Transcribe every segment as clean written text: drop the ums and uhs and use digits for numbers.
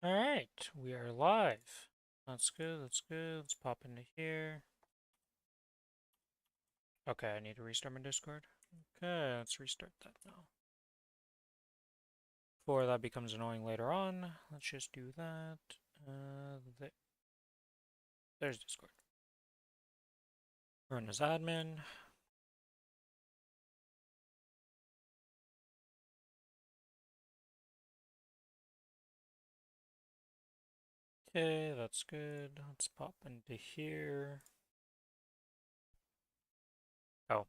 Alright, we are live. That's good, that's good. Let's pop into here. Okay, I need to restart my Discord. Okay, let's restart that now. Before that becomes annoying later on, let's just do that. There's Discord. Run as admin. Okay, that's good. Let's pop into here. Oh.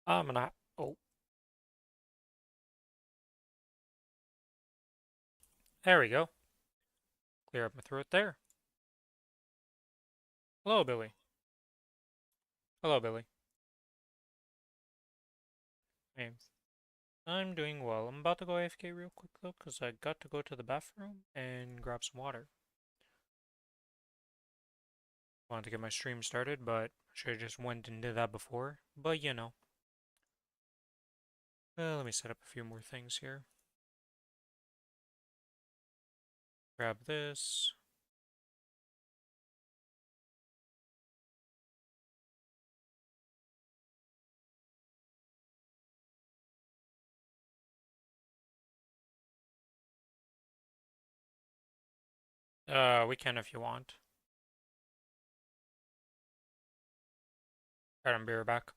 I'm gonna... Oh. There we go. Clear up my throat there. Hello, Billy. Hello, Billy. Hey. I'm doing well. I'm about to go AFK real quick though, because I got to go to the bathroom and grab some water. Wanted to get my stream started, but should have just went and did that before. But you know. Let me set up a few more things here. Grab this. We can if you want. Alright, I'll be right back.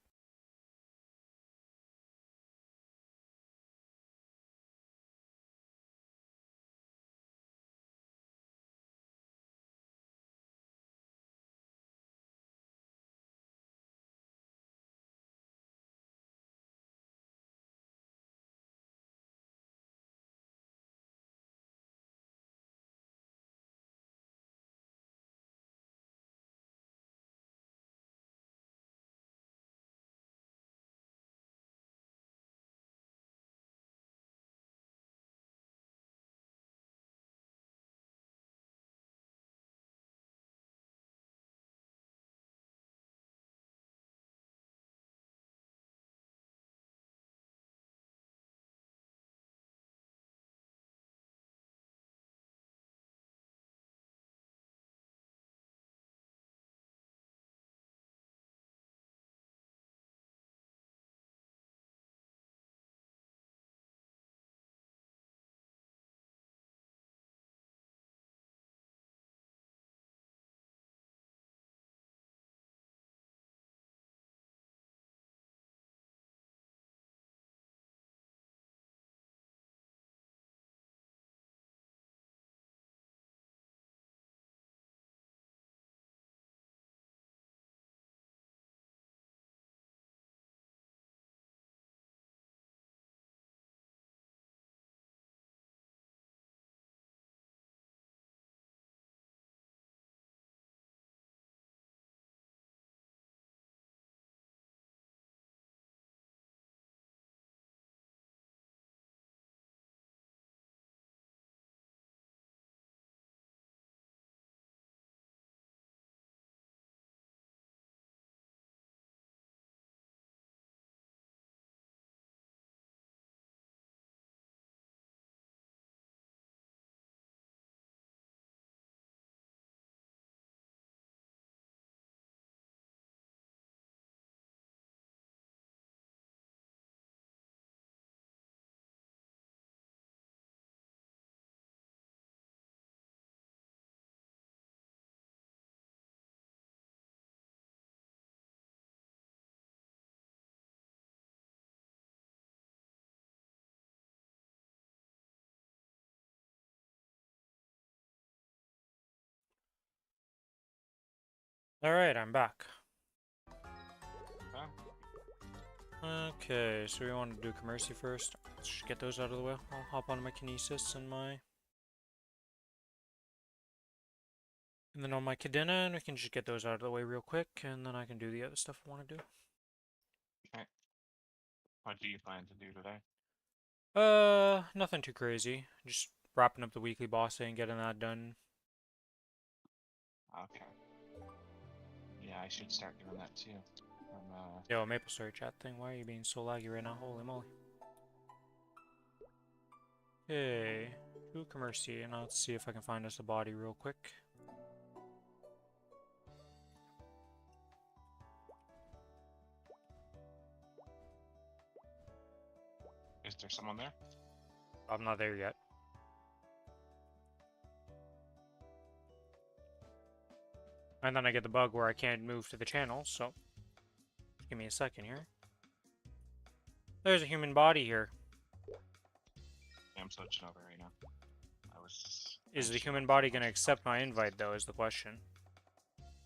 Alright, I'm back. Okay, so we want to do Commercy first. Let's just get those out of the way. I'll hop onto my Kinesis and my... And then on my Cadena, and we can just get those out of the way real quick, and then I can do the other stuff I want to do. Okay. What do you plan to do today? Nothing too crazy. Just wrapping up the weekly boss day and getting that done. Okay. Yeah, I should start doing that too. Yo, Maplestory chat thing, why are you being so laggy right now? Holy moly. Okay. To Commercy, and let's see if I can find us a body real quick. Is there someone there? I'm not there yet. And then I get the bug where I can't move to the channel, so give me a second here. There's a human body here. Yeah, I'm switching over right now. I was. Is the human body going to accept my invite, though, is the question.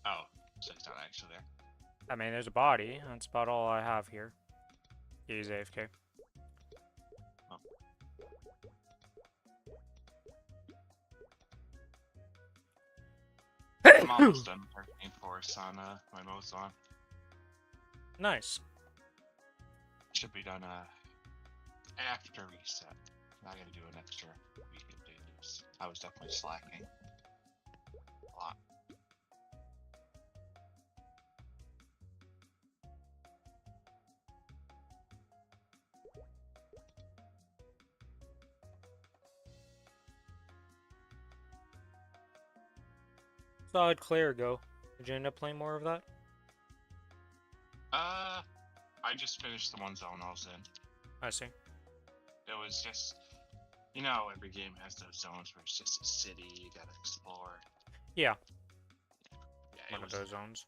Oh, so it's not actually there. I mean, there's a body. That's about all I have here. He's AFK. Oh. I'm almost done working force on my Mozon. Nice. Should be done after reset. I gotta do an extra week of dailies. I was definitely slacking a lot. So how'd Claire go? Did you end up playing more of that? I just finished the one zone I was in. I see. It was just, you know, every game has those zones where it's just a city you gotta explore. Yeah. Yeah, One of those zones.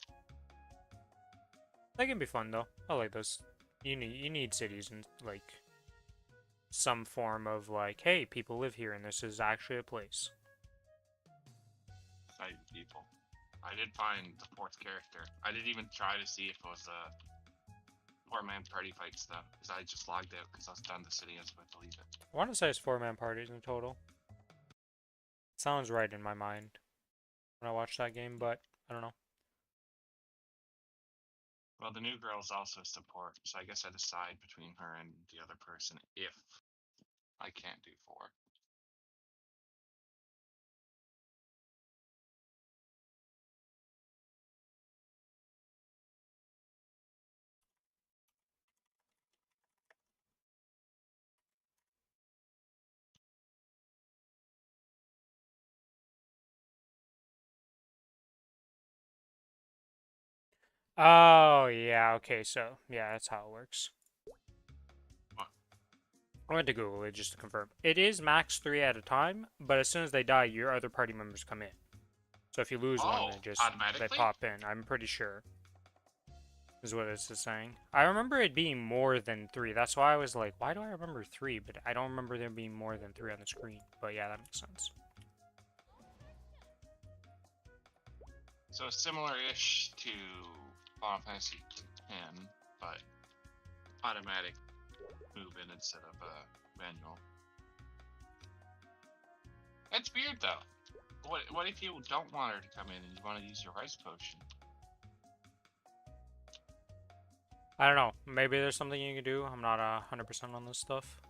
That can be fun though. I like those. You need cities and like some form of like, hey, people live here and this is actually a place. Fighting people. I did find the fourth character. I didn't even try to see if it was a four-man party fight stuff, because I just logged out because I was done the city and I was about to leave it. I want to say it's 4-man parties in total. Sounds right in my mind when I watched that game, but I don't know. Well, the new girl is also support, so I guess I decide between her and the other person if I can't do four. Oh, yeah, okay, so, yeah, that's how it works. What? I went to Google it just to confirm. It is max 3 at a time, but as soon as they die, your other party members come in. So if you lose one, they automatically? pop in. I'm pretty sure. Is what this is saying. I remember it being more than 3. That's why I was like, why do I remember 3? But I don't remember there being more than 3 on the screen. But yeah, that makes sense. So similar-ish to Final Fantasy X, but automatic move-in instead of manual. That's weird, though. What if you don't want her to come in and you want to use your rice potion? I don't know. Maybe there's something you can do. I'm not 100% on this stuff.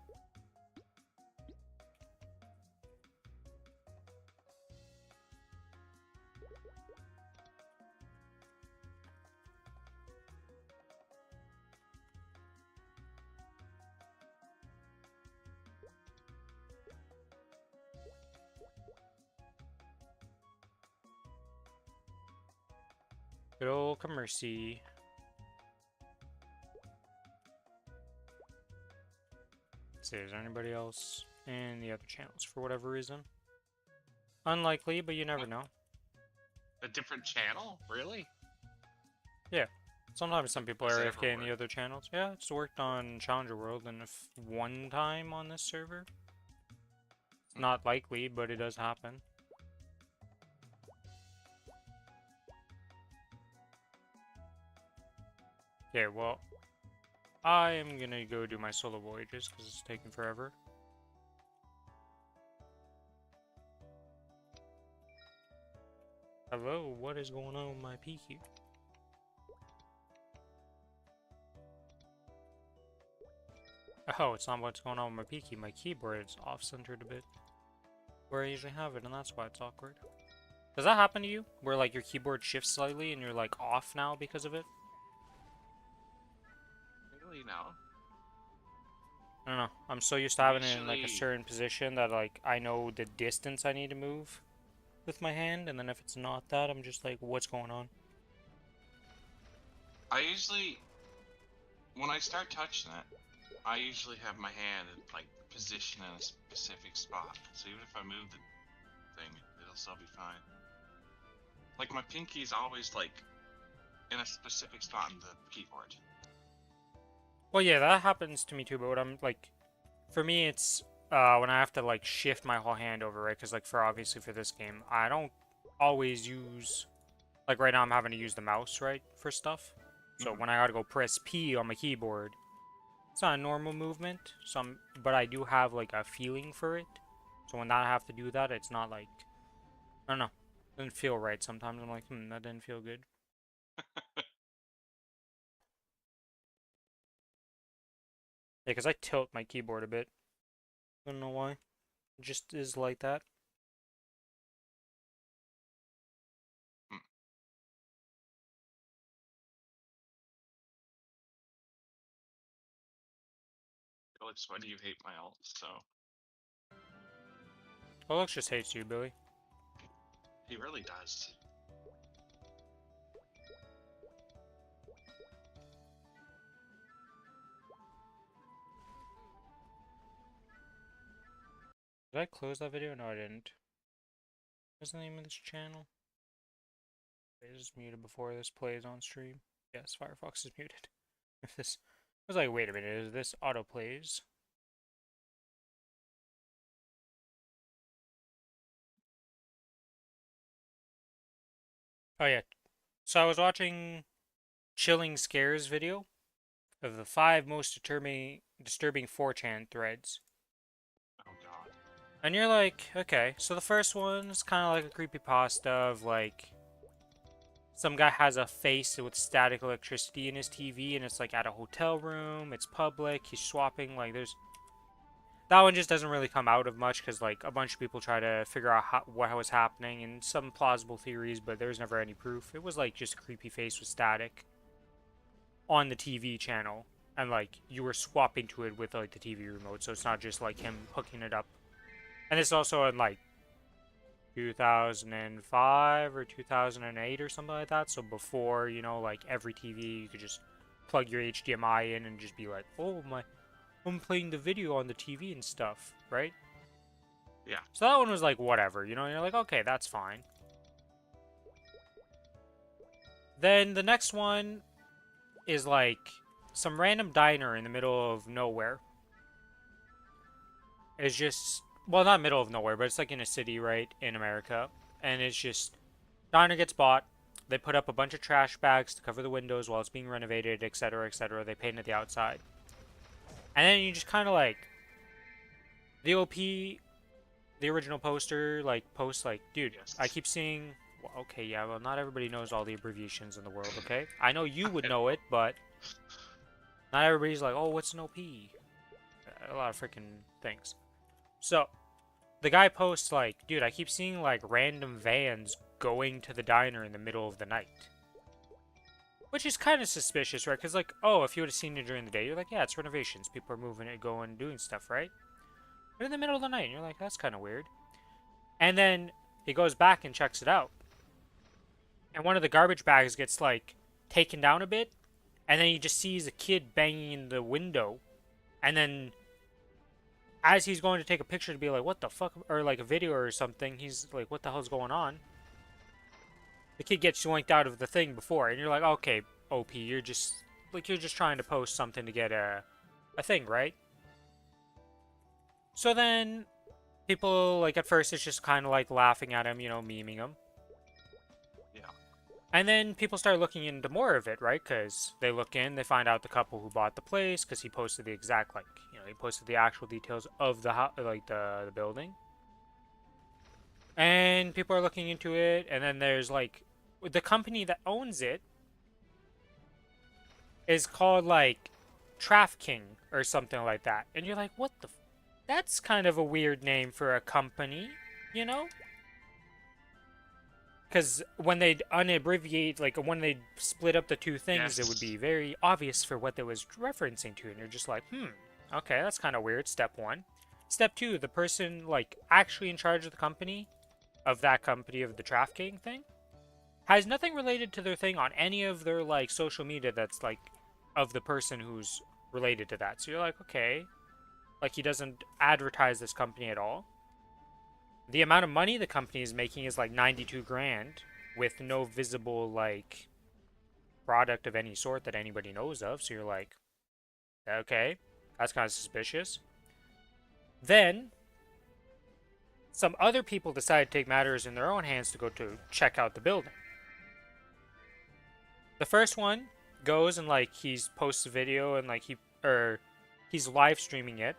Good old Commercy. Let's see, is there anybody else in the other channels for whatever reason? Unlikely, but you never know. A different channel? Really? Yeah. Sometimes some people Does are it ever AFK in the work? other channels. Yeah, it's worked on Challenger World and one time on this server. It's not likely, but it does happen. Okay, well, I am gonna go do my solo voyages because it's taking forever. Hello, what is going on with my PQ? Oh, it's not what's going on with my PQ. My keyboard is off-centered a bit. Where I usually have it, and that's why it's awkward. Does that happen to you? Where, like, your keyboard shifts slightly and you're, like, off now because of it? Really, no. I don't know. I'm so used to having it in like a Usually, certain position that like I know the distance I need to move with my hand, and then if it's not that, I'm just like, what's going on? I usually, when I start touching it, I usually have my hand like positioned in a specific spot. So even if I move the thing, it'll still be fine. Like my pinky's always like in a specific spot in the keyboard. Well, yeah, that happens to me too. But what I'm like, for me, it's when I have to like shift my whole hand over, right? Because like for obviously for this game, I don't always use like right now I'm having to use the mouse, right, for stuff. So Mm-hmm. when I gotta go press P on my keyboard, it's not a normal movement. But I do have like a feeling for it. So when I have to do that, it's not like I don't know, it doesn't feel right. Sometimes I'm like, that didn't feel good. Yeah, because I tilt my keyboard a bit. I don't know why. It just is like that. Mm. Alex, why do you hate my alt? So Alex just hates you, Billy. he really does. Did I close that video? No, I didn't. What's the name of this channel? It is muted before this plays on stream. Yes, Firefox is muted. If this I was like, wait a minute, is this auto plays? Oh yeah. So I was watching Chilling Scares video of the 5 most disturbing 4chan threads. Oh god. And you're like, okay, so the first one is kind of like a creepypasta of like some guy has a face with static electricity in his TV and it's like at a hotel room, it's public, he's swapping, like there's that one just doesn't really come out of much because like a bunch of people try to figure out what was happening and some plausible theories, but there's never any proof. It was like just a creepy face with static on the TV channel, and like you were swapping to it with like the TV remote, so it's not just like him hooking it up. And it's also in like 2005 or 2008 or something like that. So before, like every TV, you could just plug your HDMI in and just be like, oh my, I'm playing the video on the TV and stuff, right? Yeah. So that one was like, whatever, you're like, okay, that's fine. Then the next one is like some random diner in the middle of nowhere. It's just, well, not middle of nowhere, but it's like in a city, right, in America. And it's just, diner gets bought. They put up a bunch of trash bags to cover the windows while it's being renovated, etc., etc. They painted the outside. And then you just kind of like, the OP, the original poster, like, posts like, dude, Yes. I keep seeing, well, okay, yeah, well, not everybody knows all the abbreviations in the world, okay? I know you would I know it, but not everybody's like, oh, what's an OP? A lot of freaking things. So, the guy posts like, dude, I keep seeing like random vans going to the diner in the middle of the night. Which is kind of suspicious, right? Because like, oh, if you would have seen it during the day, you're like, yeah, it's renovations. People are moving it, going, doing stuff, right? But in the middle of the night, and you're like, that's kind of weird. And then he goes back and checks it out. And one of the garbage bags gets like taken down a bit. And then he just sees a kid banging in the window. And then as he's going to take a picture to be like, what the fuck, or like a video or something, he's like, what the hell's going on? The kid gets yoinked out of the thing before, and you're like, okay, OP, you're just trying to post something to get a thing, right? So then people like at first it's just kind of like laughing at him, memeing him. Yeah. And then people start looking into more of it, right? Because they look in, they find out the couple who bought the place, because he posted the exact he posted the actual details of the the building. And people are looking into it, and then there's like the company that owns it is called like Trafking or something like that. And you're like, what the? That's kind of a weird name for a company, you know? Because when they unabbreviate, like when they split up the two things, it would Yes. be very obvious for what they was referencing to, and you're just like, Okay, that's kind of weird. Step 1. Step 2, the person, like, actually in charge of the company, of the trafficking thing, has nothing related to their thing on any of their, like, social media that's, like, of the person who's related to that. So you're like, okay. Like, he doesn't advertise this company at all. The amount of money the company is making is, like, 92 grand with no visible, like, product of any sort that anybody knows of. So you're like, okay, that's kind of suspicious. Then, some other people decide to take matters in their own hands to go to check out the building. The first one goes and like he's posts a video and like he's live streaming it.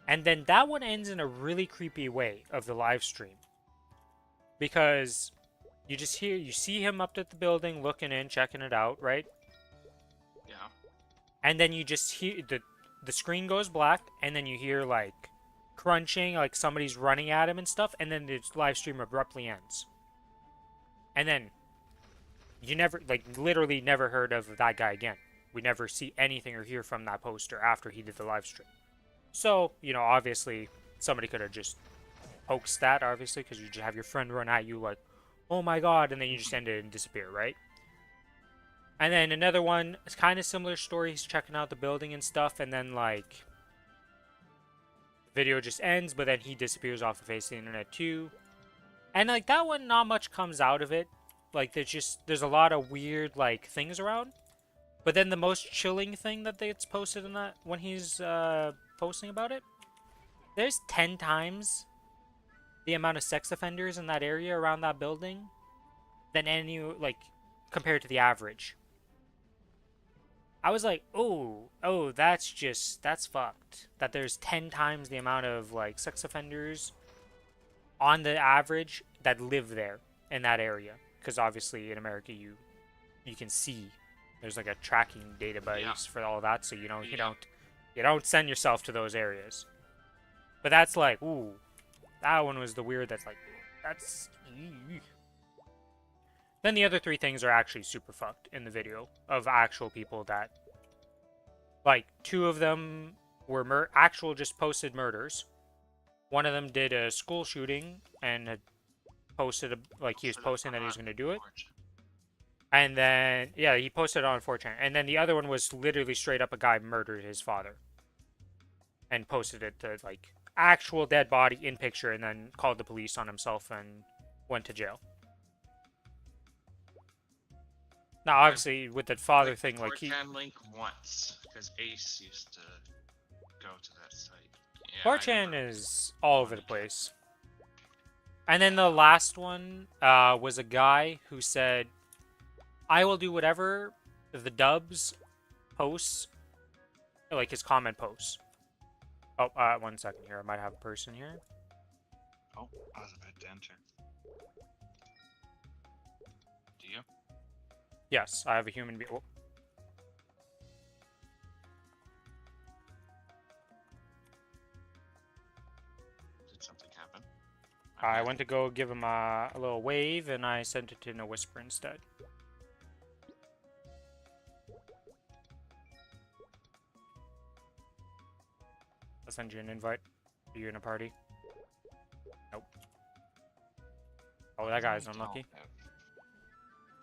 And then that one ends in a really creepy way of the live stream. Because you see him up at the building looking in, checking it out, right? Yeah. And then you just hear the screen goes black and then you hear like crunching, like somebody's running at him and stuff, and then the live stream abruptly ends. And then you never, like, literally never heard of that guy again. We never see anything or hear from that poster after he did the live stream. So, you know, obviously, somebody could have just hoaxed that, obviously, because you just have your friend run at you like, oh my god, and then you just end it and disappear, right? And then another one, it's kind of similar story. He's checking out the building and stuff, and then, like, the video just ends, but then he disappears off the face of the internet, too. And, like, that one, not much comes out of it. Like, there's a lot of weird, like, things around. But then the most chilling thing that gets posted in that, when he's, posting about it, there's 10 times the amount of sex offenders in that area around that building than any, like, compared to the average. I was like, oh, that's fucked. That there's 10 times the amount of, like, sex offenders on the average that live there in that area. Because obviously in America you can see there's like a tracking database for all that, so you don't send yourself to those areas. But that's like, ooh, that one was the weird. That's like, that's. Then the other 3 things are actually super fucked in the video of actual people that, like, 2 of them were actual just posted murders. One of them did a school shooting and had posted he was posting that he was going to do it. And then, yeah, he posted it on 4chan. And then the other one was literally straight up a guy murdered his father. And posted it to, like, actual dead body in picture and then called the police on himself and went to jail. Now, obviously, with the father thing, like, he... 4chan link once, because Ace used to go to that site. Yeah, 4chan is all over the place. And then the last one was a guy who said, I will do whatever the dubs posts, like his comment posts. Oh, 1 second here. I might have a person here. Oh, I was about to enter. Do you? Yes, I have a human being. Oh. Did something happen? I went to go give him a little wave, and I sent it in a whisper instead. I'll send you an invite. Are you in a party? Nope. Oh, that guy's unlucky.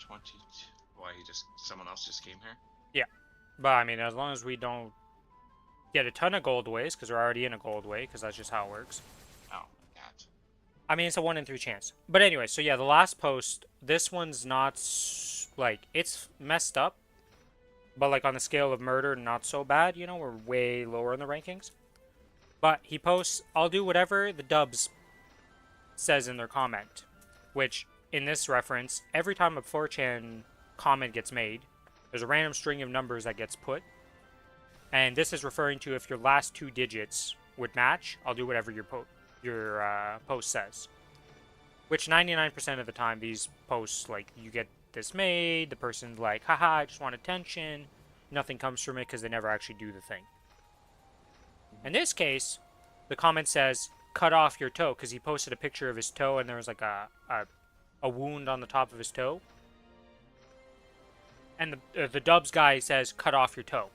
22. Why, someone else just came here? Yeah. But, I mean, as long as we don't get a ton of gold ways, because we're already in a gold way, because that's just how it works. Oh, God. I mean, it's a 1 in 3 chance. But anyway, so yeah, the last post, this one's not, like, it's messed up. But, like, on the scale of murder, not so bad, you know? We're way lower in the rankings. But he posts, I'll do whatever the dubs says in their comment. Which, in this reference, every time a 4chan comment gets made, there's a random string of numbers that gets put. And this is referring to if your last 2 digits would match, I'll do whatever your post says. Which 99% of the time, these posts, like, you get this made, the person's like, haha, I just want attention. Nothing comes from it because they never actually do the thing. In this case, the comment says, cut off your toe, because he posted a picture of his toe and there was like a wound on the top of his toe. And the dubs guy says, cut off your toe.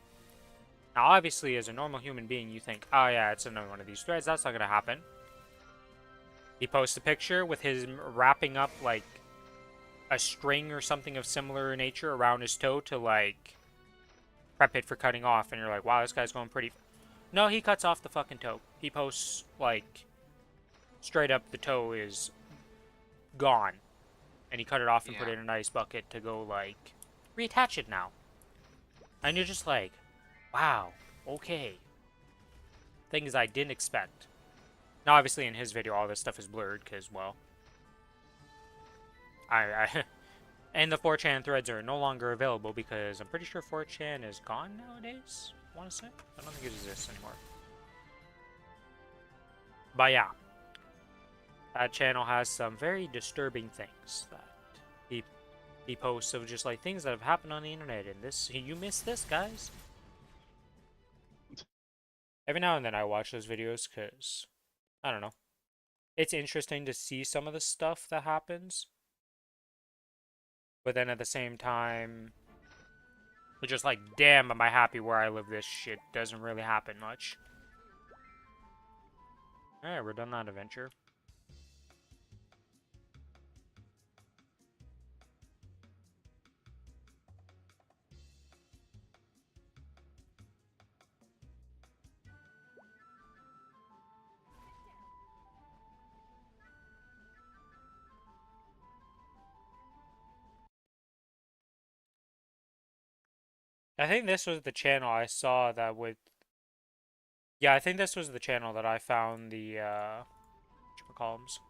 Now, obviously, as a normal human being, you think, oh yeah, it's another one of these threads. That's not gonna happen. He posts a picture with him wrapping up, like, a string or something of similar nature around his toe to, like, prep it for cutting off. And you're like, wow, this guy's going pretty... No, he cuts off the fucking toe. He posts, like, straight up the toe is gone. And he cut it off and put it in an ice bucket to go, like, reattach it now. And you're just like, wow, okay. Things I didn't expect. Now, obviously, in his video, all this stuff is blurred, because, well... And the 4chan threads are no longer available, because I'm pretty sure 4chan is gone nowadays, I want to say? I don't think it exists anymore. But yeah. That channel has some very disturbing things that he posts of just, like, things that have happened on the internet, and this... You missed this, guys. Every now and then I watch those videos, because... I don't know. It's interesting to see some of the stuff that happens. But then at the same time, it's just like, damn, am I happy where I live? This shit doesn't really happen much. Alright, we're done that adventure. I think this was the channel I saw that would... Yeah, I think this was the channel that I found the, whatchamacallums.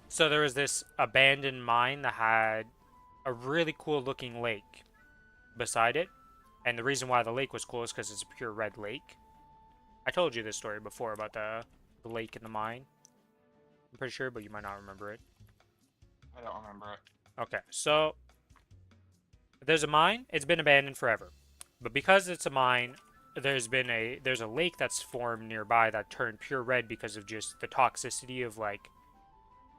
So there was this abandoned mine that had a really cool looking lake beside it. And the reason why the lake was cool is because it's a pure red lake. I told you this story before about the lake in the mine. I'm pretty sure, but you might not remember it. I don't remember it. Okay, so... There's a mine. It's been abandoned forever. But because it's a mine, there's a lake that's formed nearby that turned pure red because of just the toxicity of, like,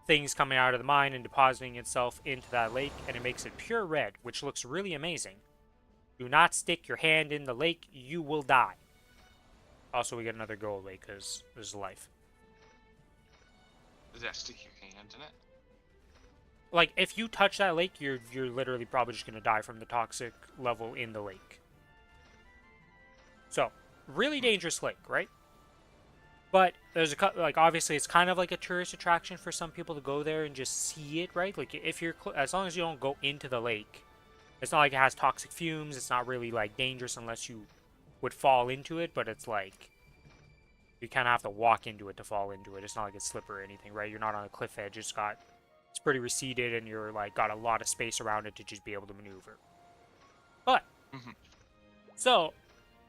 things coming out of the mine and depositing itself into that lake, and it makes it pure red, which looks really amazing. Do not stick your hand in the lake, you will die. Also, we get another gold lake because there's life. Does that stick your hand in it? Like, if you touch that lake, you're literally probably just going to die from the toxic level in the lake. So, really dangerous lake, right? But there's a like, obviously it's kind of like a tourist attraction for some people to go there and just see it, right? Like, if you're as long as you don't go into the lake, it's not like it has toxic fumes. It's not really, like, dangerous unless you would fall into it, but it's like you kind of have to walk into it to fall into it. It's not like it's slippery or anything, right? You're not on a cliff edge. It's pretty receded, and you're, like, got a lot of space around it to just be able to maneuver. But so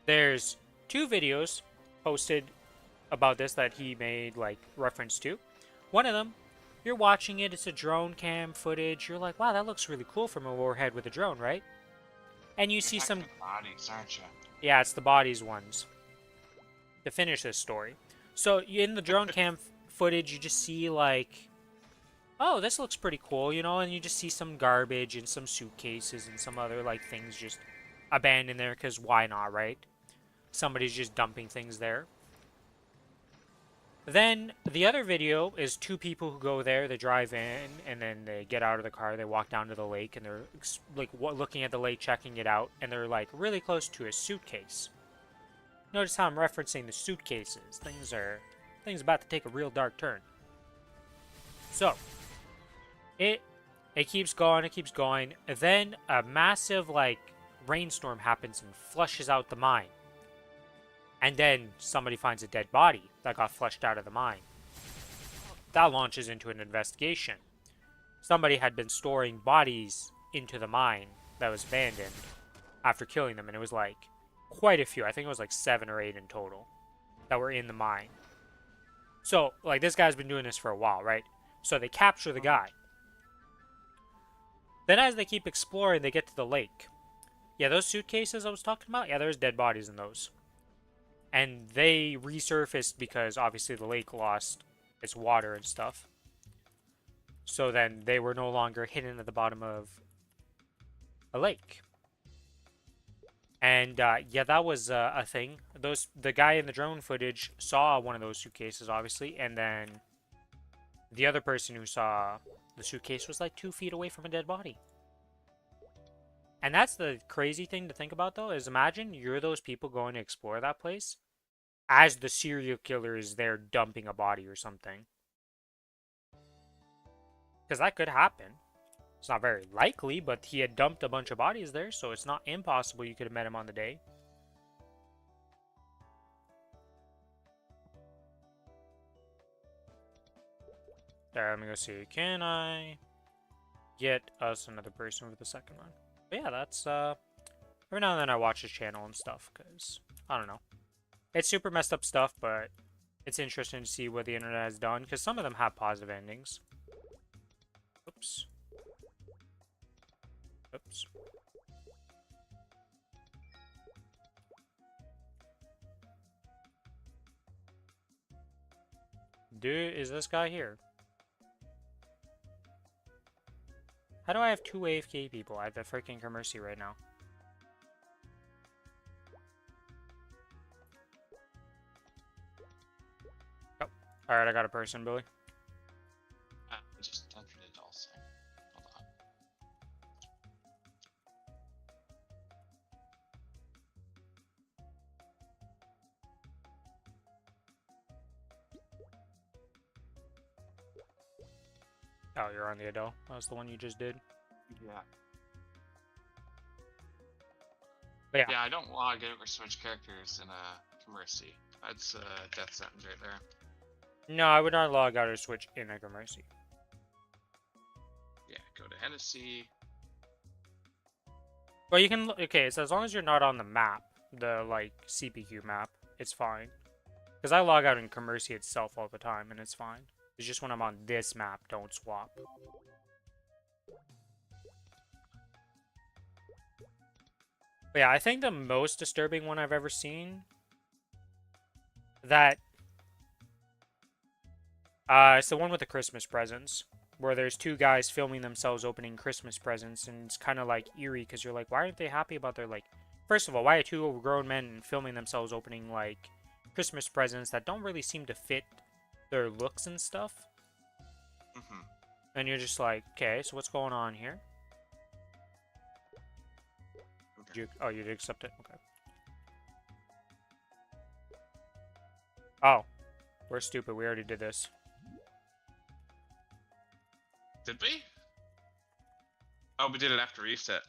there's 2 videos posted about this that he made, like, reference to. One of them, you're watching it, it's a drone cam footage. You're like, wow, that looks really cool from a warhead with a drone, right? And you see some bodies, aren't you? Yeah, it's the bodies ones. To finish this story. So in the drone cam footage, you just see, like, oh, this looks pretty cool, you know, and you just see some garbage and some suitcases and some other, like, things just abandoned there, because why not, right? Somebody's just dumping things there. Then the other video is 2 people who go there, they drive in, and then they get out of the car, they walk down to the lake, and they're, like, looking at the lake, checking it out, and they're, like, really close to a suitcase. Notice how I'm referencing the suitcases. Things about to take a real dark turn. So, it keeps going, and then a massive, like, rainstorm happens and flushes out the mine. And then somebody finds a dead body that got flushed out of the mine. That launches into an investigation. Somebody had been storing bodies into the mine that was abandoned after killing them, and it was, like, quite a few. I think it was, like, 7 or 8 in total that were in the mine. So, like, this guy's been doing this for a while, right? So they capture the guy. Then as they keep exploring, they get to the lake. Yeah, those suitcases I was talking about? Yeah, there's dead bodies in those. And they resurfaced because, obviously, the lake lost its water and stuff. So then they were no longer hidden at the bottom of a lake. And yeah, that was a thing. The guy in the drone footage saw one of those suitcases, obviously, and then the other person who saw the suitcase was like 2 feet away from a dead body. And that's the crazy thing to think about, though, is imagine you're those people going to explore that place as the serial killer is there dumping a body or something. Because that could happen. It's not very likely, but he had dumped a bunch of bodies there, so it's not impossible you could have met him on the day. There, let me go see. Can I get us another person for the second one? But yeah, that's, every now and then I watch his channel and stuff, because, I don't know. It's super messed up stuff, but it's interesting to see what the internet has done, because some of them have positive endings. Oops. Oops. Dude, is this guy here? How do I have 2 AFK people? I have the freaking Mercy right now. Oh, alright, I got a person, Billy. I just entered it also. Hold on. Oh, you're on the Adele. That was the one you just did. Yeah. But yeah. Yeah, I don't log out or switch characters in Mercy. That's a death sentence right there. No, I would not log out or switch in a Mercy. Yeah, go to Hennessy. Well, you can. Okay, so as long as you're not on the map, the like CPQ map, it's fine. Because I log out in Mercy itself all the time, and it's fine. It's just when I'm on this map, don't swap. But yeah, I think the most disturbing one I've ever seen that it's the one with the Christmas presents, where there's 2 guys filming themselves opening Christmas presents, and it's kind of like eerie because you're like, why aren't they happy about their, like, first of all, why are 2 grown men filming themselves opening like Christmas presents that don't really seem to fit their looks and stuff? Mm-hmm. And you're just like, okay, so what's going on here? Okay. Oh, you did accept it? Okay. Oh, we're stupid. We already did this. Did we? Oh, we did it after reset.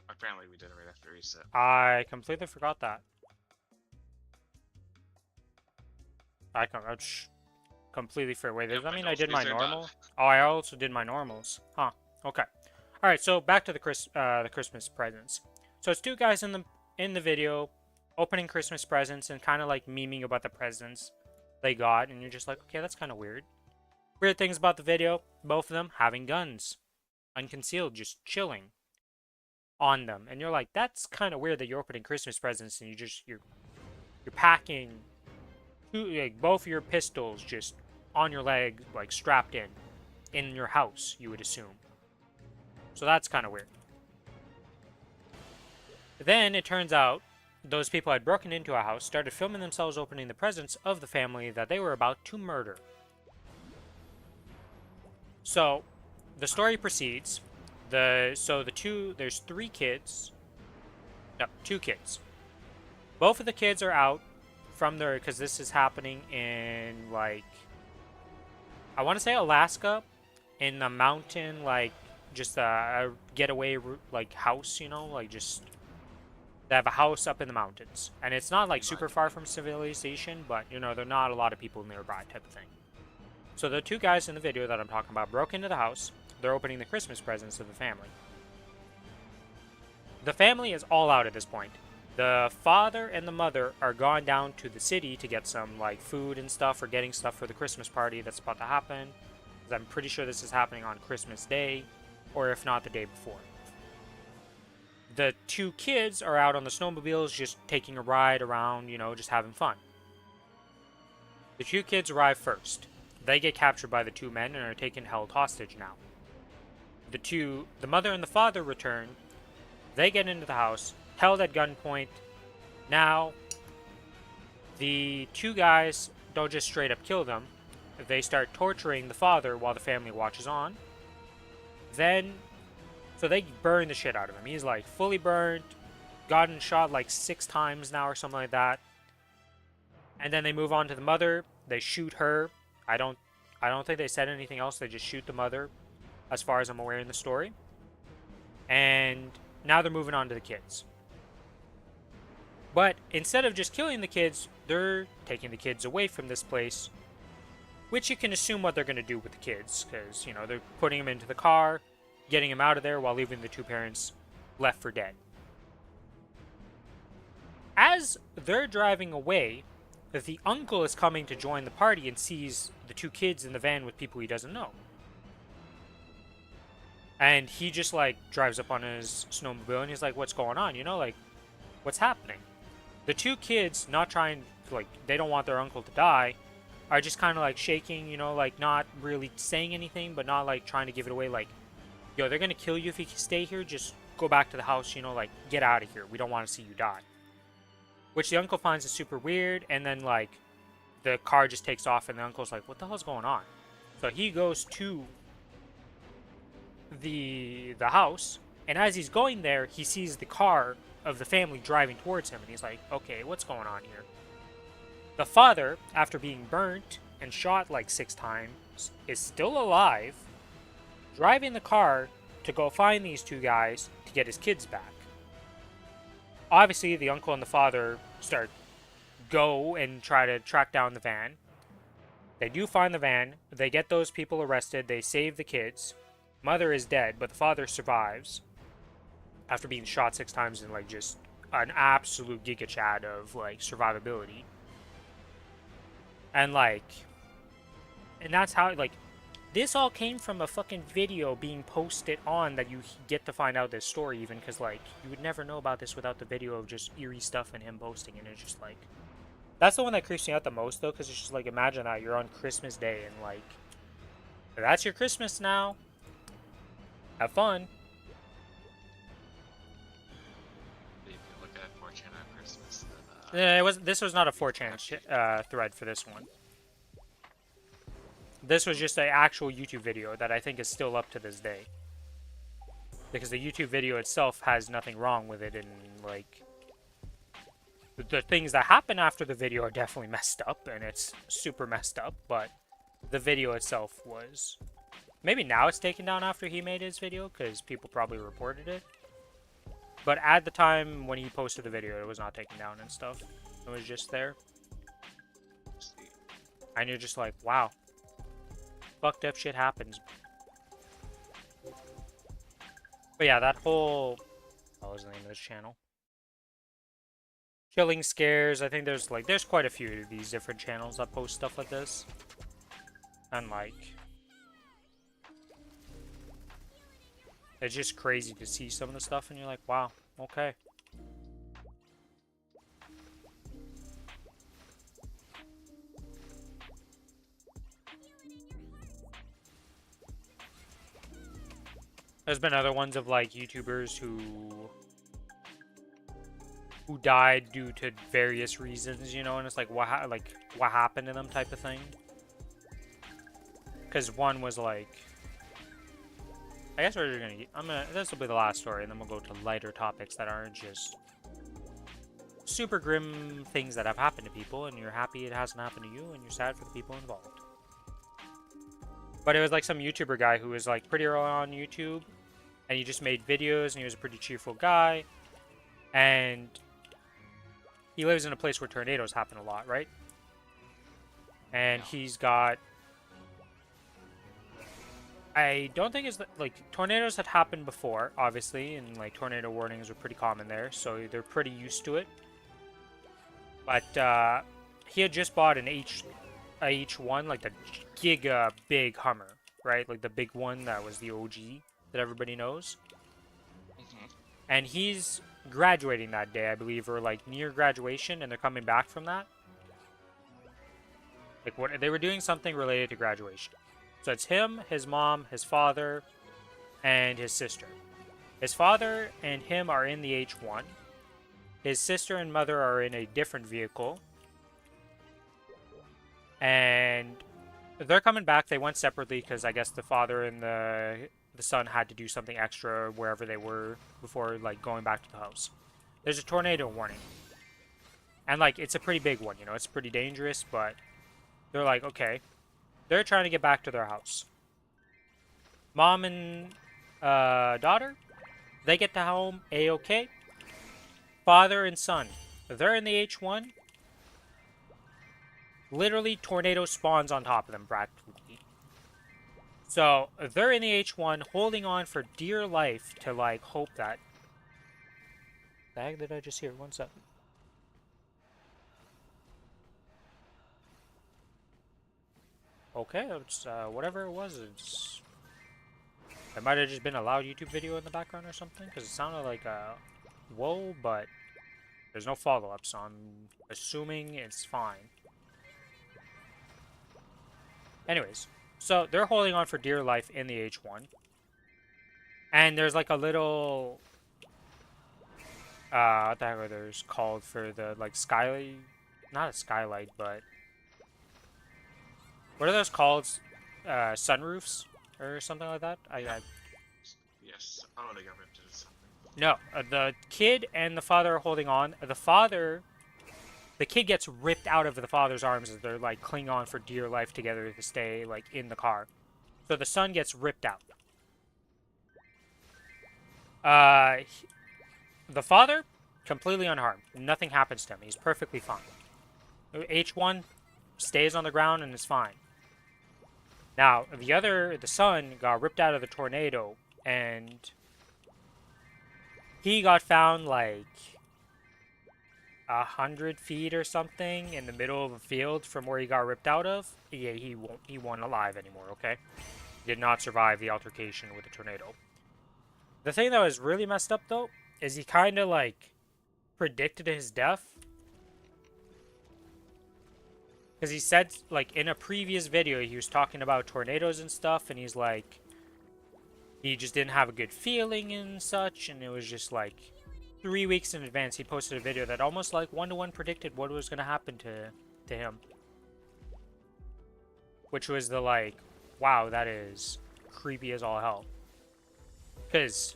Apparently we did it right after reset. I completely forgot that. I completely forgot. Wait, does that mean I did my normal? Oh, I also did my normals. Huh. Okay. All right. So back to the Christmas presents. So it's 2 guys in the video opening Christmas presents and kind of like memeing about the presents they got, and you're just like, okay, that's kind of weird. Weird things about the video: both of them having guns, unconcealed, just chilling on them, and you're like, that's kind of weird that you're opening Christmas presents and you're packing like both your pistols just on your leg, like strapped in your house, you would assume. So that's kind of weird. Then it turns out those people had broken into a house, started filming themselves opening the presents of the family that they were about to murder. So the story proceeds. There's 3 kids. No, 2 kids. Both of the kids are out from their, because this is happening in, like, I want to say Alaska, in the mountain, like, just a getaway, like, house, you know, like, just, they have a house up in the mountains. And it's not, like, super far from civilization, but, you know, there are not a lot of people nearby type of thing. So the 2 guys in the video that I'm talking about broke into the house. They're opening the Christmas presents of the family. The family is all out at this point. The father and the mother are gone down to the city to get some, like, food and stuff, or getting stuff for the Christmas party that's about to happen. Because I'm pretty sure this is happening on Christmas Day, or if not, the day before. The 2 kids are out on the snowmobiles just taking a ride around, you know, just having fun. The two kids arrive first. They get captured by the two men and are taken held hostage now. The mother and the father return. They get into the house, held at gunpoint. Now, the two guys don't just straight up kill them. They start torturing the father while the family watches on. So they burn the shit out of him. He's like fully burned, gotten shot like 6 times now or something like that. And then they move on to the mother. They shoot her. I don't think they said anything else. They just shoot the mother, as far as I'm aware in the story. And now they're moving on to the kids. But instead of just killing the kids, they're taking the kids away from this place, which you can assume what they're going to do with the kids, because, you know, they're putting them into the car, getting them out of there while leaving the two parents left for dead. As they're driving away, the uncle is coming to join the party and sees the two kids in the van with people he doesn't know. And he just, like, drives up on his snowmobile and he's like, what's going on? You know, like, what's happening? The two kids, not trying, like, they don't want their uncle to die, are just kind of, like, shaking, you know, like, not really saying anything, but not, like, trying to give it away, like, yo, they're gonna kill you if you stay here, just go back to the house, you know, like, get out of here. We don't want to see you die. Which the uncle finds is super weird, and then, like, the car just takes off, and the uncle's like, what the hell's going on? So he goes to the house, and as he's going there, he sees the car of the family driving towards him, and he's like, okay, what's going on here? The father, after being burnt and shot like 6 times, is still alive, driving the car to go find these two guys to get his kids back. Obviously, the uncle and the father go and try to track down the van. They do find the van. They get those people arrested. They save the kids. Mother is dead, but the father survives after being shot 6 times in, like, just an absolute giga chad of, like, survivability. And, like, and that's how, like, this all came from a fucking video being posted on that you get to find out this story even, because, like, you would never know about this without the video of just eerie stuff and him posting, and it's just, like, that's the one that creeps me out the most, though, because it's just, like, imagine that you're on Christmas Day, and, like, that's your Christmas now. Have fun. If you look at 4chan on Christmas, Yeah, this was not a 4chan thread for this one. This was just an actual YouTube video that I think is still up to this day. Because the YouTube video itself has nothing wrong with it, and, like, the things that happen after the video are definitely messed up, and it's super messed up, but the video itself was... Maybe now it's taken down after he made his video, because people probably reported it. But at the time when he posted the video, it was not taken down and stuff. It was just there. And you're just like, wow. Fucked up shit happens. But yeah, that whole... What was the name of this channel? Killing Scares. I think there's quite a few of these different channels that post stuff like this. And, like... It's just crazy to see some of the stuff, and you're like, wow, okay. There's been other ones of, like, YouTubers who died due to various reasons, you know, and it's like, what happened to them type of thing. Because one was like... I guess we're just gonna... this will be the last story, and then we'll go to lighter topics that aren't just super grim things that have happened to people, and you're happy it hasn't happened to you, and you're sad for the people involved. But it was like some YouTuber guy who was like pretty early on YouTube, and he just made videos, and he was a pretty cheerful guy, and he lives in a place where tornadoes happen a lot, right? And he's got... I don't think it's like tornadoes had happened before, obviously, and like tornado warnings are pretty common there, so they're pretty used to it. But he had just bought an H1, like the giga big Hummer, right? Like the big one that was the OG that everybody knows. And he's graduating that day, I believe, or like near graduation, and they're coming back from that. Like what they were doing something related to graduation. So it's him, his mom, his father, and his sister. His father and him are in the H1. His sister and mother are in a different vehicle. And they're coming back. They went separately because I guess the father and the son had to do something extra wherever they were before like going back to the house. There's a tornado warning. And like it's a pretty big one, you know, it's pretty dangerous, but they're like, okay. They're trying to get back to their house. Mom and daughter, they get to home A-okay. Father and son, they're in the H1. Literally, tornado spawns on top of them, practically. So, they're in the H1, holding on for dear life to, like, hope that... The heck did I just hear? 1 second. Okay, it's, whatever it was, it's... It might have just been a loud YouTube video in the background or something, because it sounded like a... Whoa, but... There's no follow-up, so I'm assuming it's fine. Anyways, so they're holding on for dear life in the H1. And there's like a little... what the heck are those called for the, like, skylight? Not a skylight, but... What are those called? Sunroofs? Or something like that? Yes. Oh, they got ripped into something. No, the kid and the father are holding on. The father... The kid gets ripped out of the father's arms as they're, like, clinging on for dear life together to stay, like, in the car. So the son gets ripped out. The father, completely unharmed. Nothing happens to him. He's perfectly fine. H1 stays on the ground and is fine. Now, the son, got ripped out of the tornado, and he got found, like... 100 feet or something in the middle of a field from where he got ripped out of. Yeah, he won't alive anymore, okay? He did not survive the altercation with the tornado. The thing that was really messed up, though, is he kind of, like, predicted his death. Because he said, like, in a previous video, he was talking about tornadoes and stuff, and he's like, he just didn't have a good feeling and such, and it was just, like... 3 weeks in advance, he posted a video that almost like one-to-one predicted what was going to happen to him. Which was the like, wow, that is creepy as all hell. Because,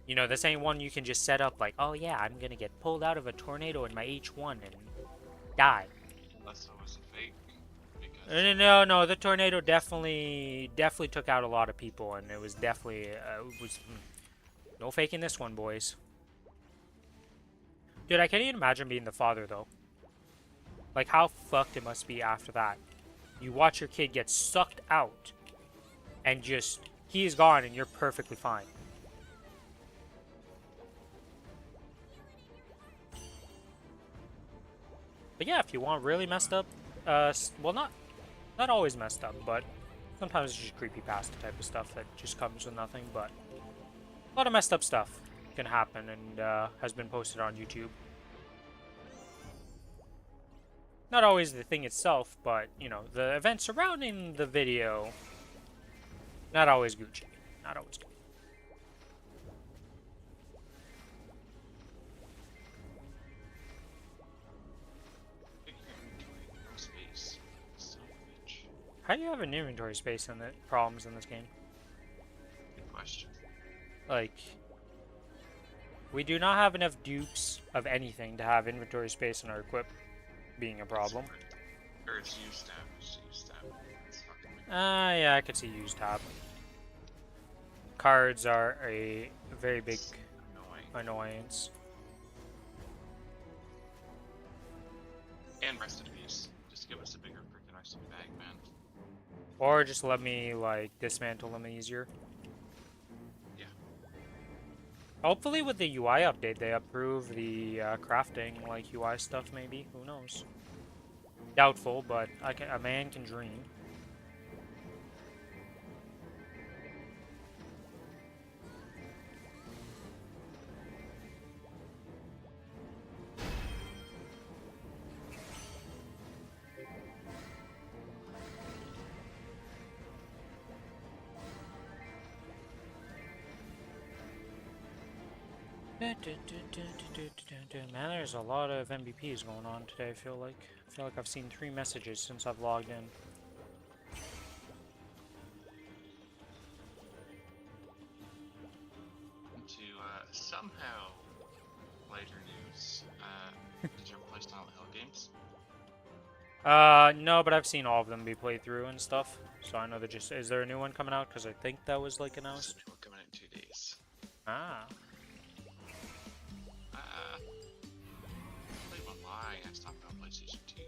you know, this ain't one you can just set up like, oh yeah, I'm going to get pulled out of a tornado in my H1 and die. Unless it was fake. Because... No, the tornado definitely took out a lot of people, and it was definitely, no faking this one, boys. Dude, I can't even imagine being the father, though. Like, how fucked it must be after that. You watch your kid get sucked out, and just, he's gone, and you're perfectly fine. But yeah, if you want really messed up, well, not always messed up, but sometimes it's just creepypasta type of stuff that just comes with nothing, but a lot of messed up stuff can happen and has been posted on YouTube. Not always the thing itself, but, you know, the events surrounding the video, not always Gucci. Not always Gucci. How do you have an inventory space in the problems in this game? Good question. Like, we do not have enough dupes of anything to have inventory space in our equip being a problem. Or it's used tab. It's used tab. It's fucking Yeah, I could see used tab. Cards are a very big annoyance. And rest in peace. Just give us a bigger freaking recipe bag, man. Or just let me, like, dismantle them easier. Yeah. Hopefully with the UI update, they approve the crafting, like, UI stuff, maybe. Who knows? Doubtful, but a man can dream. Man, there's a lot of MVPs going on today, I feel like. I've seen 3 messages since I've logged in. To somehow later news, did you ever play Silent Hill games? No, but I've seen all of them be played through and stuff. So I know that just... Is there a new one coming out? Because I think that was, like, There's announced. a new one coming in 2 days. Ah. Played online. I stopped on PlayStation 2.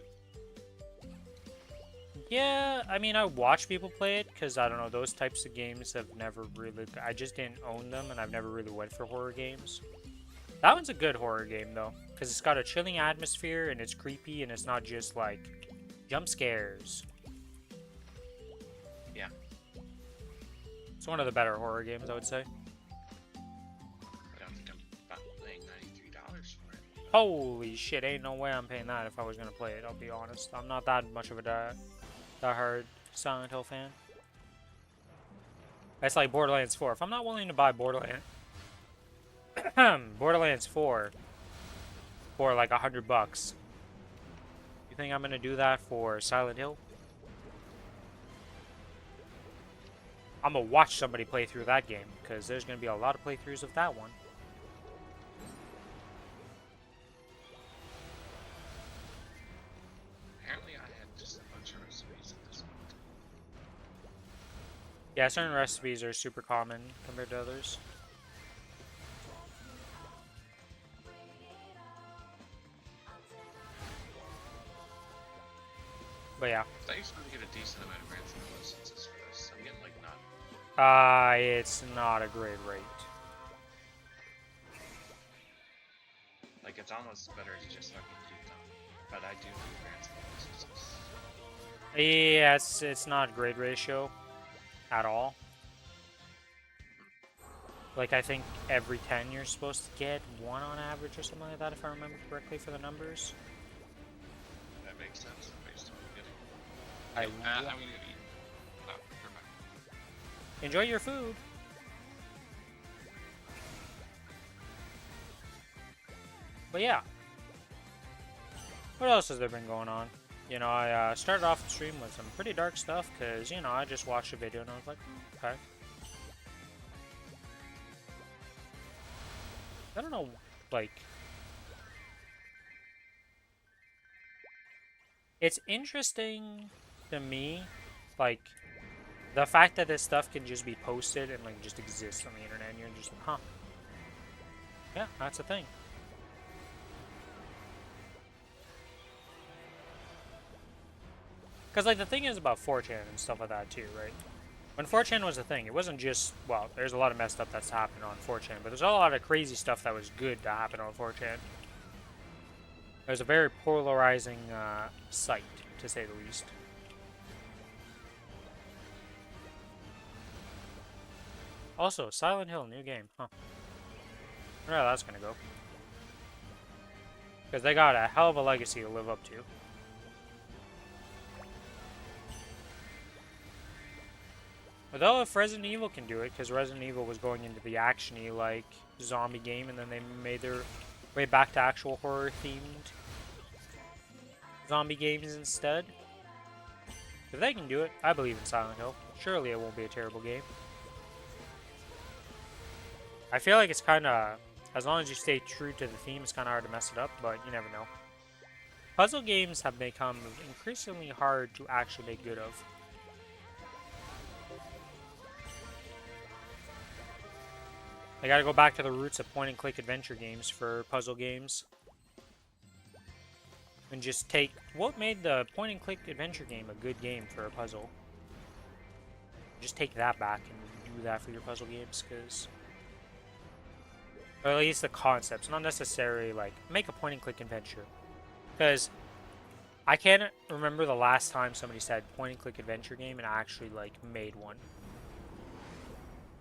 Yeah, I mean, I watch people play it, because, I don't know, those types of games have never really... I just didn't own them, and I've never really went for horror games. That one's a good horror game, though, because it's got a chilling atmosphere, and it's creepy, and it's not just, like, jump scares. Yeah. It's one of the better horror games, I would say. I don't think I'm about paying $93 for it. Holy shit, ain't no way I'm paying that if I was gonna play it, I'll be honest. I'm not that much of a die-hard Silent Hill fan. It's like Borderlands 4. If I'm not willing to buy Borderlands 4 for like $100, you think I'm gonna do that for Silent Hill? I'm gonna watch somebody play through that game, because there's gonna be a lot of playthroughs of that one. Apparently I had just a bunch of recipes at this point. Yeah, certain recipes are super common compared to others. But yeah. I used to get a decent amount of ransom licenses for this. I'm getting like none. It's not a great rate. Like it's almost better to just fucking keep them. But I do need ransom licenses. Yeah, it's not a great ratio at all. Like, I think every 10 you're supposed to get 1 on average or something like that, if I remember correctly for the numbers. That makes sense based on what I'm getting. I'm gonna eat. Oh, never mind. Enjoy your food. But yeah. What else has there been going on? You know, I started off the stream with some pretty dark stuff, because, you know, I just watched a video and I was like, okay. I don't know, like... It's interesting to me, like, the fact that this stuff can just be posted and, like, just exist on the internet, and you're just like, huh. Yeah, that's a thing. Because, like, the thing is about 4chan and stuff like that, too, right? When 4chan was a thing, it wasn't just, well, there's a lot of messed up that's happened on 4chan, but there's a lot of crazy stuff that was good to happen on 4chan. It was a very polarizing site, to say the least. Also, Silent Hill, new game, huh? I wonder how that's gonna go. Because they got a hell of a legacy to live up to. Although if Resident Evil can do it, because Resident Evil was going into the action-y, like, zombie game, and then they made their way back to actual horror-themed zombie games instead. If they can do it, I believe in Silent Hill. Surely it won't be a terrible game. I feel like it's kind of, as long as you stay true to the theme, it's kind of hard to mess it up, but you never know. Puzzle games have become increasingly hard to actually make good of. I gotta go back to the roots of point-and-click adventure games for puzzle games. And just take... What made the point-and-click adventure game a good game for a puzzle? Just take that back and do that for your puzzle games, because... Or at least the concepts, not necessarily, like, make a point-and-click adventure. Because I can't remember the last time somebody said point-and-click adventure game and actually, like, made one.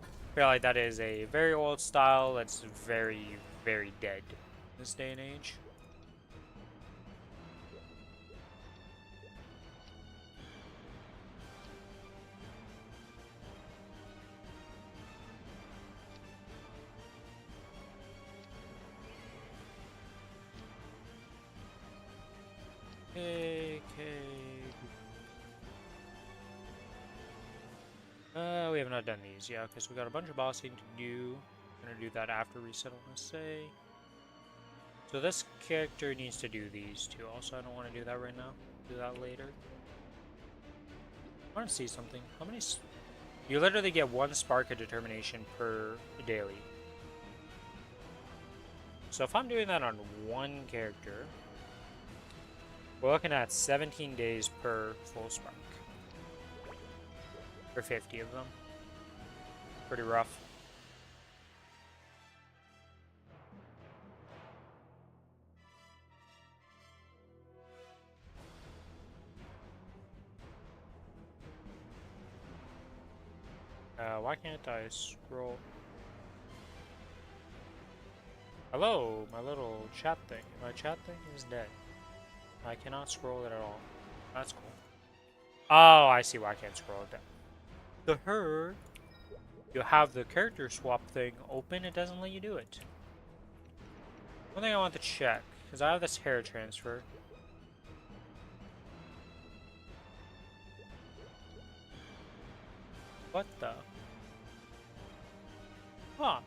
I feel like that is a very old style that's very, very dead in this day and age. Okay. We have not done these. Yeah, okay, so we got a bunch of bossing to do. I'm gonna do that after reset, I want to say. So this character needs to do these two. Also, I don't want to do that right now. Do that later. I want to see something. How many... You literally get 1 spark of determination per daily. So if I'm doing that on 1 character, we're looking at 17 days per full spark. For 50 of them. Pretty rough. Why can't I scroll? Hello, my little chat thing. My chat thing is dead. I cannot scroll it at all. That's cool. Oh, I see why I can't scroll it down. The herd. You have the character swap thing open, it doesn't let you do it. One thing I want to check, because I have this hair transfer. What the? Huh.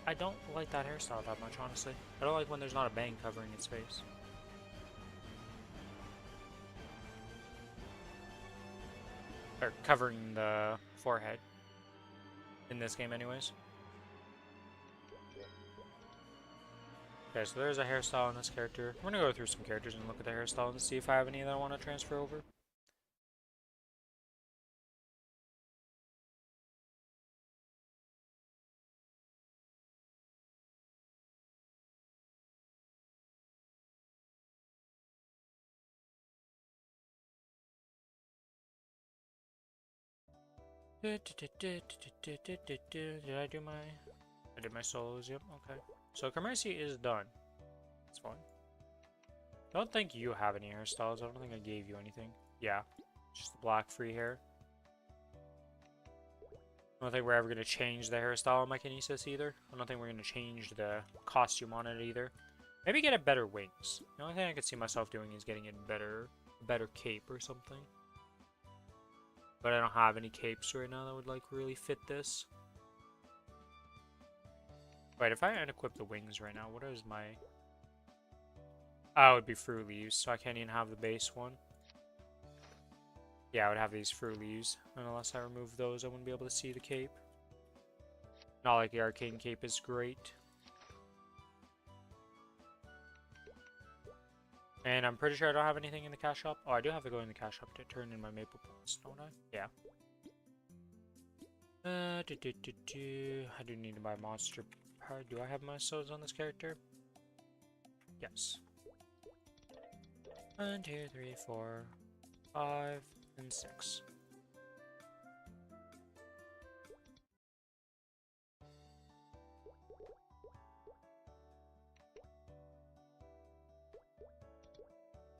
I don't like that hairstyle that much, honestly. I don't like when there's not a bang covering its face. Or covering the forehead. In this game, anyways. Okay, so there's a hairstyle on this character. We're gonna go through some characters and look at the hairstyle and see if I have any that I want to transfer over. Did I do my... I did my solos, yep, okay. So Commercy is done. That's fine. Don't think you have any hairstyles. I don't think I gave you anything. Yeah, just the black free hair. I don't think we're ever going to change the hairstyle on my Kinesis either. I don't think we're going to change the costume on it either. Maybe get it better wings. The only thing I could see myself doing is getting it better cape or something. But I don't have any capes right now that would like really fit this. Wait, if I unequip the wings right now, what is my... Oh, it would be fruit leaves, so I can't even have the base one. Yeah, I would have these fruit leaves. And unless I remove those, I wouldn't be able to see the cape. Not like the arcane cape is great. And I'm pretty sure I don't have anything in the cash shop. Oh, I do have to go in the cash shop to turn in my maple points, don't I? Yeah. I do need to buy monster part. Do I have my souls on this character? Yes. 1, 2, 3, 4, 5, and 6.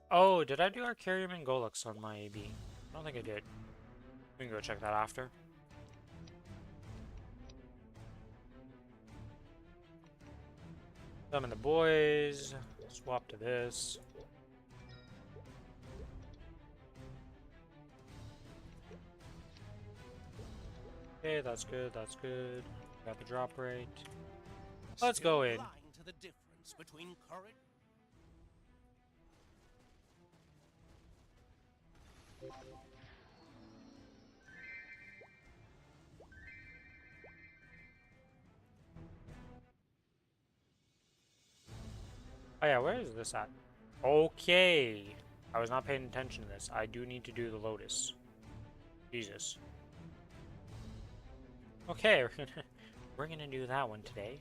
Oh, did I do Arcarium and Golux on my AB? I don't think I did. We can go check that after. Summon the boys. Swap to this. Okay, that's good, that's good. Got the drop rate. Let's go in. To the difference between courage. Oh yeah, where is this at? Okay. I was not paying attention to this. I do need to do the Lotus. Jesus. Okay, we're gonna do that one today.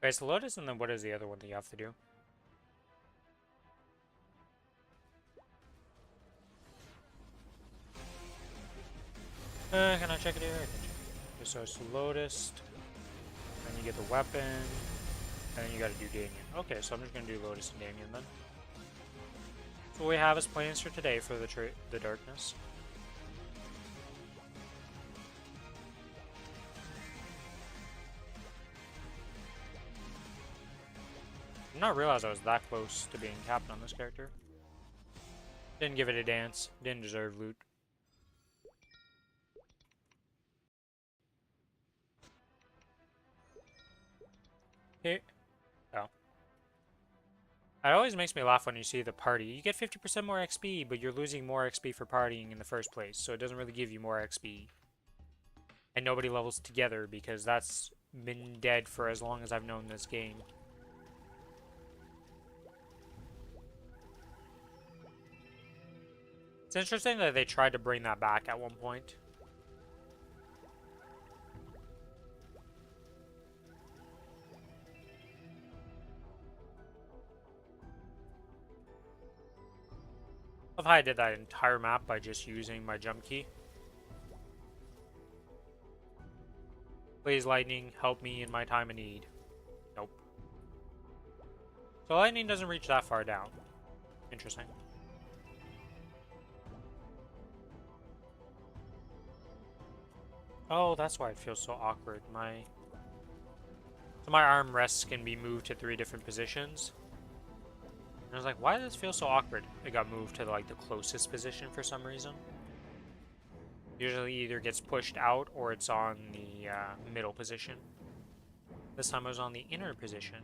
Okay, so Lotus, and then what is the other one that you have to do? Can I check it here? I can check it. Okay, so it's Lotus, then you get the weapon, and then you gotta do Damien. Okay, so I'm just gonna do Lotus and Damien then. So what we have as plans for today for the darkness. did not realize I was that close to being capped on this character. Didn't give it a dance. Didn't deserve loot. Okay. Oh. It always makes me laugh when you see the party. You get 50% more XP, but you're losing more XP for partying in the first place, so it doesn't really give you more XP. And nobody levels together because that's been dead for as long as I've known this game. It's interesting that they tried to bring that back at one point. I love how I did that entire map by just using my jump key. Please, lightning, help me in my time of need. Nope. So lightning doesn't reach that far down. Interesting. Oh, that's why it feels so awkward. My armrests can be moved to 3 different positions. And I was like, why does this feel so awkward? It got moved to like the closest position for some reason. Usually either gets pushed out or it's on the middle position. This time I was on the inner position.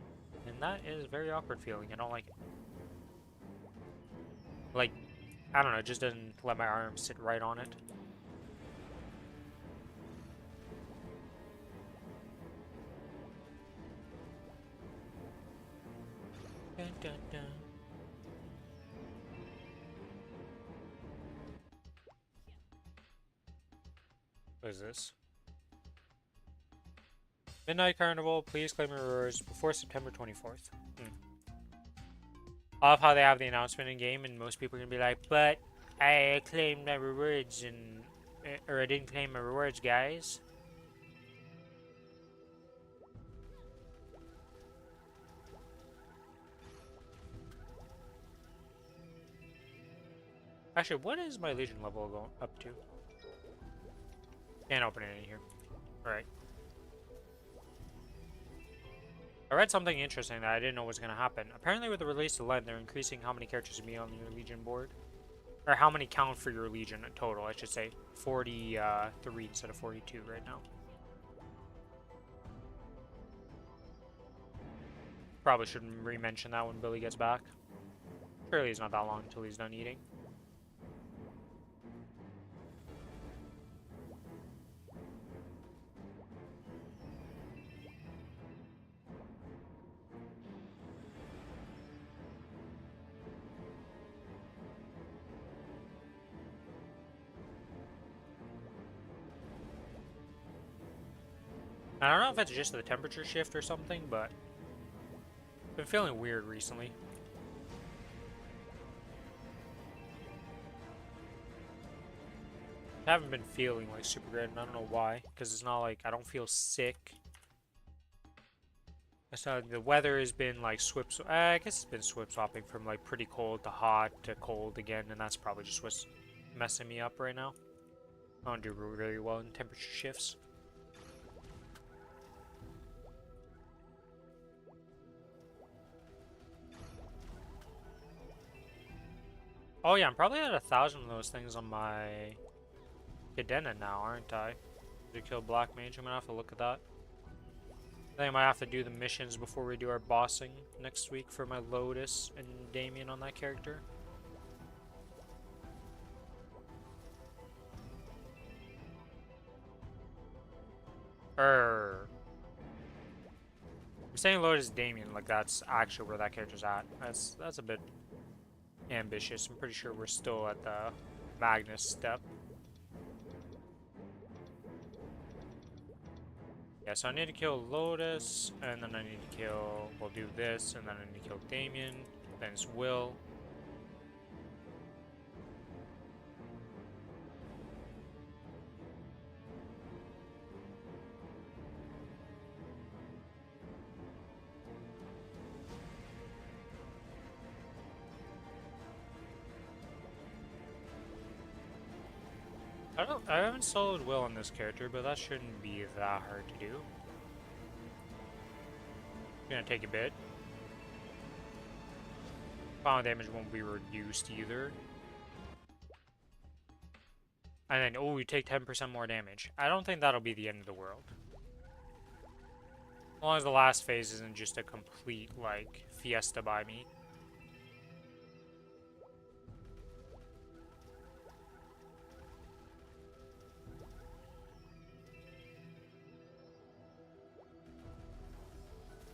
And that is very awkward feeling. I don't like it. Like, I don't know, it just doesn't let my arm sit right on it. Dun, dun, dun. What is this? Midnight Carnival, please claim your rewards before September 24th. I love how they have the announcement in game and most people are gonna be like, but I claimed my rewards and or I didn't claim my rewards, guys. Actually, what is my Legion level going up to? Can't open it in here. Alright. I read something interesting that I didn't know was going to happen. Apparently with the release of Lent, they're increasing how many characters can be on your Legion board. Or how many count for your Legion in total, I should say. 43 instead of 42 right now. Probably shouldn't re-mention that when Billy gets back. Surely it's not that long until he's done eating. I don't know if it's just the temperature shift or something, but I've been feeling weird recently. I haven't been feeling like super good, and I don't know why, because it's not like I don't feel sick. So the weather has been like I guess it's been swip swapping from like pretty cold to hot to cold again, and that's probably just what's messing me up right now. I don't do really well in temperature shifts. Oh yeah, I'm probably at 1,000 of those things on my Cadena now, aren't I? To kill Black Mage, I'm gonna have to look at that. I think I might have to do the missions before we do our bossing next week for my Lotus and Damien on that character. I'm saying Lotus Damien, like that's actually where that character's at. That's a bit ambitious. I'm pretty sure we're still at the Magnus step. Yeah, so I need to kill Lotus, and then I need to kill, we'll do this, and then I need to kill Damien, then it's Will. I haven't soloed Will on this character, but that shouldn't be that hard to do. It's gonna take a bit. Final damage won't be reduced either. And then, oh, we take 10% more damage. I don't think that'll be the end of the world. As long as the last phase isn't just a complete, like, fiesta by me.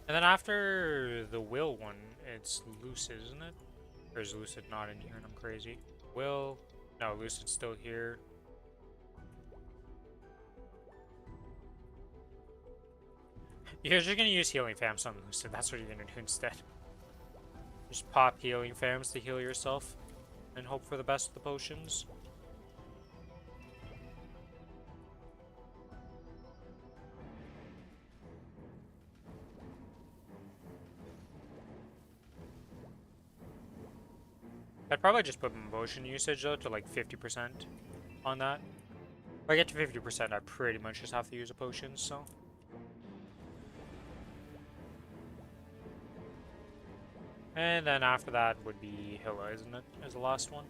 And then after the Will one, it's Lucid, isn't it? Or is Lucid not in here and I'm crazy? Will... No, Lucid's still here. You're just gonna use healing fams on Lucid. That's what you're gonna do instead. Just pop healing fams to heal yourself. And hope for the best with the potions. I'd probably just put my potion usage though to like 50% on that. If I get to 50%, I pretty much just have to use a potion, so. And then after that would be Hilla, isn't it? As the last one?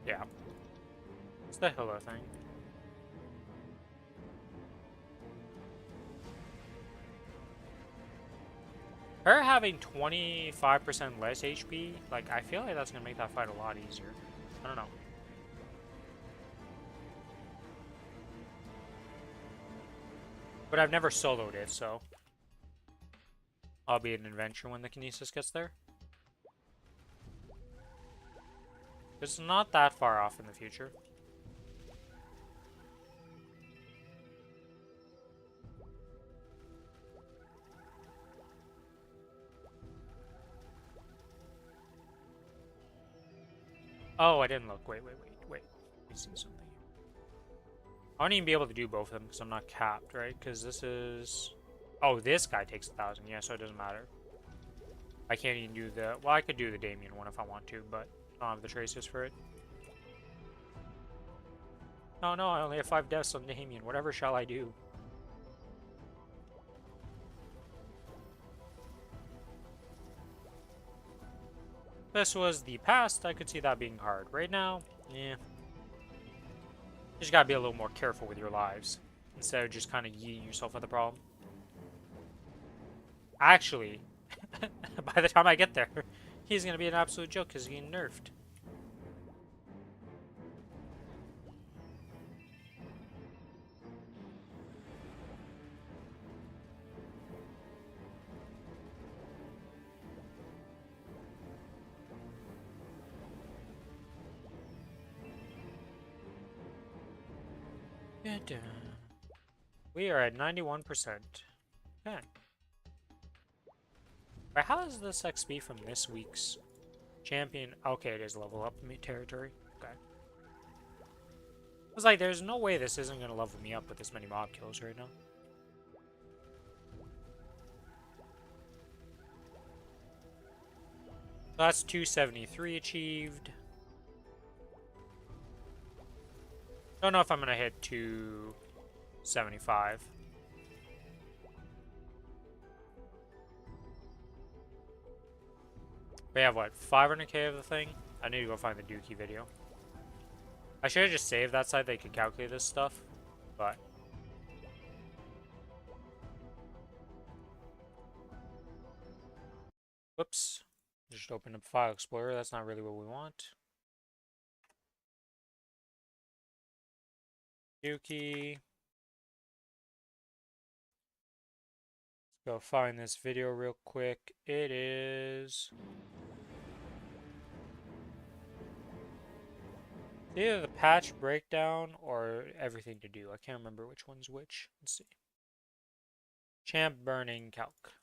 Yeah. It's the Hilla thing. Her having 25% less HP, like, I feel like that's gonna make that fight a lot easier. I don't know. But I've never soloed it, so. I'll be an adventure when the Kinesis gets there. It's not that far off in the future. Oh, I didn't look. Wait. Let me see something. I won't even be able to do both of them because I'm not capped, right? Because this is... Oh, this guy takes 1,000. Yeah, so it doesn't matter. I can't even do the... Well, I could do the Damien one if I want to, but I don't have the traces for it. Oh no, I only have 5 deaths on Damien. Whatever shall I do? This was the past. I could see that being hard. Right now, yeah. You just gotta be a little more careful with your lives. Instead of just kind of yeeting yourself at the problem. Actually, by the time I get there, he's gonna be an absolute joke because he's getting nerfed. We are at 91%. Okay. But how is this XP from this week's champion? Okay, it is level up me territory. Okay. I was like, there's no way this isn't going to level me up with this many mob kills right now. So that's 273 achieved. Don't know if I'm going to hit 275. We have what, 500k of the thing? I need to go find the Dookie video. I should have just saved that side. They could calculate this stuff, but whoops, just opened up File Explorer. That's not really what we want. Dookie. Let's go find this video real quick. It is either the patch breakdown or everything to do. I can't remember which one's which. Let's see. Champ burning calc.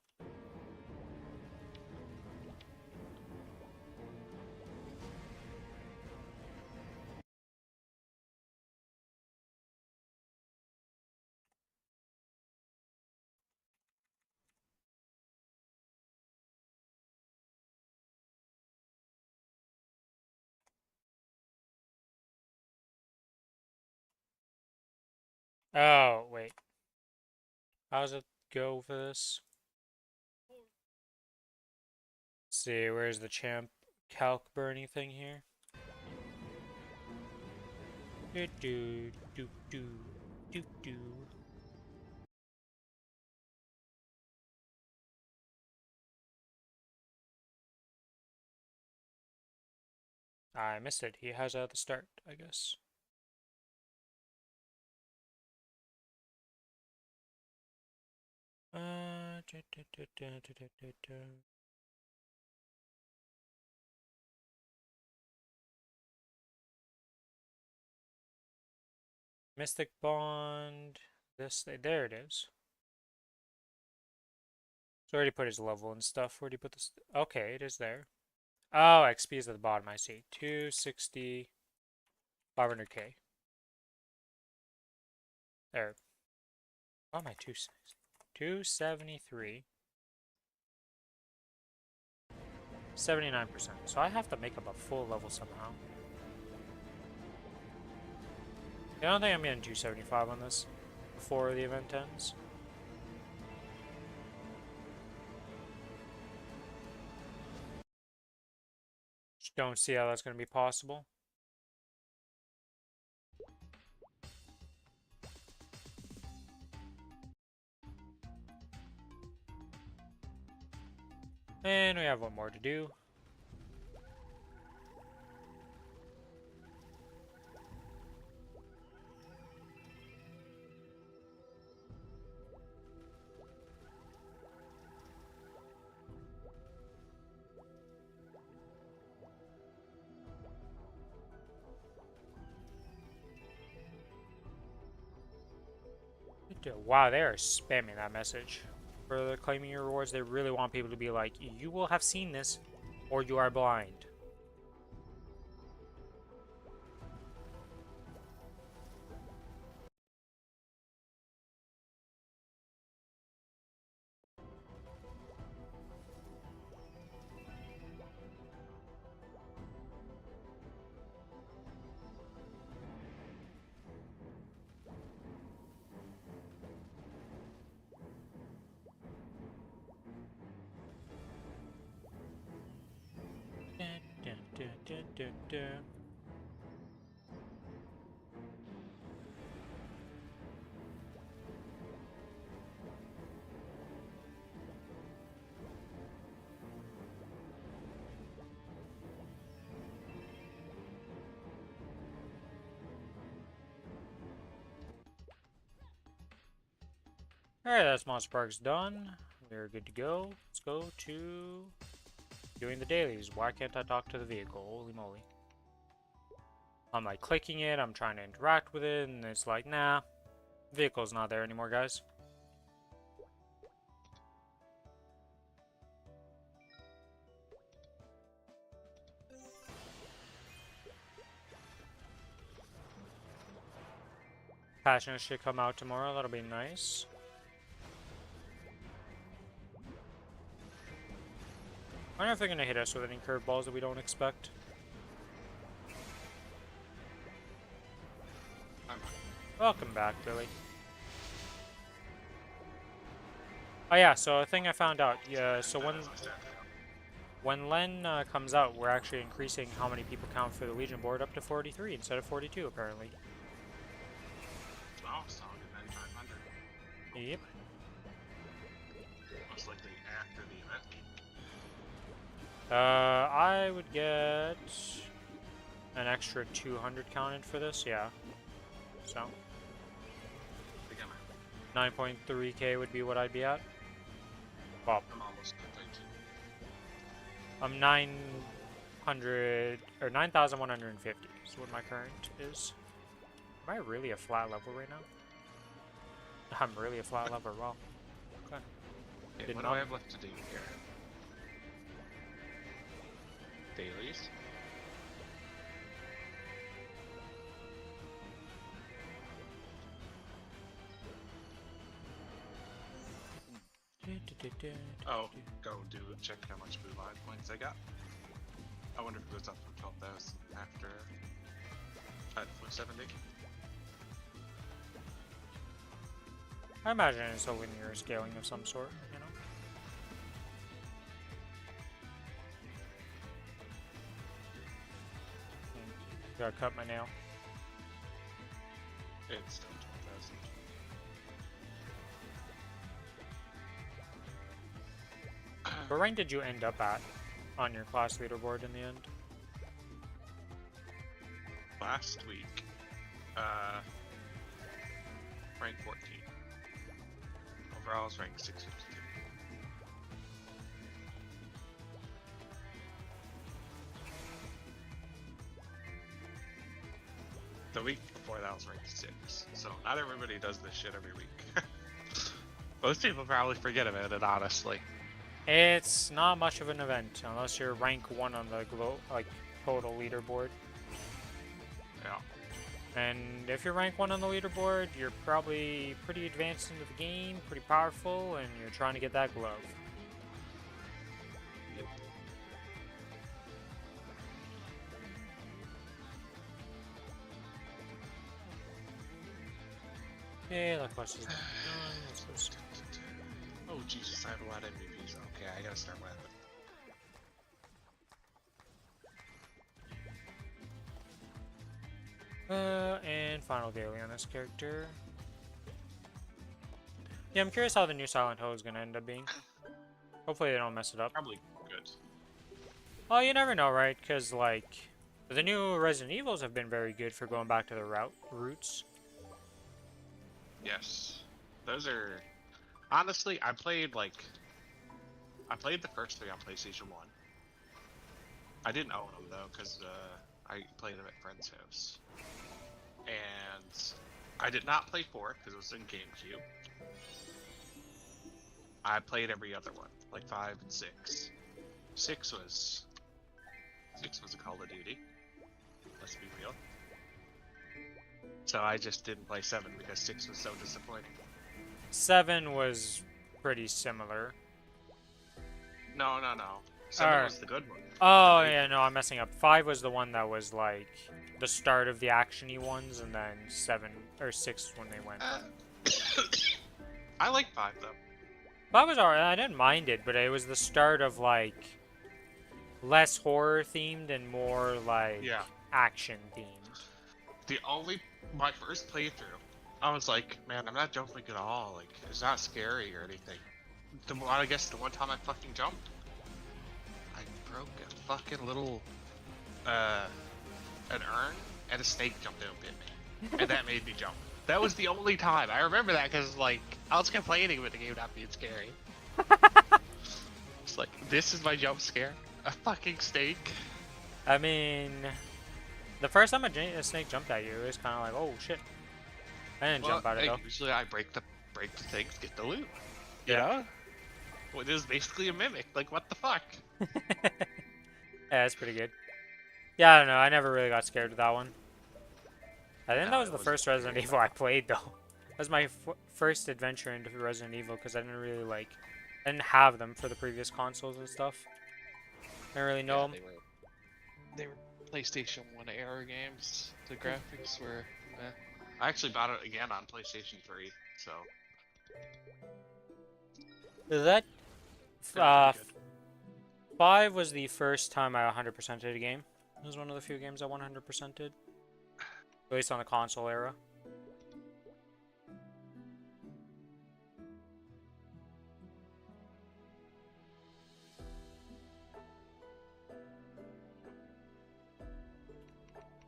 Oh, wait. How does it go for this? see, where's the champ calc burning thing here? Do do do do do do. I missed it. He has it at the start, I guess. Mystic Bond. There it is. So already put his level and stuff. Where'd he put this? Okay, it is there. Oh, XP is at the bottom, I see. 260, 500k. There. Why am I 273. 79%. So I have to make up a full level somehow. I don't think I'm getting 275 on this before the event ends. Just don't see how that's going to be possible. And we have one more to do. Wow, they are spamming that message. For the claiming your rewards, they really want people to be like, you will have seen this, or you are blind. Alright, that's Monster Park's done. We're good to go. Let's go to doing the dailies. Why can't I talk to the vehicle? Holy moly. I'm like clicking it, I'm trying to interact with it, and it's like, nah, vehicle's not there anymore, guys. Passionate should come out tomorrow, that'll be nice. I wonder if they're gonna hit us with any curveballs that we don't expect. Welcome back, Billy. Oh yeah, so a thing I found out. Yeah, so when Len comes out, we're actually increasing how many people count for the Legion board up to 43 instead of 42, apparently. Oh, so I'll get 9,500. Yep. Most likely after the event. I would get an extra 200 counted for this, yeah. So 9.3k would be what I'd be at. Well, I'm almost at 13. I'm 900 or 9,150 is what my current is. Am I really a flat level right now? I'm really a flat level. Wow. Okay. Okay, what do I have left to do here? Dailies. Oh, go do check how much blue line points I got. I wonder if it goes up from 12,000 after 5.70. I imagine it's a linear scaling of some sort, you know? gotta cut my nail. It's still 12,000. What rank did you end up at on your class leaderboard in the end? Last week, rank 14. Overall, I was ranked 652. The week before that was ranked 6. So not everybody does this shit every week. Most people probably forget about it, honestly. It's not much of an event unless you're rank 1 on the total leaderboard. Yeah. And if you're rank 1 on the leaderboard, you're probably pretty advanced into the game, pretty powerful, and you're trying to get that glove. Yep. Okay, that quest is done. Let's go see. Oh Jesus, I have a lot of MVPs. Okay, I gotta start with it. And final daily on this character. Yeah, I'm curious how the new Silent Hill is gonna end up being. Hopefully they don't mess it up. Probably good. Oh, you never know, right? Because, like, the new Resident Evils have been very good for going back to the roots. Yes. Those are... Honestly, I played the first 3 on PlayStation 1. I didn't own them, though, because I played them at friend's house. And I did not play 4, because it was in GameCube. I played every other one, like 5 and 6. 6 was a Call of Duty. Let's be real. So I just didn't play 7 because 6 was so disappointing. 7 was pretty similar. No. 7 Alright. was the good one. Oh, yeah, no, I'm messing up. 5 was the one that was, like, the start of the action-y ones, and then 6 when they went. I like 5, though. 5 was alright, I didn't mind it, but it was the start of, like, less horror-themed and more, like, Yeah. action-themed. My first playthrough, I was like, man, I'm not jumping at all. Like, it's not scary or anything. I guess the one time I fucking jumped, I broke a fucking little, an urn, and a snake jumped out and bit me. And that made me jump. That was the only time. I remember that because, like, I was complaining about the game not being scary. It's like, this is my jump scare? A fucking snake? I mean, the first time a snake jumped at you, it was kind of like, oh shit. I didn't jump out of it though. Usually I break the things, get the loot. Yeah. You know? Well, it is basically a mimic. Like, what the fuck? Yeah, that's pretty good. Yeah, I don't know. I never really got scared of that one. I think that was the first Resident Evil I played though. That was my first adventure into Resident Evil because I didn't really I didn't have them for the previous consoles and stuff. I didn't really know them. They were PlayStation 1 era games. The graphics were I actually bought it again on PlayStation 3, so... That they're pretty good. 5 was the first time I 100%ed a game. It was one of the few games I 100%ed. At least on the console era.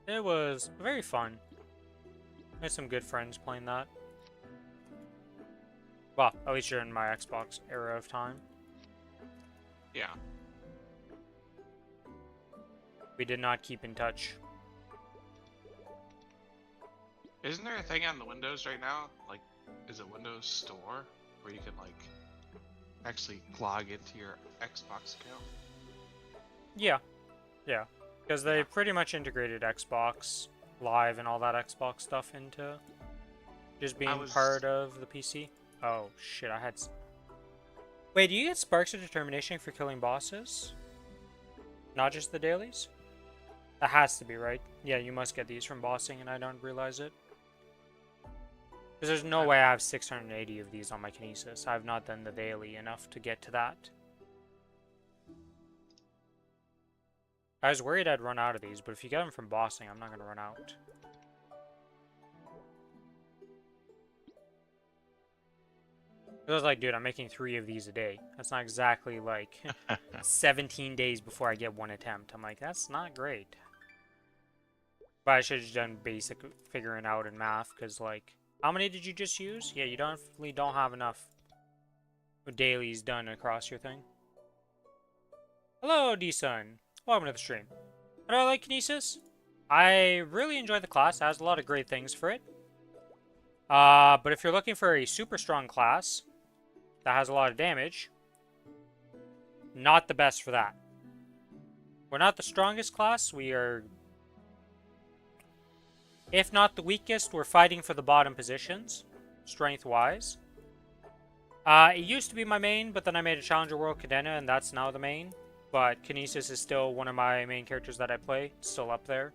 It was very fun. I had some good friends playing that. Well, at least during my Xbox era of time. Yeah. We did not keep in touch. Isn't there a thing on the Windows right now? Like, is it Windows Store? Where you can, like, actually log into your Xbox account? Yeah. Yeah. Because they pretty much integrated Xbox Live and all that Xbox stuff into just being part of the PC. Oh, shit, I had... Wait, do you get Sparks of Determination for killing bosses? Not just the dailies? That has to be, right? Yeah, you must get these from bossing and I don't realize it. Because there's no way I have 680 of these on my Kinesis. I have not done the daily enough to get to that. I was worried I'd run out of these, but if you get them from bossing, I'm not going to run out. It was like, dude, I'm making 3 of these a day. That's not exactly like 17 days before I get 1 attempt. I'm like, that's not great. But I should have done basic figuring out in math, because, like, how many did you just use? Yeah, you definitely don't have enough dailies done across your thing. Hello, D-Sun. Welcome to the stream. How do I like Kinesis? I really enjoy the class. It has a lot of great things for it. But if you're looking for a super strong class that has a lot of damage, not the best for that. We're not the strongest class. We are, if not the weakest, we're fighting for the bottom positions, strength-wise. It used to be my main, but then I made a Challenger World Cadena, and that's now the main. But Kinesis is still one of my main characters that I play. It's still up there.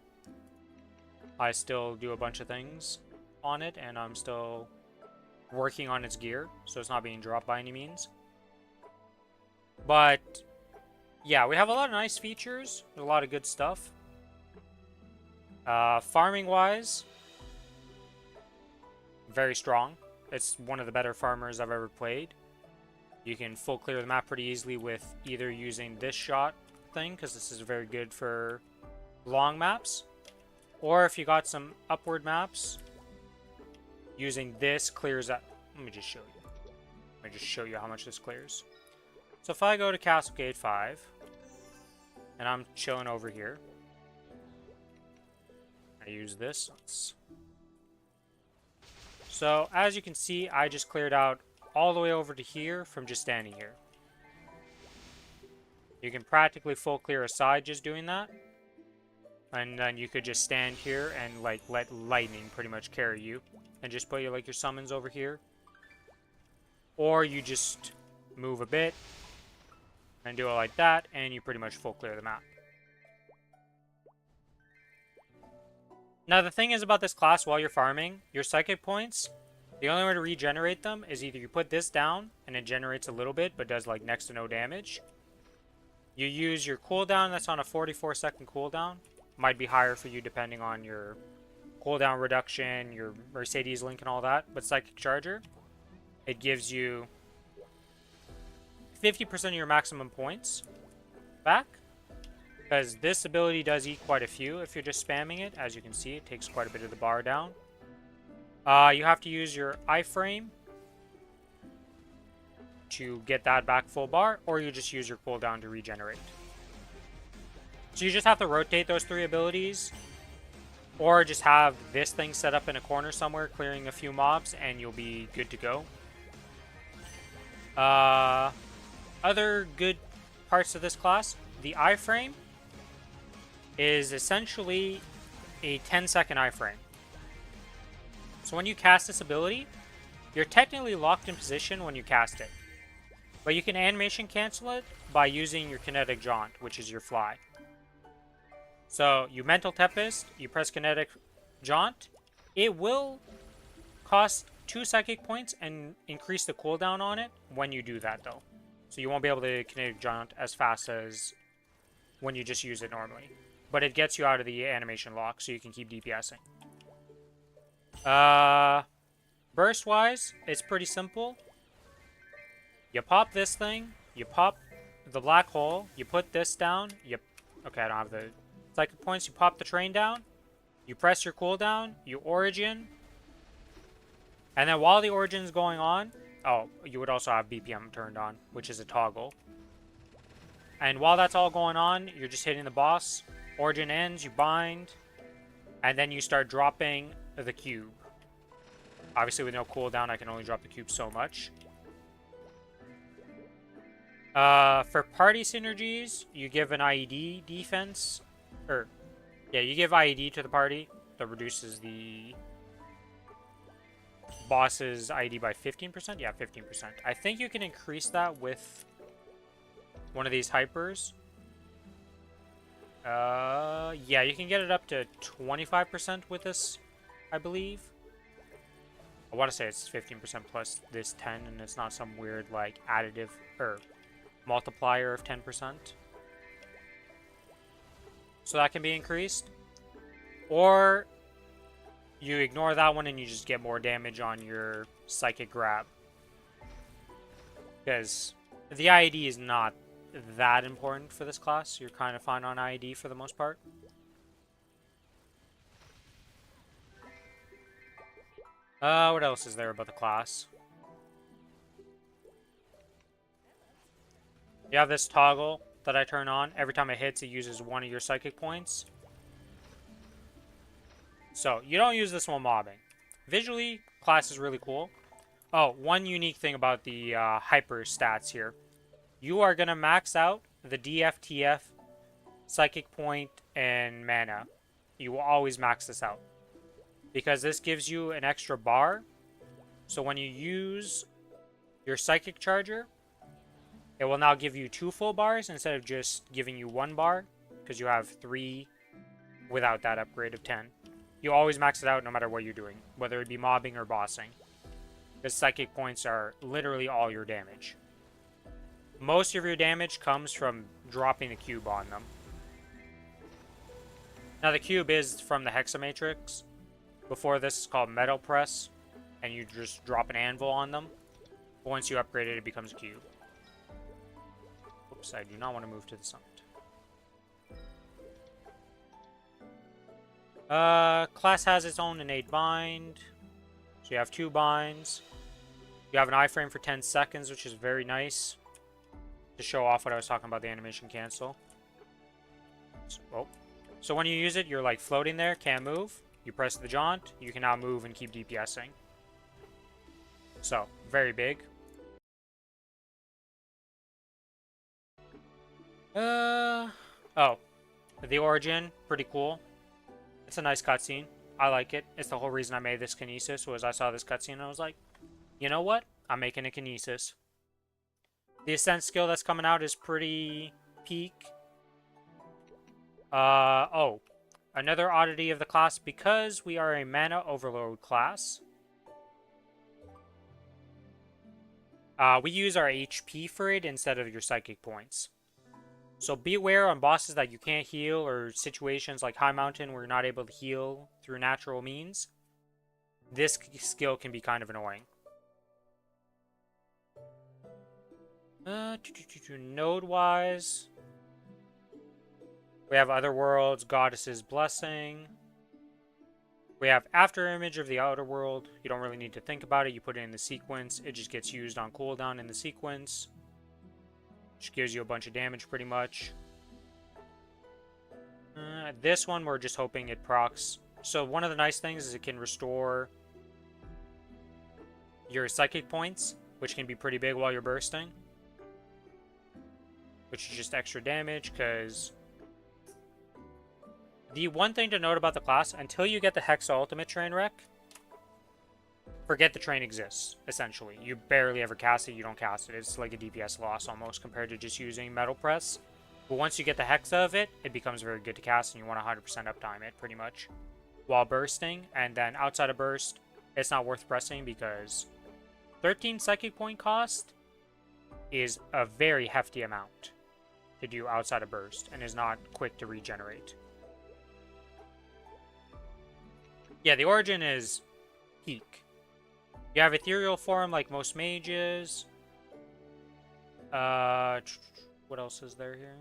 I still do a bunch of things on it, and I'm still working on its gear, so it's not being dropped by any means. But yeah, we have a lot of nice features. There's a lot of good stuff. Farming wise, very strong. It's one of the better farmers I've ever played. You can full clear the map pretty easily with either using this shot thing, because this is very good for long maps, or if you got some upward maps, using this clears up. Let me just show you. Let me just show you how much this clears. So if I go to Castle Gate 5, and I'm chilling over here, I use this. So as you can see, I just cleared out all the way over to here from just standing here. You can practically full clear a side just doing that. And then you could just stand here and like let lightning pretty much carry you. And just put your like your summons over here. Or you just move a bit and do it like that, and you pretty much full clear the map. Now the thing is about this class, while you're farming, your psychic points, the only way to regenerate them is either you put this down and it generates a little bit but does like next to no damage. You use your cooldown that's on a 44-second cooldown. Might be higher for you depending on your cooldown reduction, your Mercedes link and all that. But Psychic Charger, it gives you 50% of your maximum points back. Because this ability does eat quite a few if you're just spamming it. As you can see, it takes quite a bit of the bar down. You have to use your iframe to get that back full bar, or you just use your cooldown to regenerate. So you just have to rotate those 3 abilities, or just have this thing set up in a corner somewhere, clearing a few mobs, and you'll be good to go. Other good parts of this class, the iframe is essentially a 10-second iframe. So when you cast this ability, you're technically locked in position when you cast it. But you can animation cancel it by using your kinetic jaunt, which is your fly. So you mental tempest, you press kinetic jaunt. It will cost 2 psychic points and increase the cooldown on it when you do that though. So you won't be able to kinetic jaunt as fast as when you just use it normally. But it gets you out of the animation lock so you can keep DPSing. Burst wise, it's pretty simple. You pop this thing, you pop the black hole, you put this down, okay, I don't have the psychic points, you pop the train down, you press your cooldown, you origin, and then while the origin is going on, oh, you would also have BPM turned on, which is a toggle. And while that's all going on, you're just hitting the boss, origin ends, you bind, and then you start dropping the cube. Obviously with no cooldown, I can only drop the cube so much. For party synergies, you give an IED defense, you give IED to the party that reduces the boss's IED by 15%? Yeah, 15%. I think you can increase that with one of these hypers. Yeah, you can get it up to 25% with this, I believe. I want to say it's 15% plus this 10, and it's not some weird, like, additive, or multiplier of 10%. so that can be increased. Or you ignore that one and you just get more damage on your psychic grab. Because the IED is not that important for this class. You're kind of fine on IED for the most part. What else is there about the class? You have this toggle that I turn on. Every time it hits, it uses one of your psychic points. So, you don't use this while mobbing. Visually, class is really cool. Oh, one unique thing about the hyper stats here. You are going to max out the DFTF, psychic point, and mana. You will always max this out. Because this gives you an extra bar. So when you use your psychic charger, it will now give you 2 full bars instead of just giving you 1 bar. Because you have 3 without that upgrade of 10. You always max it out no matter what you're doing. Whether it be mobbing or bossing. Because psychic points are literally all your damage. Most of your damage comes from dropping the cube on them. Now the cube is from the Hexamatrix. Before this is called Metal Press. And you just drop an anvil on them. But once you upgrade it, it becomes a cube. Oops, I do not want to move to the summit. Class has its own innate bind. So you have 2 binds. You have an iframe for 10 seconds, which is very nice. To show off what I was talking about, the animation cancel. So when you use it, you're like floating there, can't move. You press the jaunt, you can now move and keep DPSing. So, very big. Oh. The origin, pretty cool. It's a nice cutscene. I like it. It's the whole reason I made this Kinesis, was I saw this cutscene and I was like, you know what? I'm making a Kinesis. The Ascent skill that's coming out is pretty peak. Another oddity of the class, because we are a mana overload class. We use our HP for it instead of your psychic points. So be aware on bosses that you can't heal, or situations like High Mountain where you're not able to heal through natural means. This skill can be kind of annoying. Node-wise, we have Other Worlds, Goddess's Blessing. We have After Image of the Outer World. You don't really need to think about it. You put it in the sequence. It just gets used on cooldown in the sequence. Which gives you a bunch of damage pretty much. This one, we're just hoping it procs. So one of the nice things is it can restore your psychic points, which can be pretty big while you're bursting. Which is just extra damage, because the one thing to note about the class, until you get the Hexa Ultimate Train Wreck, forget the train exists, essentially. You barely ever cast it, you don't cast it. It's like a DPS loss almost compared to just using Metal Press. But once you get the Hexa of it, it becomes very good to cast, and you want to 100% uptime it, pretty much, while bursting. And then outside of burst, it's not worth pressing, because 13 Psychic Point cost is a very hefty amount to do outside of burst, and is not quick to regenerate. Yeah, the origin is peak. You have ethereal form like most mages. What else is there here?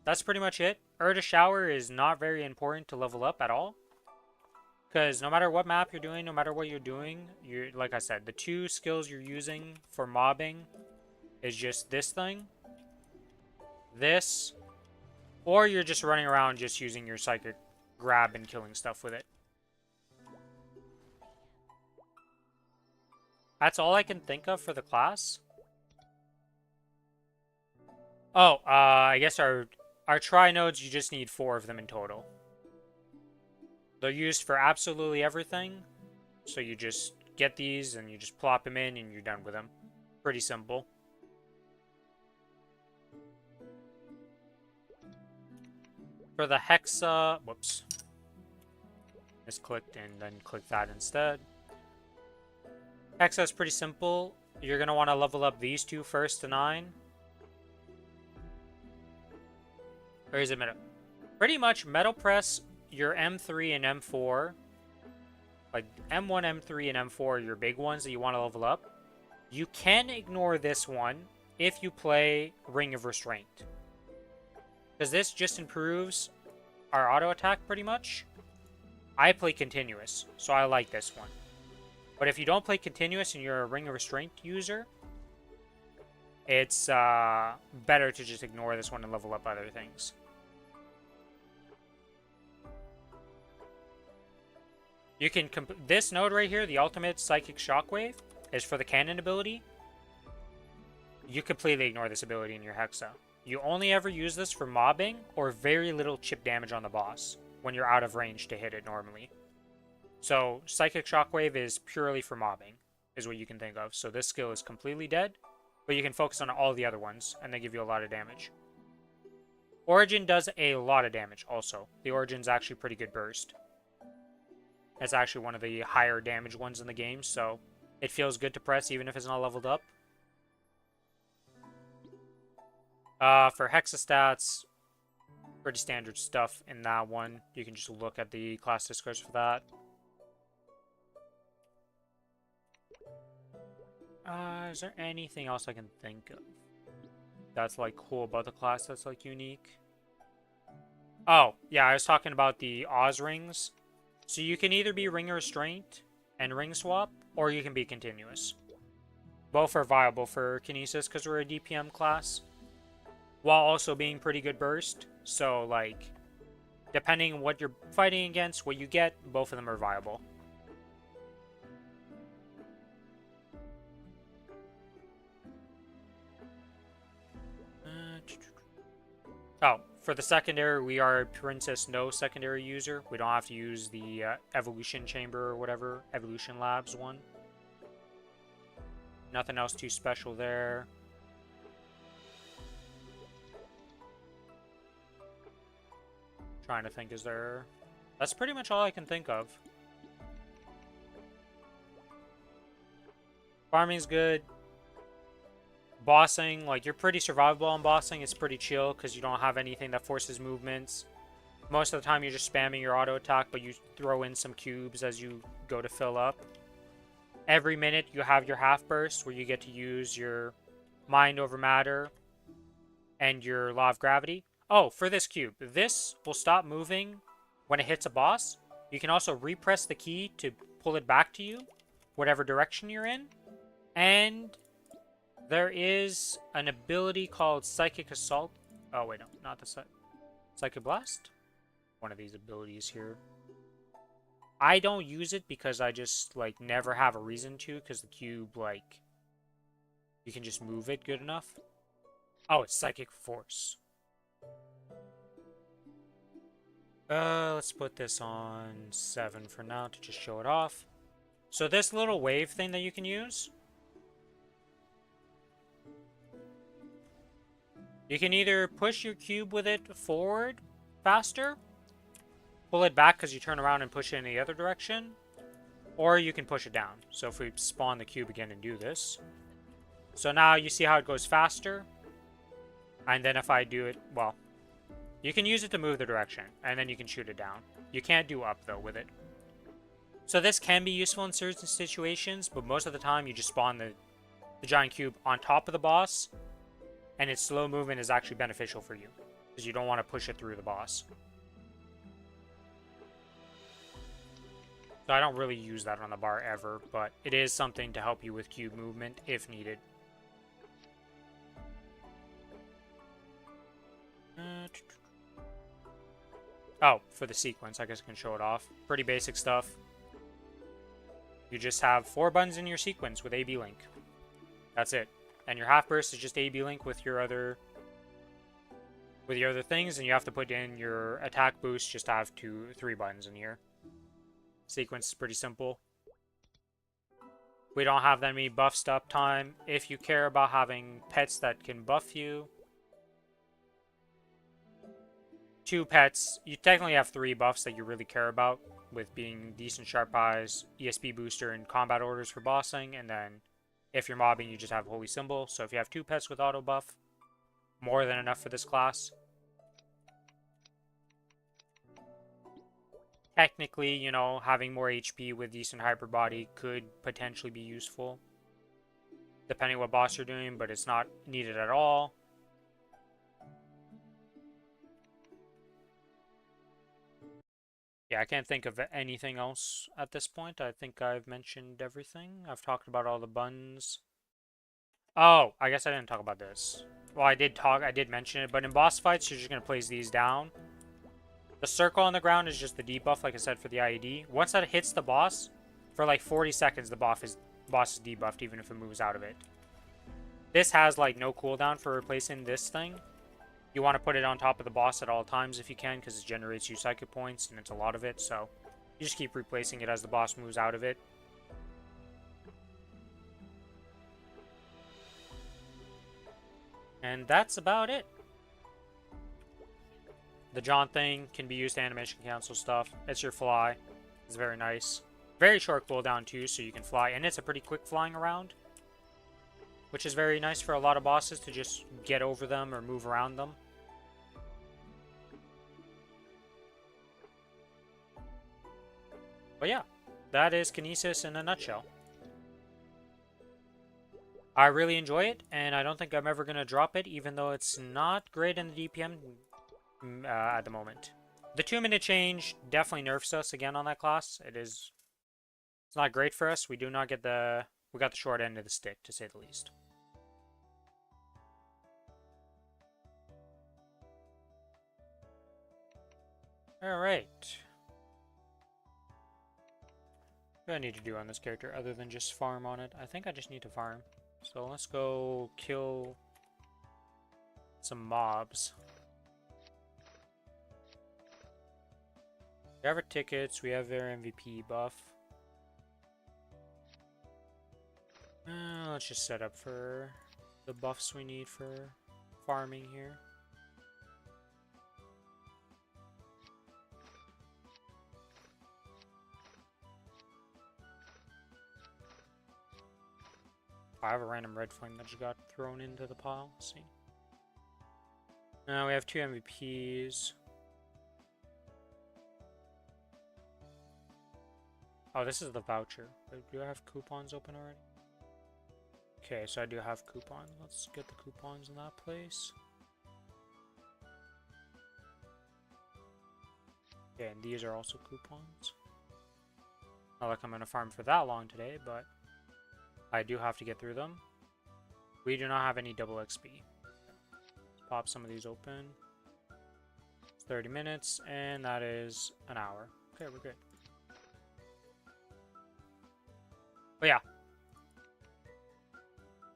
That's pretty much it. Urda Shower is not very important to level up at all. Because no matter what map you're doing, no matter what you're doing, like I said, the 2 skills you're using for mobbing is just this thing. This. Or you're just running around just using your psychic grab and killing stuff with it. That's all I can think of for the class. Oh, I guess our tri-nodes, you just need 4 of them in total. They're used for absolutely everything. So you just get these and you just plop them in and you're done with them. Pretty simple. For the Hexa... Whoops. Misclicked and then click that instead. Hexa is pretty simple. You're going to want to level up these 2 first to 9. Or is it minute? Pretty much metal press your M3 and M4. Like M1, M3, and M4 are your big ones that you want to level up. You can ignore this one if you play Ring of Restraint. Because this just improves our auto attack pretty much. I play continuous, so I like this one. But if you don't play continuous and you're a Ring of Restraint user, it's better to just ignore this one and level up other things. You can this node right here, the ultimate Psychic Shockwave, is for the cannon ability. You completely ignore this ability in your Hexa. You only ever use this for mobbing or very little chip damage on the boss when you're out of range to hit it normally. So Psychic Shockwave is purely for mobbing, is what you can think of. So this skill is completely dead, but you can focus on all the other ones and they give you a lot of damage. Origin does a lot of damage also. The Origin's actually pretty good burst. It's actually one of the higher damage ones in the game, so it feels good to press even if it's not leveled up. For Hexa stats, pretty standard stuff in that one. You can just look at the class discourse for that. Is there anything else I can think of that's like cool about the class that's like unique? Oh, yeah, I was talking about the Oz rings. So you can either be Ring of Restraint and Ring Swap, or you can be Continuous. Both are viable for Kinesis because we're a DPM class, while also being pretty good burst. So, like, depending on what you're fighting against, what you get, both of them are viable. Oh, for the secondary, we are a Princess No secondary user. We don't have to use the Evolution Chamber or whatever, Evolution Labs one. Nothing else too special there. Trying to think, is there... That's pretty much all I can think of. Farming's good. Bossing, like, you're pretty survivable on bossing. It's pretty chill because you don't have anything that forces movements. Most of the time you're just spamming your auto attack, but you throw in some cubes as you go to fill up. Every minute you have your half burst where you get to use your mind over matter and your law of gravity. Oh, for this cube, this will stop moving when it hits a boss. You can also repress the key to pull it back to you, whatever direction you're in. And there is an ability called Psychic Assault. Oh, wait, no, not the Psychic Blast. One of these abilities here. I don't use it because I just, like, never have a reason to, because the cube, like, you can just move it good enough. Oh, it's Psychic Force. Let's put this on 7 for now to just show it off. So this little wave thing that you can use, you can either push your cube with it forward faster, pull it back because you turn around and push it in the other direction, or you can push it down. So if we spawn the cube again and do this, so now you see how it goes faster, and then if I do it, well, you can use it to move the direction, and then you can shoot it down. You can't do up, though, with it. So this can be useful in certain situations, but most of the time you just spawn the giant cube on top of the boss, and its slow movement is actually beneficial for you, because you don't want to push it through the boss. So I don't really use that on the bar ever, but it is something to help you with cube movement if needed. Oh, for the sequence, I guess I can show it off. Pretty basic stuff. You just have 4 buttons in your sequence with AB Link. That's it. And your half burst is just AB Link with your other things, and you have to put in your attack boost, just have 3 buttons in here. Sequence is pretty simple. We don't have that many buffs to uptime. If you care about having pets that can buff you, 2 pets. You technically have 3 buffs that you really care about, with being decent sharp eyes, ESP booster, and combat orders for bossing. And then if you're mobbing, you just have Holy Symbol. So if you have 2 pets with auto buff, more than enough for this class. technically, you know, having more HP with decent hyper body could potentially be useful, depending what boss you're doing, but it's not needed at all. Yeah, I can't think of anything else at this point. I think I've mentioned everything. I've talked about all the buns. Oh, I guess I didn't talk about this. Well, I did mention it, but in boss fights, you're just going to place these down. The circle on the ground is just the debuff, like I said, for the IED. Once that hits the boss, for like 40 seconds, the boss is debuffed, even if it moves out of it. This has like no cooldown for replacing this thing. You want to put it on top of the boss at all times if you can, because it generates you psychic points, and it's a lot of it, so you just keep replacing it as the boss moves out of it. And that's about it. The John thing can be used to animation cancel stuff. It's your fly. It's very nice. Very short cooldown too, so you can fly. And it's a pretty quick flying around, which is very nice for a lot of bosses to just get over them or move around them. But yeah, that is Kinesis in a nutshell. I really enjoy it, and I don't think I'm ever going to drop it, even though it's not great in the DPM at the moment. The 2-minute change definitely nerfs us again on that class. It's not great for us. We got the short end of the stick, to say the least. Alright. What do I need to do on this character other than just farm on it? I think I just need to farm. So let's go kill some mobs. We have our tickets, we have their MVP buff. Let's just set up for the buffs we need for farming here. I have a random red flame that just got thrown into the pile. Let's see. Now we have 2 MVPs. Oh, this is the voucher. Do I have coupons open already? Okay, so I do have coupons. Let's get the coupons in that place. Okay, and these are also coupons. Not like I'm going to farm for that long today, but I do have to get through them. We do not have any double XP. Let's pop some of these open. It's 30 minutes, and that is an hour. Okay, we're good. But yeah.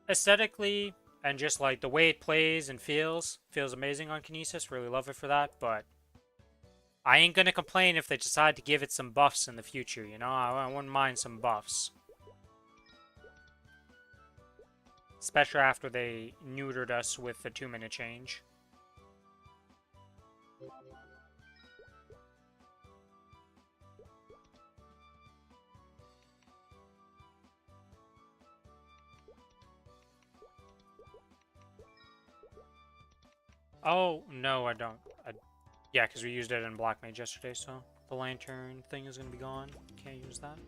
Aesthetically, and just like the way it plays and feels amazing on Kinesis. Really love it for that, but I ain't gonna complain if they decide to give it some buffs in the future, you know? I wouldn't mind some buffs. Especially after they neutered us with the 2-minute change. Oh, no, I don't. Yeah, because we used it in Black Mage yesterday, so the lantern thing is going to be gone. Can't use that.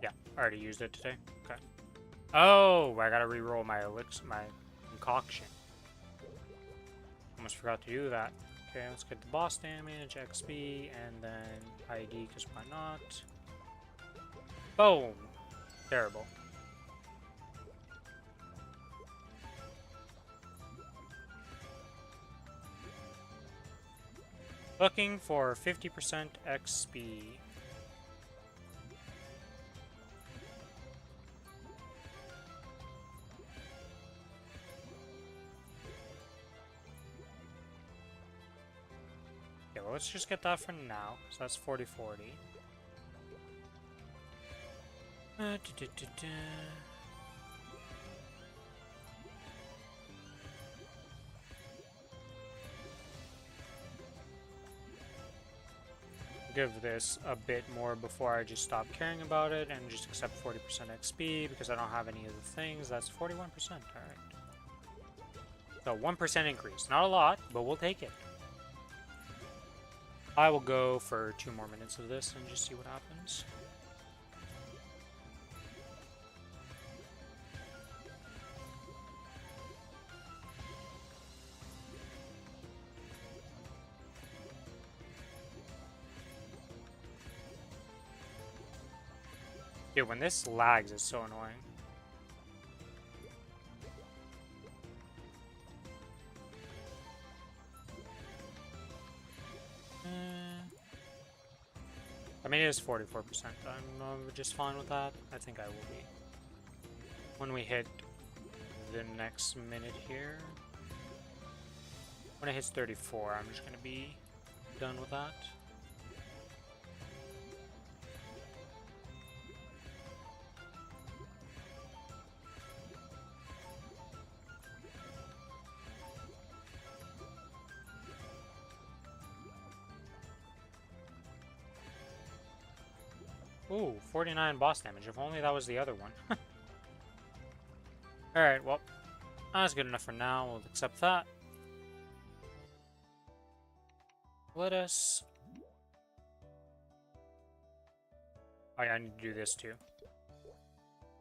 Yeah, I already used it today. Okay. Oh, I gotta re-roll my elixir, my concoction. Almost forgot to do that. Okay, let's get the boss damage, XP, and then ID, because why not? Boom! Terrible. Looking for 50% XP. Okay, well, let's just get that for now. So that's 40-40. Give this a bit more before I just stop caring about it and just accept 40% XP because I don't have any of the things. That's 41%, alright. So 1% increase. Not a lot, but we'll take it. I will go for 2 more minutes of this and just see what happens. Dude, when this lags, it's so annoying. I mean, it is 44%. I'm just fine with that. I think I will be. When we hit the next minute here. When it hits 34, I'm just going to be done with that. Ooh, 49 boss damage. If only that was the other one. Alright, well, that's good enough for now. We'll accept that. Let us... Oh yeah, I need to do this too.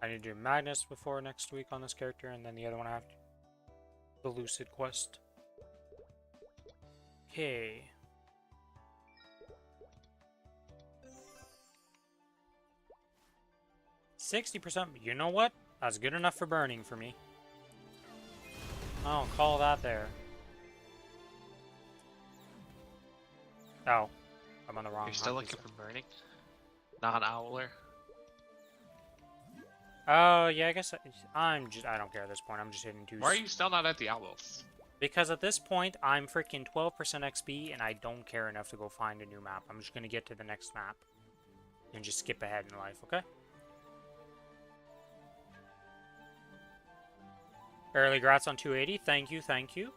I need to do Magnus before next week on this character, and then the other one after. The Lucid Quest. Okay. %. You know what? That's good enough for burning for me. I'll call that there. Oh. I'm on the wrong. You're still looking for burning? Non-owler? Oh, yeah, I guess I don't care at this point. I'm just hitting 2. Why are you still not at the owls? Because at this point, I'm freaking 12% XP, and I don't care enough to go find a new map. I'm just gonna get to the next map. And just skip ahead in life, okay? Early grats on 280. Thank you, thank you.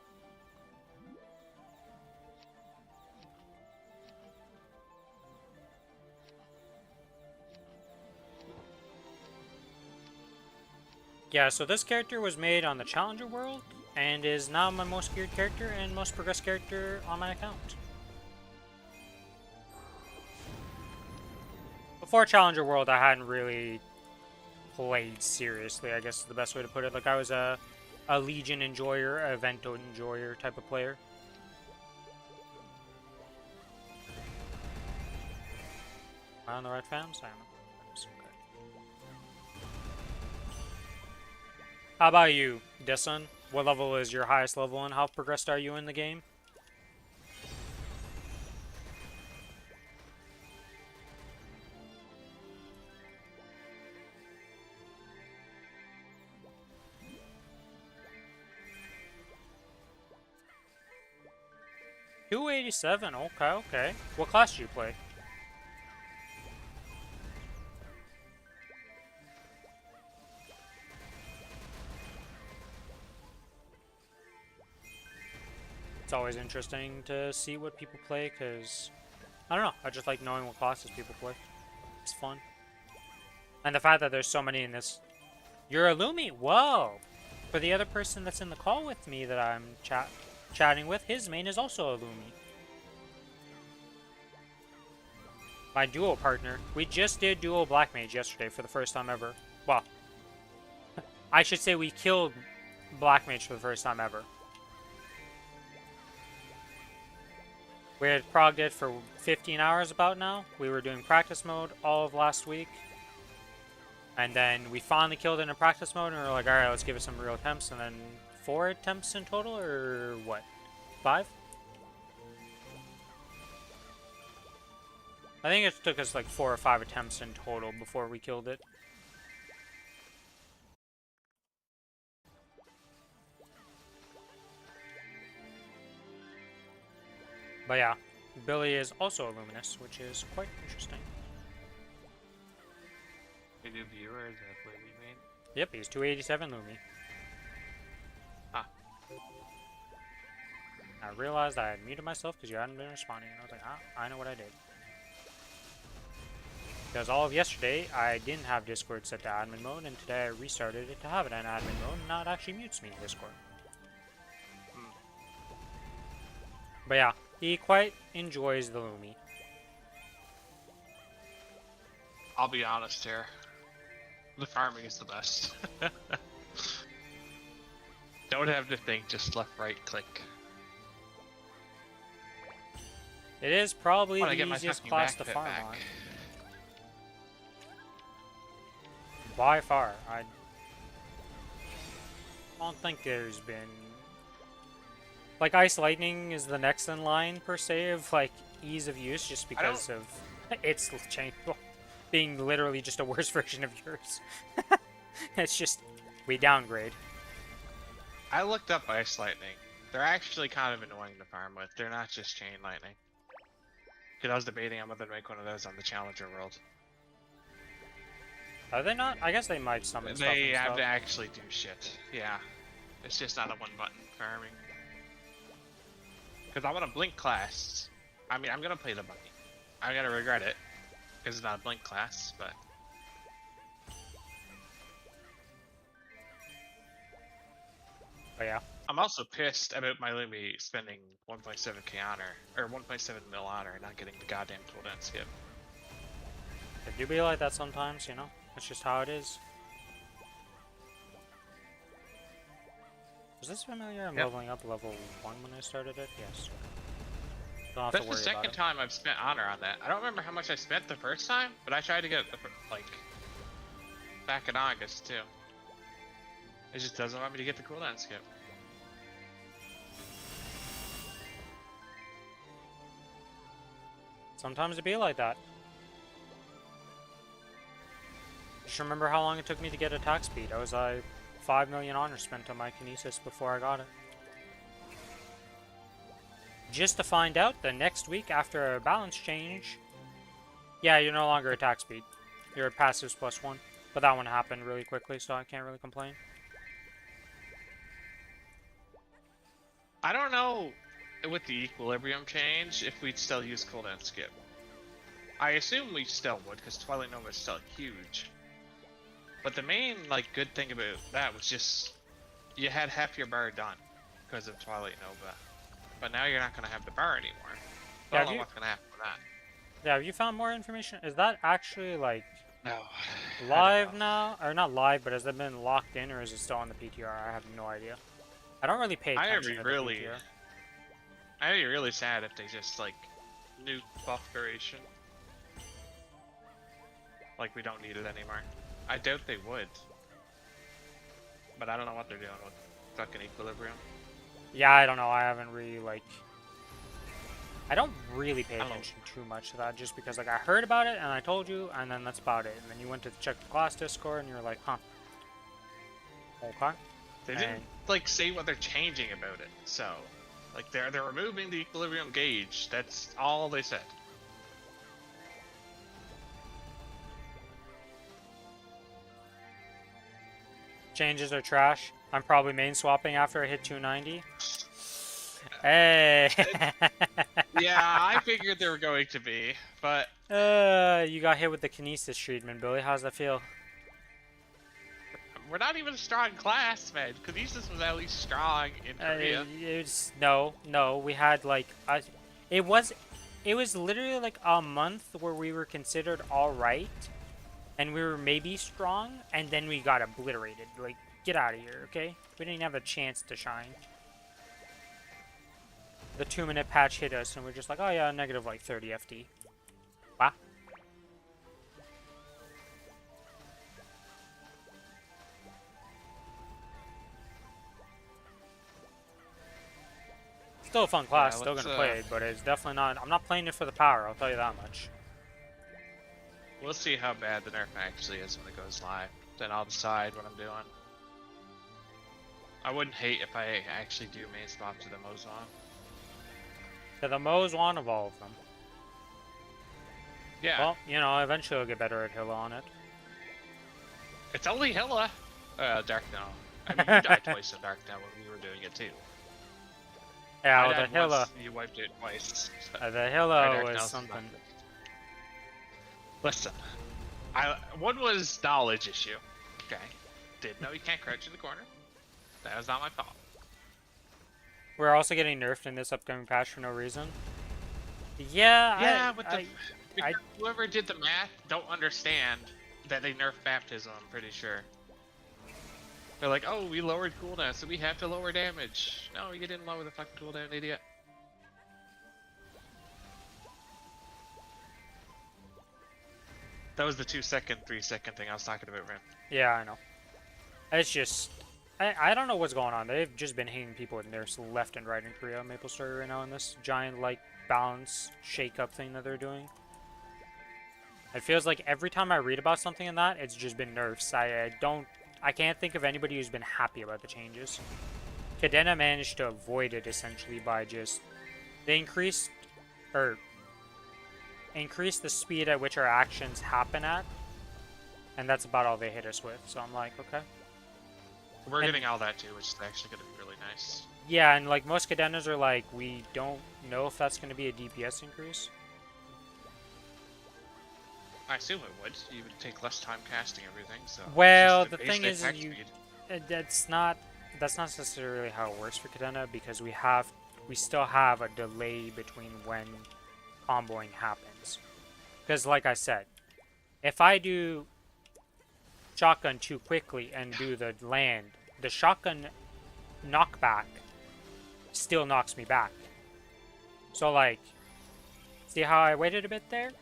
Yeah, so this character was made on the Challenger world, and is now my most geared character and most progressed character on my account. Before Challenger world, I hadn't really played seriously, I guess is the best way to put it. Like, I was a Legion enjoyer, a event enjoyer type of player. Am I on the right fams? I am. How about you, Desun? What level is your highest level and how progressed are you in the game? $287, okay. What class do you play? It's always interesting to see what people play, because, I don't know, I just like knowing what classes people play. It's fun. And the fact that there's so many in this... You're a Lumi? Whoa! For the other person that's in the call with me that I'm chatting with, his main is also a Lumi. My duo partner. We just did duo Black Mage yesterday for the first time ever. Well, I should say we killed Black Mage for the first time ever. We had progged it for 15 hours about now. We were doing practice mode all of last week. And then we finally killed it in practice mode, and we were like, alright, let's give it some real attempts. And then 4 attempts in total, or what? 5? I think it took us like 4 or 5 attempts in total before we killed it. But yeah, Billy is also a Luminous, which is quite interesting. A new viewer is that what we made? Yep, he's 287 Lumi. Ah. I realized I had muted myself because you hadn't been responding, and I was like, I know what I did. Because all of yesterday, I didn't have Discord set to admin mode, and today I restarted it to have it in admin mode, and now it actually mutes me in Discord. But yeah, He quite enjoys the Lumi. I'll be honest here. The farming is the best. Don't have to think, just left, right, click. It is probably When I the get my easiest fucking class to backpack farm back. on. By far, I don't think there's been... Like, Ice Lightning is the next in line, per se, of, like, ease of use, just because of its change, well, being literally just a worse version of yours. It's just, we downgrade. I looked up Ice Lightning. They're actually kind of annoying to farm with. They're not just Chain Lightning. Because I was debating on whether to make one of those on the Challenger World. Are they not? I guess they might summon stuff They and have stuff. to actually do shit. Yeah. It's just not a one-button farming. Because I want to Blink class. I mean, I'm going to play the bunny. I'm going to regret it. Because it's not a Blink class, but... But yeah. I'm also pissed about my Lumi spending 1.7k honor, or 1.7 mil honor, and not getting the goddamn cooldown skip. It do be like that sometimes, you know? That's just how it is. Was this familiar? I'm Yep. leveling up level 1 when I started it? Yes. Don't have That's to the worry about second it. time I've spent honor on that. I don't remember how much I spent the first time, but I tried to get the, like, back in August too. It just doesn't want me to get the cooldown skip. Sometimes it be like that. Just remember how long it took me to get attack speed. I was like 5 million honor spent on my kinesis before I got it. Just to find out the next week after a balance change, yeah, you're no longer attack speed. You're at passives +1. But that one happened really quickly, so I can't really complain. I don't know with the equilibrium change if we'd still use cooldown skip. I assume we still would, because Twilight Nova is still huge. But the main good thing about that was just you had half your bar done because of Twilight Nova. But now you're not going to have the bar anymore. I don't know what's going to happen with that. Yeah, have you found more information? Is that actually like No. live now? Or not live, but has it been locked in, or is it still on the PTR? I have no idea. I don't really pay attention to the PTR. I'd be really sad if they just nuke buff duration. Like we don't need it anymore. I doubt they would. But I don't know what they're doing with fucking equilibrium. Yeah, I don't know. I haven't really I don't really pay I don't attention too much to that, just because I heard about it and I told you, and then that's about it. And then you went to check the class Discord and you're like, huh. Okay. They didn't say what they're changing about it. So, they're removing the equilibrium gauge. That's all they said. Changes are trash. I'm probably main swapping after I hit 290. Hey. Yeah, I figured they were going to be, but You got hit with the kinesis treatment, Billy. How's that feel? we're not even a strong class, man. Kinesis was at least strong in Korea. No. We had it was literally a month where we were considered all right, and we were maybe strong, and then we got obliterated. Get out of here, okay? We didn't have a chance to shine. The 2-minute patch hit us, and we're just like, oh yeah, negative 30 FD. Wow. Still a fun class, Yeah, still let's, gonna play it, but it's definitely not. I'm not playing it for the power, I'll tell you that much. We'll see how bad the nerf actually is when it goes live. Then I'll decide what I'm doing. I wouldn't hate if I actually do main swap to the Mozon. Yeah, the Mo's want of all of them. Yeah. Well, eventually I'll get better at Hilla on it. It's only Hilla. Dark now. I mean, you died twice in Dark now when we were doing it too. Yeah, I well, the died Hilla. once, you wiped it twice. The Hilla Dark was Now's something. not- Listen, one was knowledge issue. Okay, didn't know you can't crouch in the corner. That was not my fault. We're also getting nerfed in this upcoming patch for no reason. Yeah, Yeah, with the I because whoever did the math don't understand that they nerfed baptism. I'm pretty sure. They're like, oh, we lowered cooldown, so we have to lower damage. No, you didn't lower the fucking cooldown, idiot. That was the 2-second, 3-second thing I was talking about, Ren. yeah, I know. It's just, I don't know what's going on. They've just been hitting people with nerfs left and right in Korea Maplestory right now in this giant like balance shake-up thing that they're doing. It feels like every time I read about something in that, it's just been nerfs. I can't think of anybody who's been happy about the changes. Cadena managed to avoid it essentially by just they increased the speed at which our actions happen at, and that's about all they hit us with. So I'm like, okay. We're getting all that too, which is actually going to be really nice. Yeah, and like most Cadenas are like, we don't know if that's going to be a DPS increase. I assume it would. You would take less time casting everything, so... Well, it's the just thing is, attack you speed. that's not necessarily how it works for Cadena, because we still have a delay between when comboing happens. Because like I said, if I do shotgun too quickly and do the land, the shotgun knockback still knocks me back. So like, see how I waited a bit there?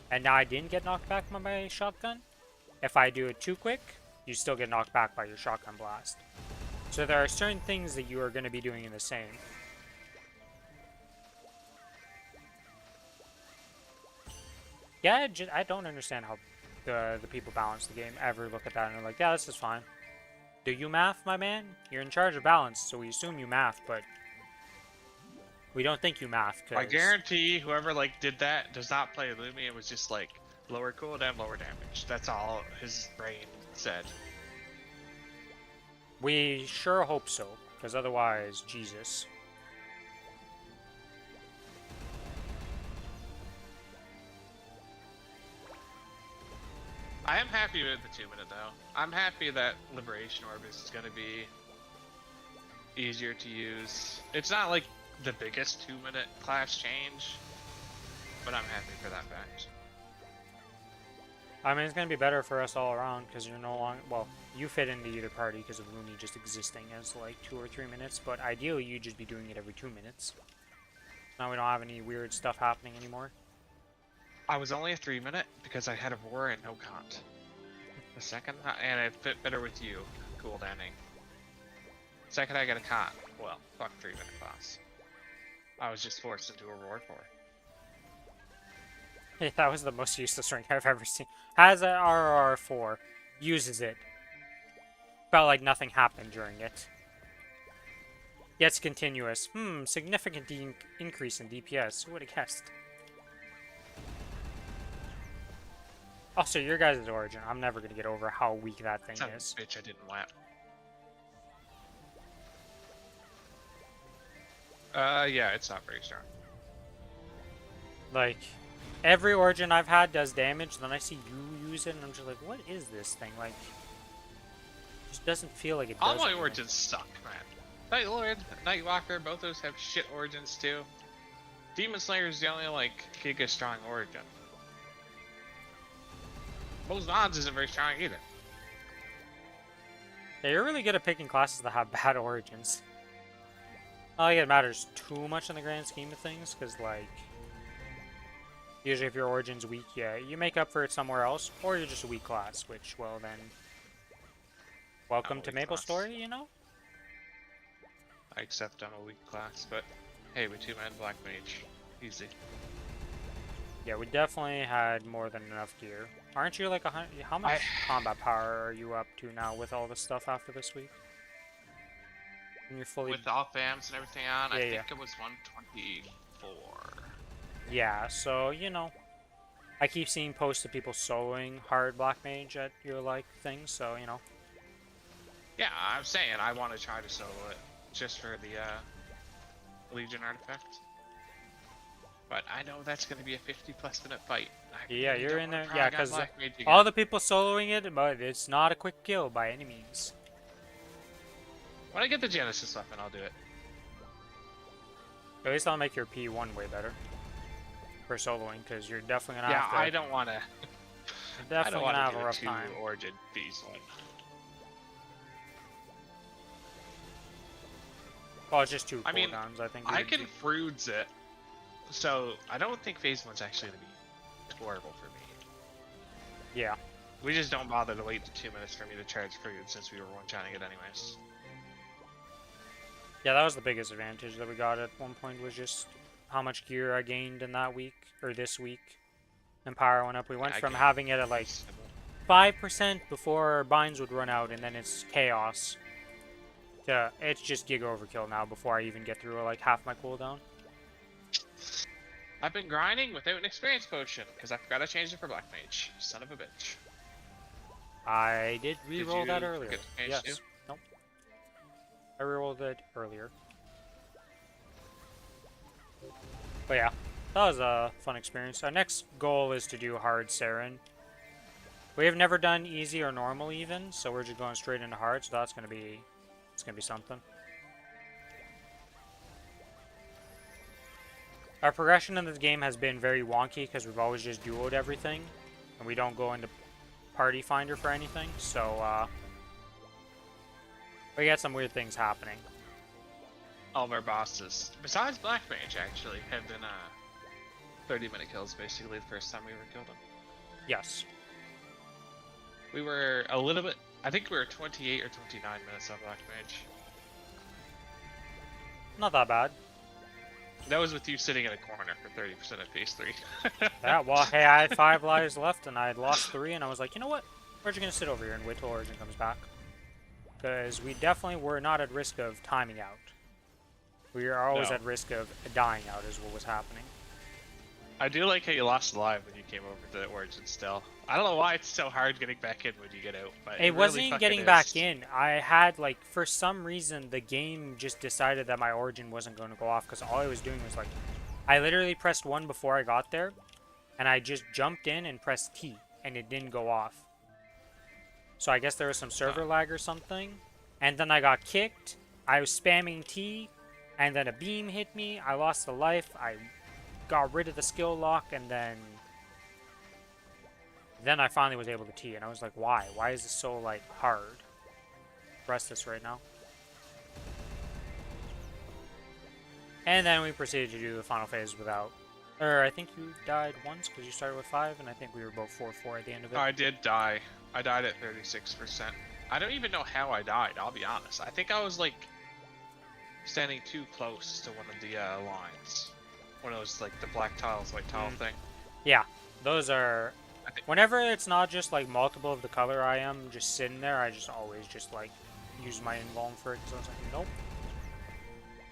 And now I didn't get knocked back by my shotgun? If I do it too quick, you still get knocked back by your shotgun blast. So there are certain things that you are going to be doing in the same. Yeah, I don't understand how the people balance the game ever look at that and are like, yeah, this is fine. Do you math, my man? You're in charge of balance, so we assume you math, but we don't think you math. I guarantee whoever like did that does not play Lumi. It was just like lower cooldown, lower damage. That's all his brain said. We sure hope so, because otherwise, Jesus. I am happy with the 2-minute though. I'm happy that Liberation Orb is going to be easier to use. It's not like the biggest 2-minute class change, but I'm happy for that fact. I mean, it's going to be better for us all around, because you're no longer... Well, you fit into either party because of Looney just existing as like 2 or 3 minutes, but ideally you'd just be doing it every 2 minutes. Now we don't have any weird stuff happening anymore. I was only a 3-minute because I had a Roar and no Cont. The second, and it fit better with you, cooldowning. Second, I got a Cont. Well, fuck 3-minute class. I was just forced into a Roar 4. Yeah, that was the most useless rank I've ever seen. Has an RR4, uses it. Felt like nothing happened during it. Gets continuous. Significant increase in DPS. Who would have guessed? Also, your guys' origin. I'm never going to get over how weak that thing is. Bitch, I didn't lap. Yeah, it's not very strong. Like, every origin I've had does damage, then I see you use it, and I'm just like, what is this thing? Like, it just doesn't feel like it does All my anything. origins suck, man. Night Lord, Nightwalker, both those have shit origins too. Demon Slayer is the only, like, giga strong origin. Most Odds isn't very strong either. Yeah, you're really good at picking classes that have bad origins. Not like it matters too much in the grand scheme of things, because, like, usually if your origin's weak, yeah, you make up for it somewhere else, or you're just a weak class, which, well, then, welcome to Maplestory, you know? I accept I'm a weak class, but hey, with 2-man Black Mage. Easy. Yeah, we definitely had more than enough gear. Aren't you like 100? How much combat power are you up to now with all this stuff after this week? And you're fully... With all FAMs and everything on, Yeah, I think yeah. it was 124. Yeah, so, you know, I keep seeing posts of people soloing hard Black Mage at your, like, things, so, you know. Yeah, I'm saying I want to try to solo it just for the Legion artifact. But I know that's going to be a 50+ minute fight. Yeah, really you're don't in wanna there. try Yeah, on because Black Mage all again. the people soloing it, but it's not a quick kill by any means. When I get the Genesis weapon, I'll do it. At least I'll make your P1 way better for soloing, because you're definitely gonna Yeah, have to. I don't want to. You're I definitely don't gonna want have to a do rough two time. origin fees one. Well, it's just two I mean, cooldowns. I think. I would can be- fruits it, so I don't think phase one's actually gonna be horrible for me. Yeah. We just don't bother to wait the 2 minutes for me to charge fruit since we were one-shotting it anyways. Yeah, that was the biggest advantage that we got at one point, was just how much gear I gained in that week, or this week. And power went up. We went I from gained having it at like 5% before binds would run out, and then it's chaos. To it's just Giga Overkill now before I even get through like half my cooldown. I've been grinding without an experience potion because I forgot to change it for Black Mage. Son of a bitch. I did re-roll you that earlier. forget to change Yes. too? Nope. I re-rolled it earlier. But yeah, that was a fun experience. Our next goal is to do hard seren. We have never done easy or normal even, so we're just going straight into hard. So that's gonna be, it's gonna be something. Our progression in this game has been very wonky because we've always just duoed everything, and we don't go into party finder for anything. So we got some weird things happening. All of our bosses, besides Black Mage, actually, have been 30-minute kills basically the first time we ever killed him. Yes. We were a little bit. I think we were 28 or 29 minutes on Black Mage. Not that bad. That was with you sitting in a corner for 30% of phase 3. Yeah, well, hey, I had 5 lives left and I had lost 3, and I was like, you know what? We're just gonna sit over here and wait till Origin comes back. Because we definitely were not at risk of timing out. We are always No. at risk of dying out, is what was happening. I do like how you lost alive when you came over to Origin still. I don't know why it's so hard getting back in when you get out, but It really wasn't fucking getting is. back in. I had, like, for some reason, the game just decided that my Origin wasn't going to go off, because all I was doing was, like, I literally pressed 1 before I got there, and I just jumped in and pressed T, and it didn't go off. So I guess there was some server lag or something, and then I got kicked, I was spamming T, and then a beam hit me, I lost a life, I got rid of the skill lock, and then I finally was able to T, and I was like, why? Why is this so, like, hard? Press this right now. And then we proceeded to do the final phase without... Or I think you died once, because you started with 5, and I think we were both 4-4 at the end of it. Oh, I did die. I died at 36%. I don't even know how I died, I'll be honest. I think I was, like, standing too close to one of the lines. One of those, like, the black tiles, white tile thing. Yeah, those are... I think- Whenever it's not just, like, multiple of the color I am just sitting there, I just always just, like, use my invuln for it, because I was like, nope.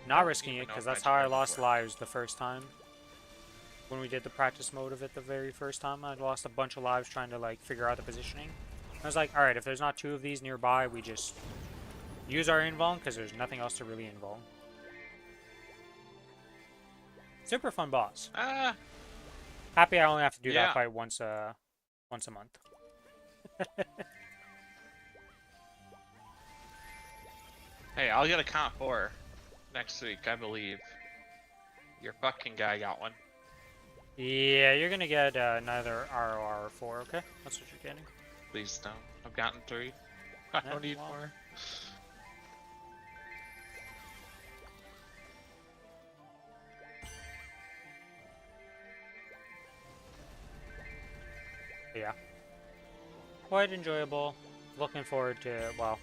Not risking it, even know because if I that's how I tried lost before. lives the first time. When we did the practice mode of it the very first time, I lost a bunch of lives trying to, like, figure out the positioning. I was like, alright, if there's not 2 of these nearby, we just use our invuln, because there's nothing else to really invuln. Super fun boss. Happy I only have to do Yeah. that fight once a month. Hey, I'll get a comp 4 next week, I believe. Your fucking guy got one. Yeah, you're gonna get another ROR 4, okay? That's what you're getting. Please don't. I've gotten 3. I Yeah, don't need well. more. But yeah. Quite enjoyable. Looking forward to, well,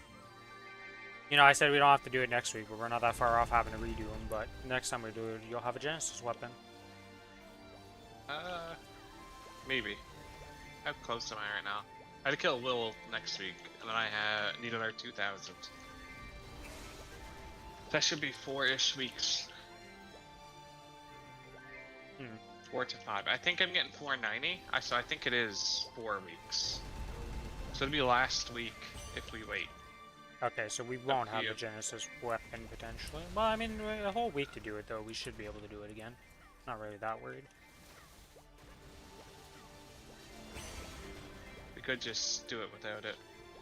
you know, I said we don't have to do it next week, but we're not that far off having to redo them, but next time we do it, you'll have a Genesis weapon. Maybe. How close am I right now? I had to kill Will next week, and then I need another 2,000. That should be 4-ish weeks. 4 to 5. I think I'm getting 490, so I think it is 4 weeks. So it'll be last week if we wait. Okay, so we won't to have you. the Genesis weapon potentially. Well, I mean, a whole week to do it though. We should be able to do it again. Not really that worried. We could just do it without it,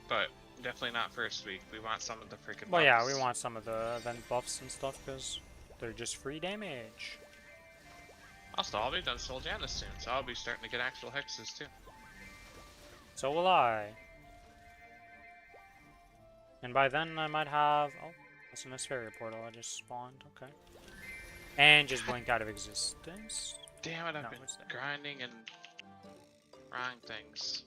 but definitely not first week. We want some of the freaking Well, yeah, buffs. we want some of the event buffs and stuff, because They're just free damage. Also, I'll be done Soul Janus soon, so I'll be starting to get actual hexes too. So will I. And by then I might have... Oh, that's an Asperia portal I just spawned. Okay. And just blinked out of existence. Damn it, I've No, been it's there. grinding and wrong things.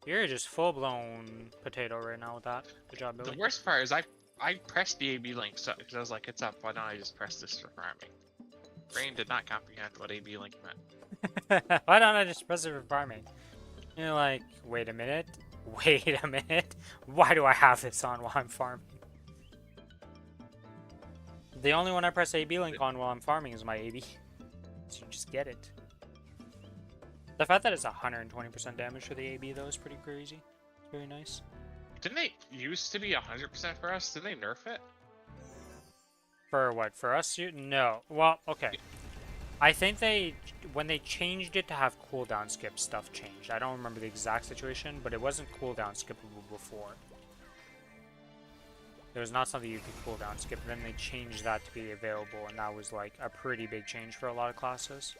You're just full-blown potato right now with that. Good job, Billy. The worst part is I pressed the AB link because I was like, it's up, why don't I just press this for farming? Brain did not comprehend what AB link meant. Why don't I just press it for farming? You're like, wait a minute. Wait a minute. Why do I have this on while I'm farming? The only one I press AB link on while I'm farming is my AB. So you just get it. The fact that it's 120% damage for the AB though is pretty crazy. It's very nice. Didn't they used to be 100% for us? Did they nerf it? For what? For us? No. Well, okay. I think when they changed it to have cooldown skip, stuff changed. I don't remember the exact situation, but it wasn't cooldown skippable before. It was not something you could cooldown skip, then they changed that to be available, and that was like a pretty big change for a lot of classes.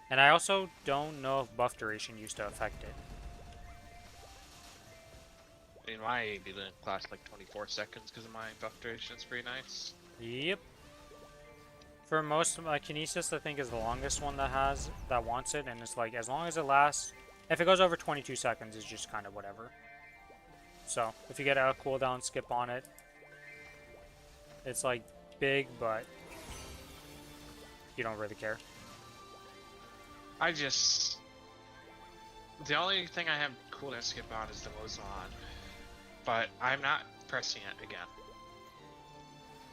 And I also don't know if buff duration used to affect it. I mean, my AB link lasts like 24 seconds because of my buff duration. It's pretty nice. Yep. For most of my Kinesis, I think is the longest one that wants it, and it's like as long as it lasts. If it goes over 22 seconds, it's just kind of whatever. So if you get a cooldown skip on it, it's like big, but you don't really care. The only thing I have cooldown skip on is the Mozon, but I'm not pressing it again.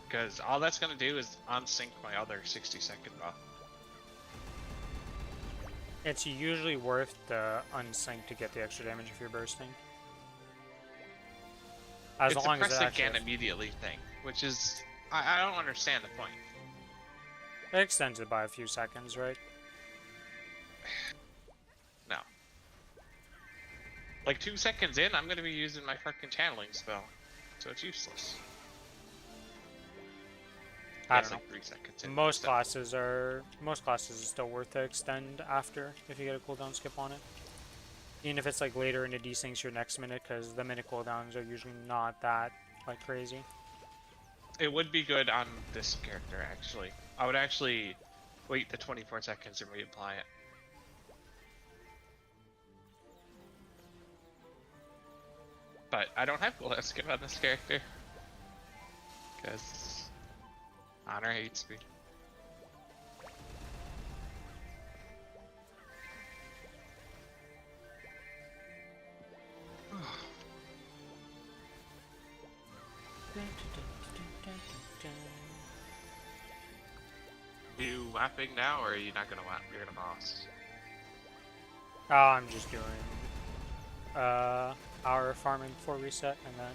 Because all that's going to do is unsync my other 60-second buff. It's usually worth the unsync to get the extra damage if you're bursting. As It's long a as press it actually... again immediately thing, which is... I don't understand the point. It extends it by a few seconds, right? No. Like 2 seconds in, I'm going to be using my fucking channeling spell. So it's useless. I That's don't know. like 3 seconds in. Most classes are still worth to extend after if you get a cooldown skip on it. Even if it's like later in the desyncs your next minute, because the minute cooldowns are usually not that like crazy. It would be good on this character actually. I would actually wait the 24 seconds and reapply it. But I don't have cooldown skip on this character. Because Honor hates me. You wapping now, or are you not gonna wap? You're gonna boss. Oh, I'm just doing hour farming before reset, and then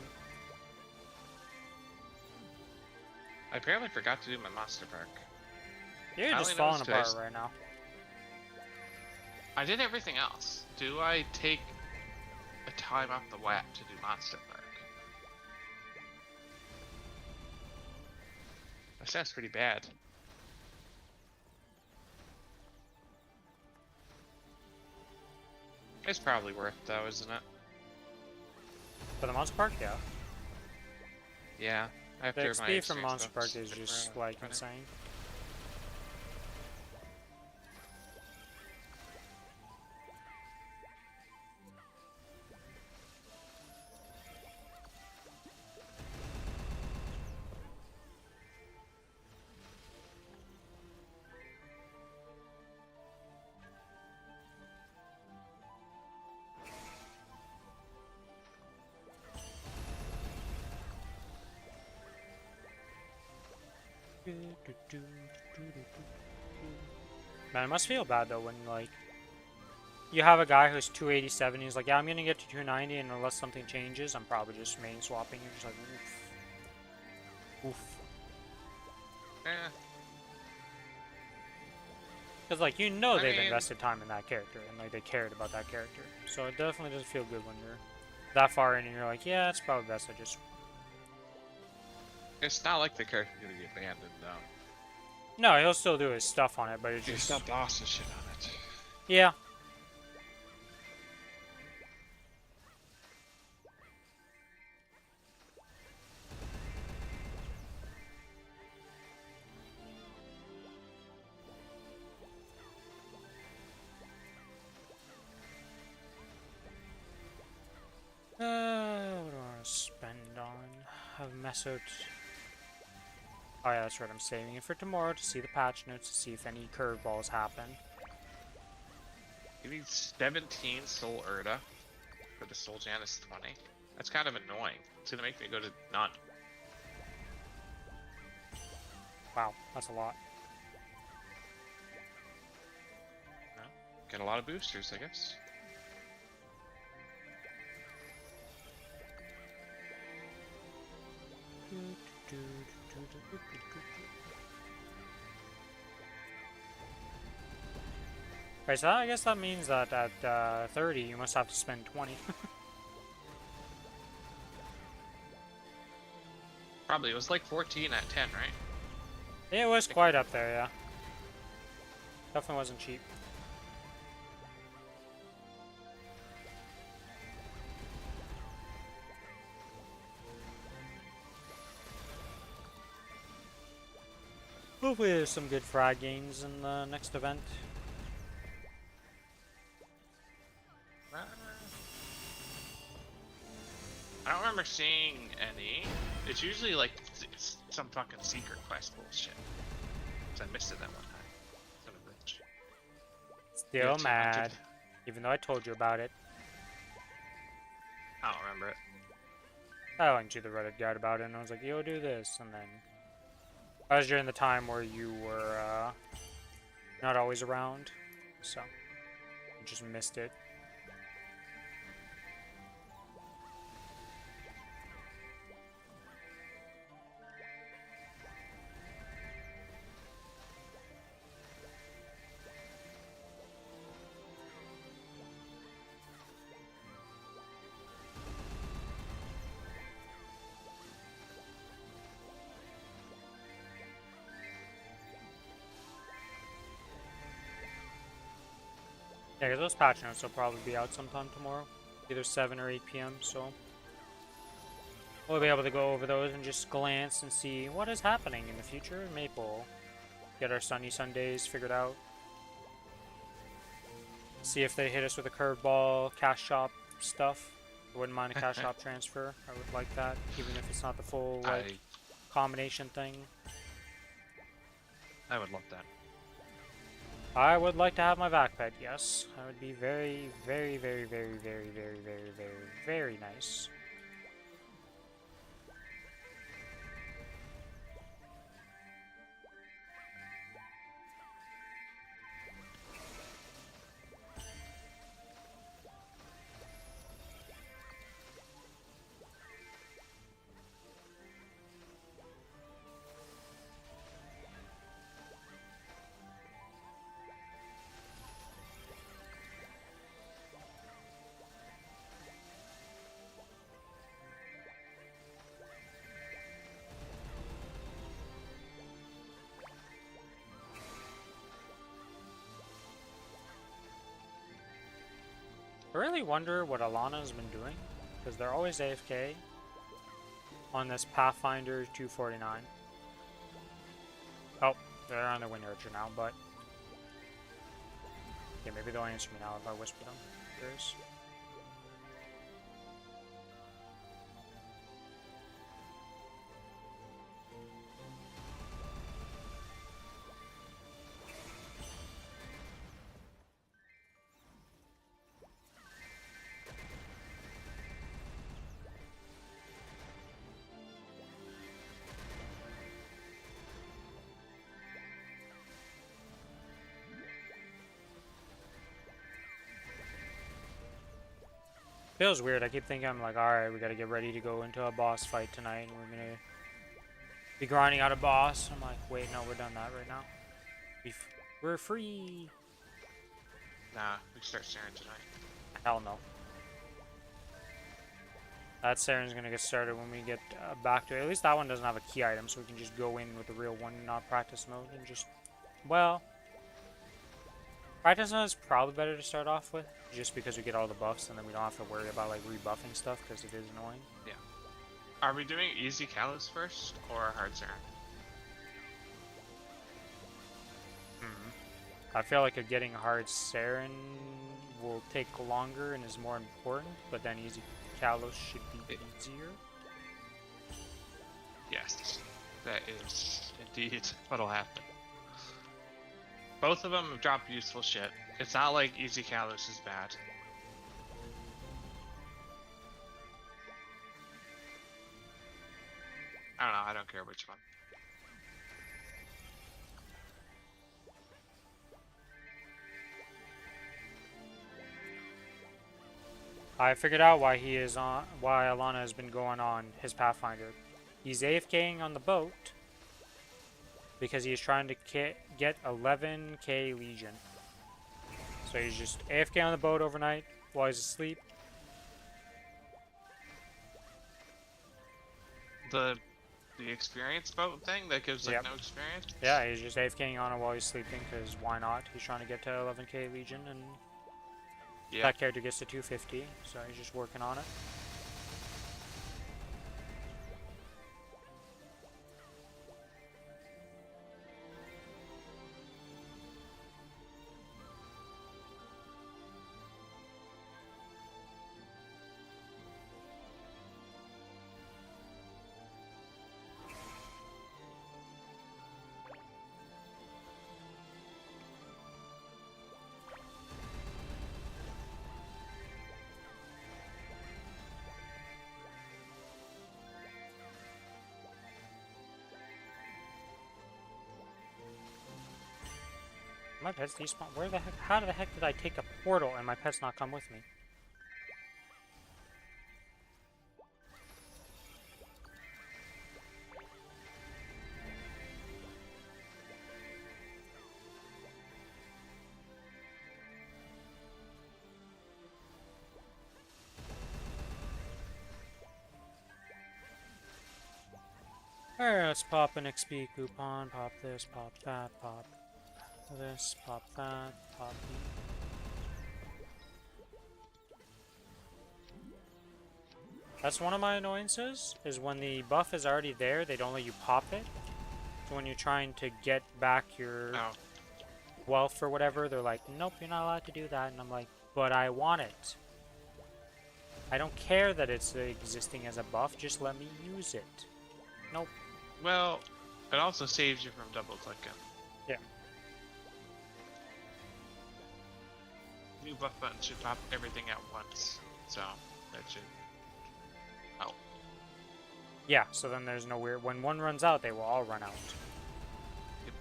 I apparently forgot to do my monster park. you're I just only falling noticed apart twice. right now. I did everything else. Do I take a time off the wap to do monster park? That sounds pretty bad. It's probably worth it though, isn't it? For the Monster Park, yeah. Yeah. The After my XP from experience Monster Park buffs is stick just around like running. insane. Man, it must feel bad though when like you have a guy who's 287, he's like, yeah, I'm gonna get to 290, and unless something changes, I'm probably just main swapping. You're just like, oof. Oof. Eh, Because like, you know I they've mean- invested time in that character, and like they cared about that character. So it definitely doesn't feel good when you're that far in and you're like, yeah, it's probably best I just... It's not like the character's gonna get abandoned though. No, he'll still do his stuff on it, but it's You just... stop boss and shit on it. Yeah. What do I want to spend on? I've mesoed. Oh yeah, that's right, I'm saving it for tomorrow to see the patch notes to see if any curveballs happen. You need 17 Soul Urda for the Soul Janus 20. That's kind of annoying. It's gonna make me go to none. Wow, that's a lot. No? Get a lot of boosters, I guess. Right, so I guess that means that at 30 you must have to spend 20. Probably. It was like 14 at 10, right? It was quite up there, yeah. Definitely wasn't cheap. Hopefully there's some good frag gains in the next event. I don't remember seeing any. It's usually like it's some fucking secret quest bullshit. So I missed it that one time. Son of a bitch. Still You're 200. mad, even though I told you about it. I don't remember it. I went to the Reddit guide about it and I was like, yo, do this, and then... I was during the time where you were, not always around, so... I just missed it. Yeah, because those patch notes will probably be out sometime tomorrow. Either 7 or 8 p.m., so... We'll be able to go over those and just glance and see what is happening in the future in Maple. Get our Sunny Sundays figured out. See if they hit us with a curveball, cash shop stuff. I wouldn't mind a cash shop transfer. I would like that, even if it's not the full, like, combination thing. I would love that. I would like to have my vac pet, yes. That would be very, very, very, very, very, very, very, very, very nice. I really wonder what Alana's been doing, because they're always AFK on this Pathfinder 249. Oh, they're on the Wind Archer now, but... Yeah, maybe they'll answer me now if I whisper them. There's... Feels weird. I keep thinking I'm like, alright, we gotta get ready to go into a boss fight tonight, and we're gonna be grinding out a boss. I'm like, wait, no, we're done that right now. We're free. Nah, we start Seren tonight. Hell no. That Seren's gonna get started when we get back to it. At least that one doesn't have a key item, so we can just go in with the real one, not practice mode, and just, well, practice mode is probably better to start off with, just because we get all the buffs, and then we don't have to worry about like rebuffing stuff, because it is annoying. Yeah. Are we doing easy Kalos first, or hard Seren? I feel like getting hard Seren will take longer and is more important, but then easy Kalos should be easier. Yes, that is indeed what'll happen. Both of them have dropped useful shit. It's not like easy Kalos is bad. I don't know, I don't care which one. I figured out why why Alana has been going on his Pathfinder. He's AFKing on the boat because he's trying to get 11k Legion. So he's just AFK on the boat overnight while he's asleep. The experience boat thing that gives like no experience? Yeah, he's just AFKing on it while he's sleeping because why not? He's trying to get to 11k Legion and that character gets to 250, so he's just working on it. My pet's despawn. Where the heck? How the heck did I take a portal and my pet's not come with me? Alright, let's pop an XP coupon. Pop this, pop that, pop this, pop that, pop. That's one of my annoyances, is when the buff is already there, they don't let you pop it. So when you're trying to get back your wealth or whatever, they're like, nope, you're not allowed to do that. And I'm like, but I want it. I don't care that it's existing as a buff, just let me use it. Nope. Well, it also saves you from double clicking. Yeah. New buff button should pop everything at once, so that should help. Yeah, so then there's no weird. When one runs out, they will all run out. Yep.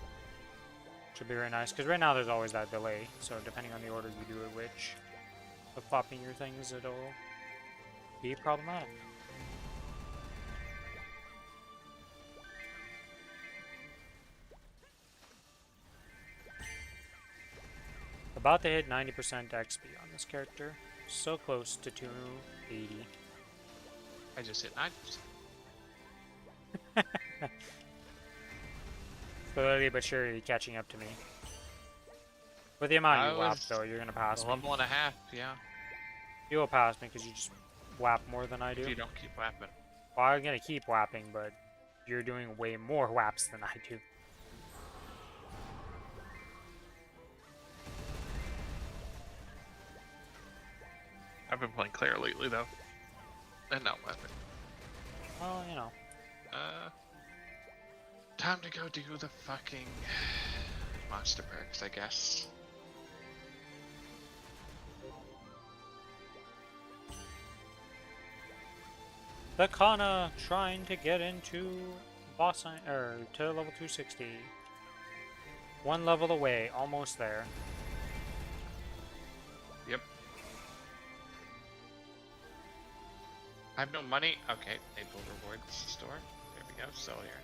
Should be very nice, because right now there's always that delay, so depending on the order you do it which of popping your things, it'll be problematic. About to hit 90% XP on this character. So close to 280. I just hit 9%. Slowly but surely catching up to me. With the amount you whap, though, you're gonna pass me. Level and a half, yeah. You will pass me because you just whap more than I do. If you don't keep whapping. Well, I'm gonna keep whapping, but you're doing way more whaps than I do. I've been playing Claire lately, though. And not weapon. Well, you know. Time to go do the fucking monster perks, I guess. The Kana trying to get into boss to level 260. One level away, almost there. Yep. I have no money. Okay, enable rewards store. There we go. Sell here.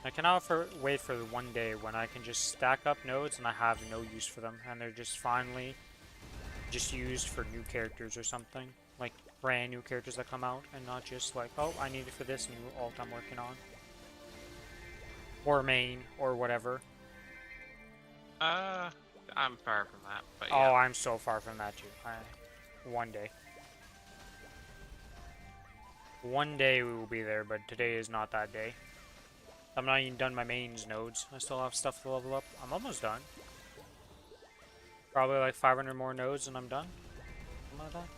I cannot wait for the one day when I can just stack up nodes and I have no use for them, and they're just finally just used for new characters or something. Like, brand new characters that come out, and not just like, oh, I need it for this new alt I'm working on. Or main, or whatever. I'm far from that, but Oh, yeah. I'm so far from that too. One day. One day we will be there, but today is not that day. I'm not even done my mains nodes. I still have stuff to level up. I'm almost done. Probably like 500 more nodes and I'm done. Something like that.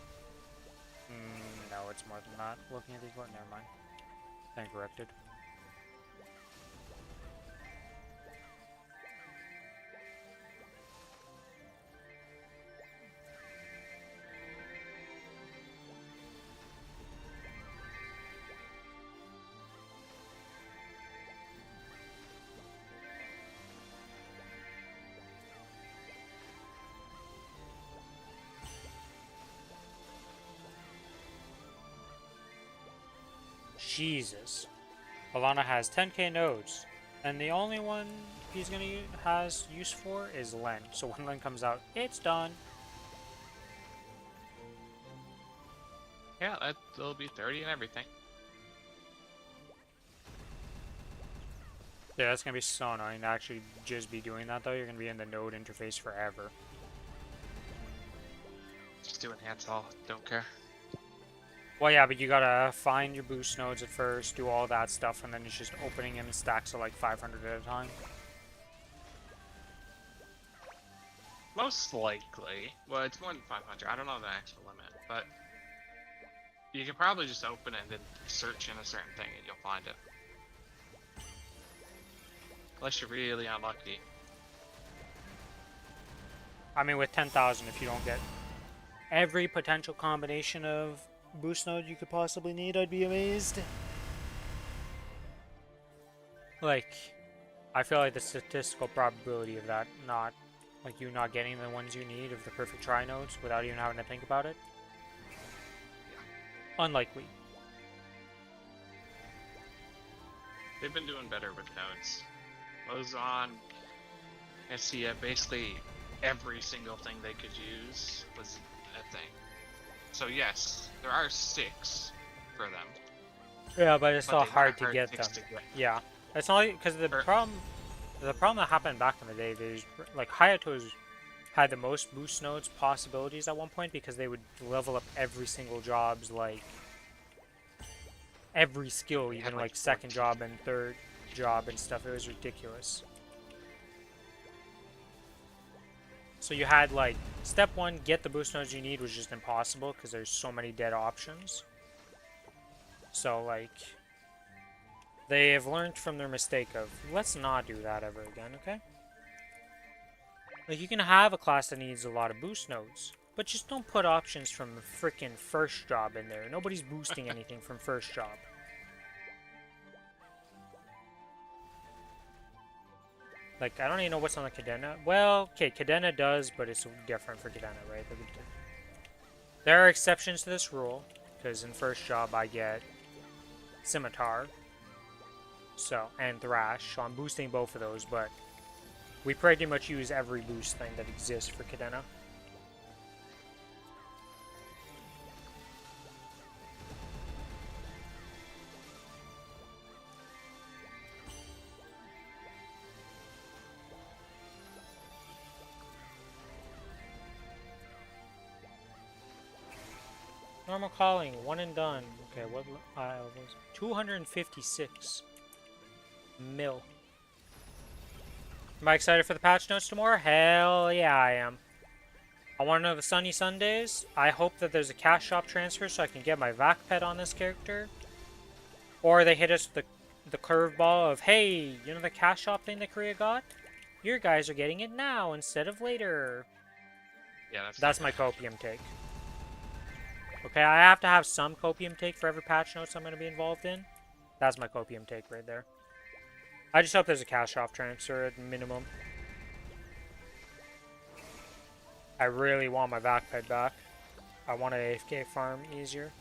No, it's more than that. Looking at these, what? Never mind. Stand corrected. Jesus. Alana has 10k nodes, and the only one he's gonna has use for is Len. So when Len comes out, it's done. Yeah, that'll be 30 and everything. Yeah, that's gonna be so annoying to actually just be doing that though. You're gonna be in the node interface forever. Just do enhance all, don't care. Well, yeah, but you gotta find your boost nodes at first, do all that stuff, and then it's just opening them in stacks of like 500 at a time. Most likely. Well, it's more than 500. I don't know the actual limit, but you can probably just open it and then search in a certain thing and you'll find it. Unless you're really unlucky. I mean, with 10,000, if you don't get every potential combination of boost node you could possibly need, I'd be amazed. Like, I feel like the statistical probability of that not, like you not getting the ones you need of the perfect try nodes without even having to think about it, unlikely. They've been doing better with nodes. Ozon, Essia, basically every single thing they could use was a thing. So yes, there are 6 for them. Yeah, but it's still they're hard not to get 6 them. to get. Yeah, it's not because the problem that happened back in the day is like Hayato's had the most boost nodes possibilities at one point because they would level up every single job's like every skill, even like second job and third job and stuff. It was ridiculous. So you had like step 1, get the boost nodes you need was just impossible because there's so many dead options. So like they have learned from their mistake of let's not do that ever again, okay? Like you can have a class that needs a lot of boost nodes, but just don't put options from the frickin' first job in there. Nobody's boosting anything from first job. Like, I don't even know what's on the Cadena. Well, okay, Cadena does, but it's different for Cadena, right? There are exceptions to this rule, because in first job I get Scimitar, so, and Thrash, so I'm boosting both of those, but we pretty much use every boost thing that exists for Cadena. Normal calling, 1 and done. Okay, what was 256 mil. Am I excited for the patch notes tomorrow? Hell yeah, I am. I want to know the Sunny Sundays. I hope that there's a cash shop transfer so I can get my vac pet on this character. Or they hit us with the curveball of, hey, you know the cash shop thing that Korea got? Your guys are getting it now instead of later. Yeah, that's my copium take. Okay, I have to have some copium take for every patch notes I'm going to be involved in. That's my copium take right there. I just hope there's a cash off transfer at minimum. I really want my vac pet back. I want an AFK farm easier.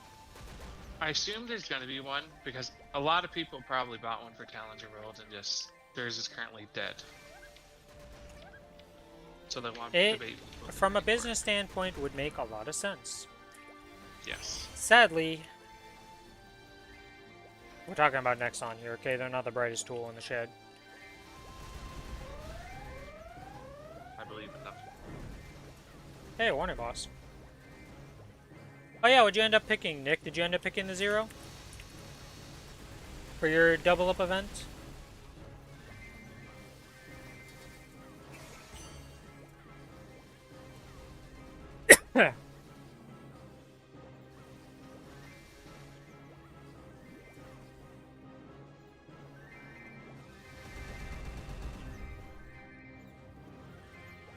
I assume there's gonna be one because a lot of people probably bought one for Challenger World and just theirs is currently dead. So they want It, debate. from a business standpoint, would make a lot of sense. Yes. Sadly, we're talking about Nexon here, okay? They're not the brightest tool in the shed. I believe in them. Hey, warning boss. Oh yeah, what'd you end up picking, Nick? Did you end up picking the 0? For your double up event?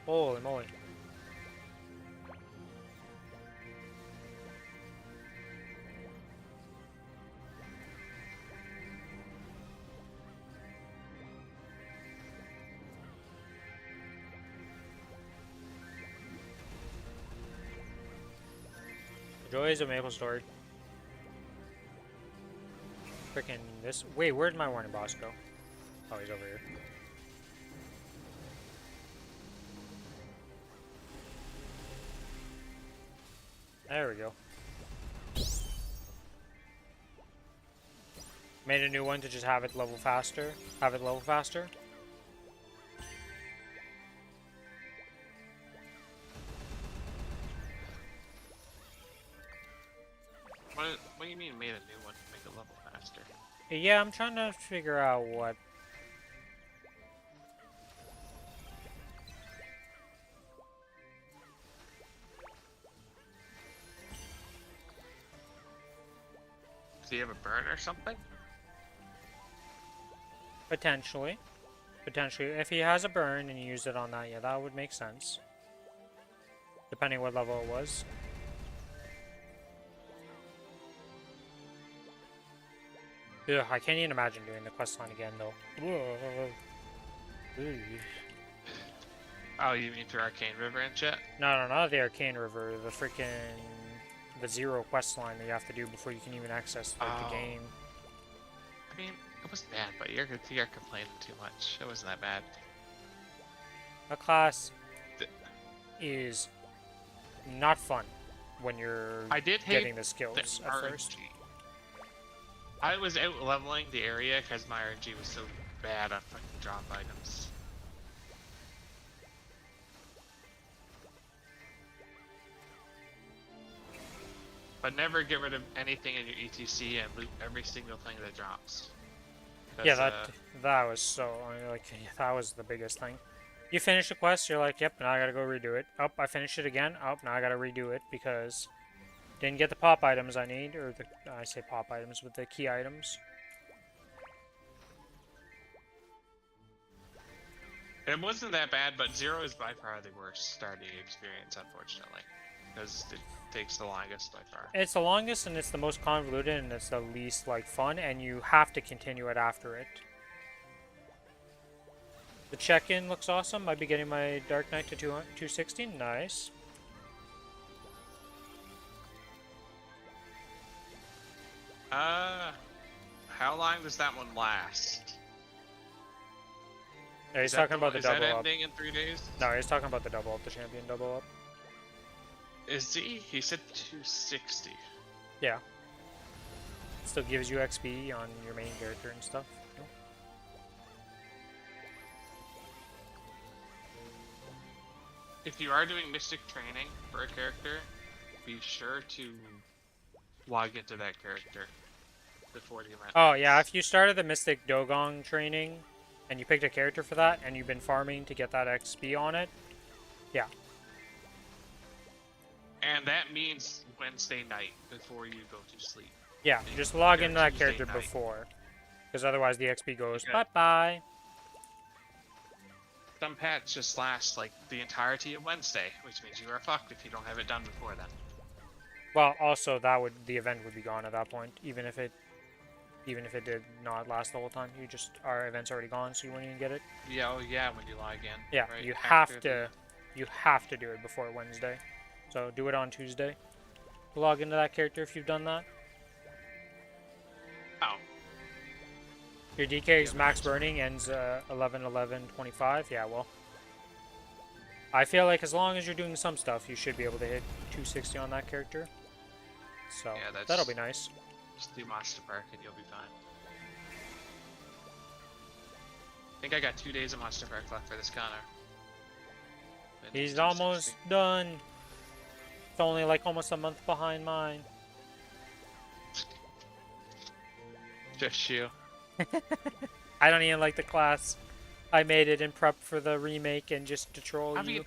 Holy moly. The joys of Maplestory. Freaking this. Wait, where'd my warning boss go? Oh, he's over here. There we go. Made a new one to just have it level faster. Have it level faster. What do you mean made a new one to make it level faster? Yeah, I'm trying to figure out what. Do you have a burn or something? Potentially. Potentially. If he has a burn and you use it on that, yeah, that would make sense. Depending what level it was. Ugh, I can't even imagine doing the quest line again, though. Ugh. Oh, you mean through Arcane River and shit? No, not the Arcane River. The freaking... The 0 quest line that you have to do before you can even access like, the game. I mean, it wasn't bad, but you're complaining too much. It wasn't that bad. A class is not fun when you're I did hate getting the skills the at RNG. first. I was out leveling the area because my RNG was so bad on fucking drop items. But never get rid of anything in your ETC and loot every single thing that drops. Yeah, that was so like that was the biggest thing. You finish a quest, you're like, yep, now I gotta go redo it. Oh, I finished it again. Oh, now I gotta redo it because didn't get the pop items I need, or the I say pop items, but the key items. It wasn't that bad, but 0 is by far the worst starting experience, unfortunately, because it takes the longest by far. It's the longest, and it's the most convoluted, and it's the least like fun, and you have to continue it after it. The check-in looks awesome. I'd be getting my Dark Knight to 260. Nice. How long does that one last? Yeah, he's talking about the is that double up. ending in 3 days? No, he's talking about the double up, the champion double up. Is he? He said 260. Yeah. Still gives you XP on your main character and stuff. No? If you are doing Mystic training for a character, be sure to log into that character before the event. Oh yeah, if you started the Mystic Dogong training and you picked a character for that and you've been farming to get that XP on it, yeah. And that means Wednesday night before you go to sleep. Yeah, just log into that Tuesday character night. before. Because otherwise the XP goes Okay. bye-bye. Some patch just lasts like the entirety of Wednesday, which means you are fucked if you don't have it done before then. Well, also the event would be gone at that point, even if it did not last the whole time. Our event's already gone, so you wouldn't even get it. Yeah, oh yeah, when you log in. Yeah, right, you after have to do it before Wednesday. So do it on Tuesday. Log into that character if you've done that. Oh. Your DK's Yeah, max max burning ends 11/11/25. Yeah, well. I feel like as long as you're doing some stuff, you should be able to hit 260 on that character. So, Yeah, that'll be nice. Just do Monster Park and you'll be fine. I think I got 2 days of Monster Park left for this Connor. Then He's 260. almost done. It's only like almost a month behind mine. Just you. I don't even like the class. I made it in prep for the remake and just to troll I you. mean,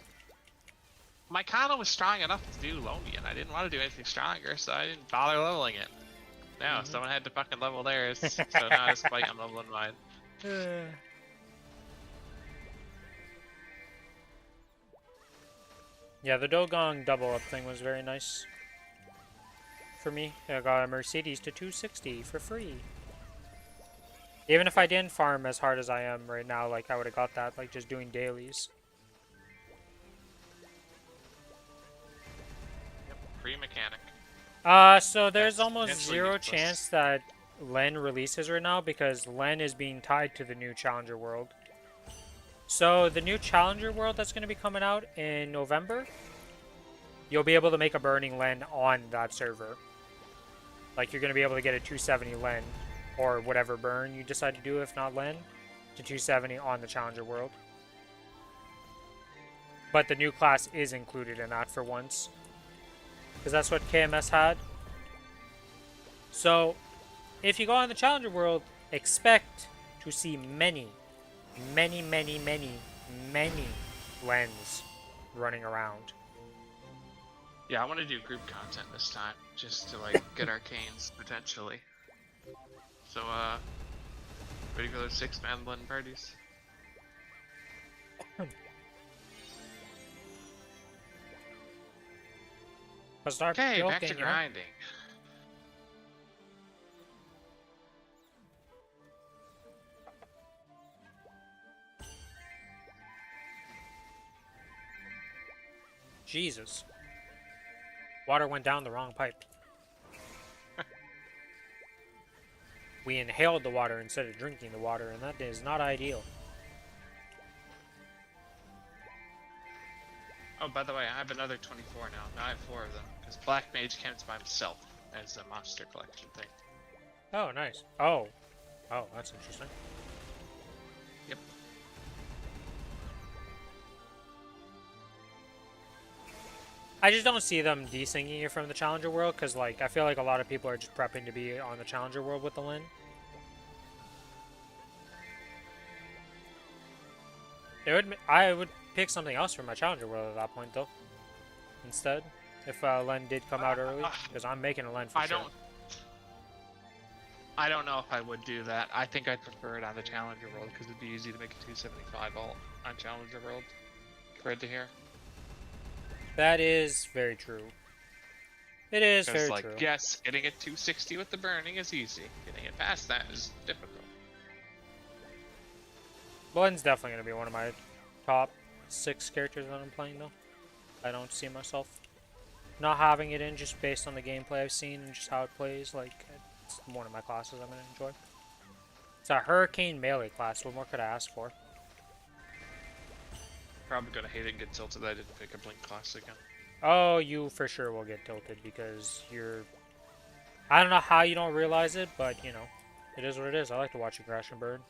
my Kana was strong enough to do Lomian. I didn't want to do anything stronger, so I didn't bother leveling it. No, someone had to fucking level theirs, so now it's fight I'm leveling mine. Yeah, the Dogong double up thing was very nice for me. I got a Mercedes to 260 for free. Even if I didn't farm as hard as I am right now, like I would have got that, like just doing dailies. Yep, free mechanic. So there's That's almost potentially zero useless. chance that Len releases right now because Len is being tied to the new Challenger World. So the new Challenger World that's going to be coming out in November, you'll be able to make a burning Len on that server. Like you're going to be able to get a 270 Len or whatever burn you decide to do, if not Len, to 270 on the Challenger World. But the new class is included in that for once, because that's what KMS had. So if you go on the Challenger World, expect to see many Lens running around. Yeah, I want to do group content this time, just to like get arcanes potentially. So ready for those 6-man Len parties? Let's start Okay, back building, to you know? grinding. Jesus. Water went down the wrong pipe. We inhaled the water instead of drinking the water, and that is not ideal. Oh, by the way, I have another 24 now. Now I have 4 of them, because Black Mage counts by himself as a monster collection thing. Oh, nice. Oh. Oh, that's interesting. Yep. I just don't see them desyncing it from the Challenger World, because, like, I feel like a lot of people are just prepping to be on the Challenger World with the Lin. I would pick something else for my Challenger World at that point, though. Instead, if Len did come out early, because I'm making a Len for sure. I don't know if I would do that. I think I'd prefer it on the Challenger World, because it'd be easy to make a 275 ult on Challenger World compared to here. That is very true. It is very like, true. yes, getting it 260 with the burning is easy. Getting it past that is difficult. Len's definitely going to be one of my top 6 characters that I'm playing, though. I don't see myself not having it in just based on the gameplay I've seen and just how it plays. Like, it's one of my classes I'm going to enjoy. It's a Hurricane melee class. What more could I ask for? Probably gonna hate it and get tilted that I didn't pick a Blink class again. Oh, you for sure will get tilted because you're... I don't know how you don't realize it, but, you know, it is what it is. I like to watch you crash and burn.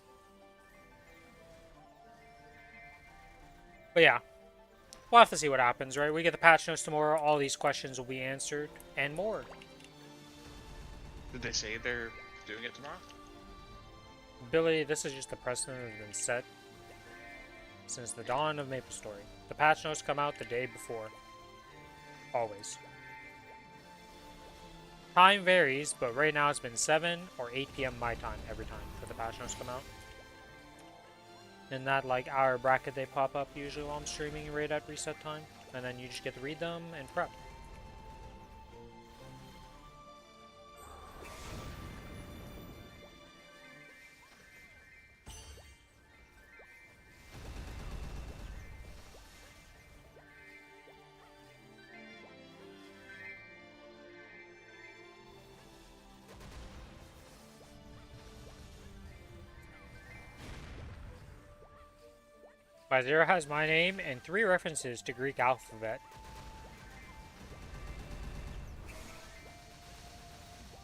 But yeah, we'll have to see what happens, right? We get the patch notes tomorrow. All these questions will be answered and more. Did they say they're doing it tomorrow? Billy, this is just the precedent that has been set since the dawn of Maplestory. The patch notes come out the day before. Always. Time varies, but right now it's been 7 or 8 p.m. my time every time for the patch notes come out. In that like hour bracket they pop up usually while I'm streaming right at reset time, and then you just get to read them and prep. Zero has my name and 3 references to Greek alphabet.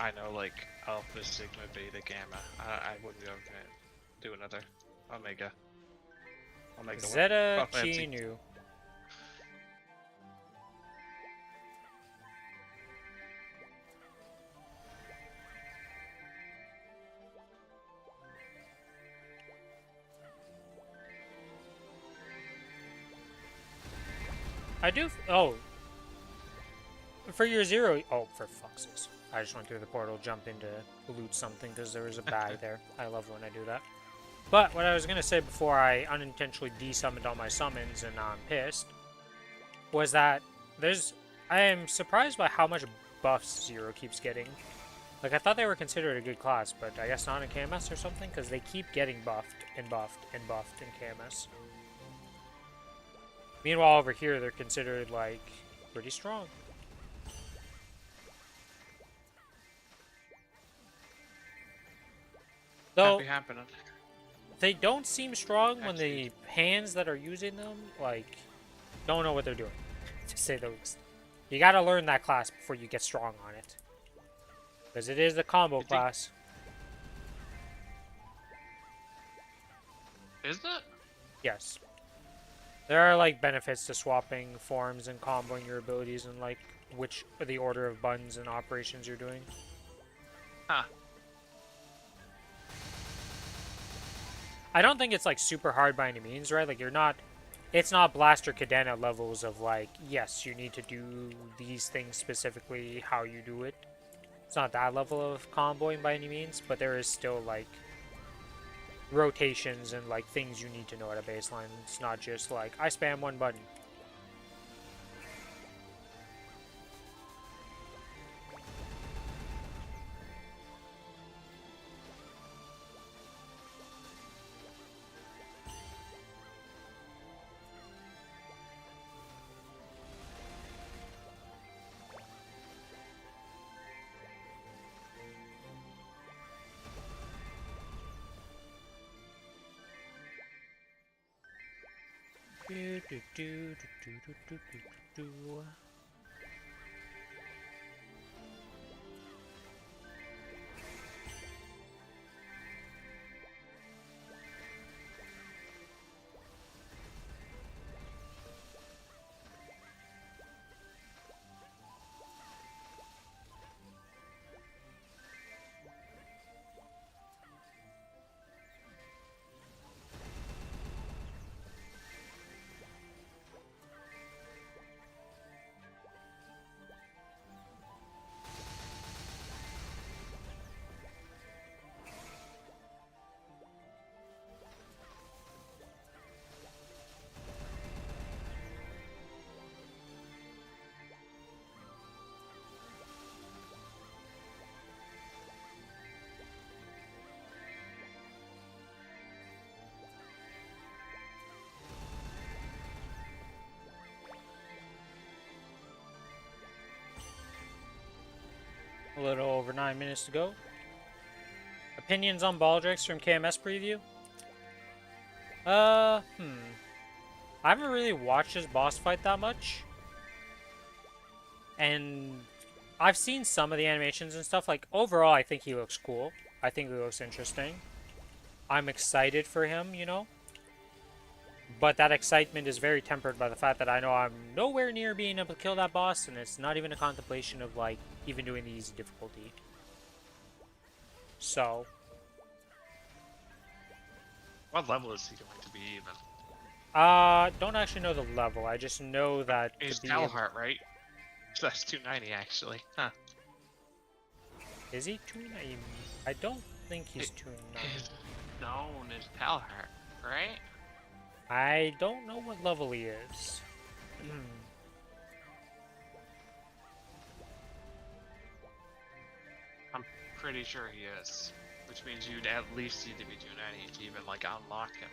I know, like, Alpha, Sigma, Beta, Gamma. I wouldn't be able to do another. Omega. Omega. Zeta, Well, Chi, Nu. I do. Oh. For your 0. Oh, for fuck's sake. I just went through the portal, jump in to loot something because there was a bag there. I love when I do that. But what I was going to say before I unintentionally desummoned all my summons and now I'm pissed was that I am surprised by how much buffs Zero keeps getting. Like, I thought they were considered a good class, but I guess not in KMS or something, because they keep getting buffed and buffed and buffed in KMS. Meanwhile, over here, they're considered, like, pretty strong. Though, Happy happening. they don't seem strong when the hands that are using them, like, don't know what they're doing, to say the least. You gotta learn that class before you get strong on it. Because it is a combo class. Is it? Yes. There are, like, benefits to swapping forms and comboing your abilities and, like, which the order of buttons and operations you're doing. Huh. I don't think it's, like, super hard by any means, right? Like, it's not Blaster Cadena levels of, like, yes, you need to do these things specifically how you do it. It's not that level of comboing by any means, but there is still, like, rotations and, like, things you need to know at a baseline. It's not just, like, I spam one button. A little over 9 minutes to go. Opinions on Baldrix from KMS preview? I haven't really watched his boss fight that much. And I've seen some of the animations and stuff. Like, overall, I think he looks cool. I think he looks interesting. I'm excited for him, you know? But that excitement is very tempered by the fact that I know I'm nowhere near being able to kill that boss, and it's not even a contemplation of, like, even doing the easy difficulty. So. What level is he going to be even? Don't actually know the level. I just know that. He's Talheart, right? So that's 290 actually. Huh. Is he 290? I don't think he's 290. He's known as Talheart, right? I don't know what level he is. I'm pretty sure he is. Which means you'd at least need to be 290 to even, like, unlock him.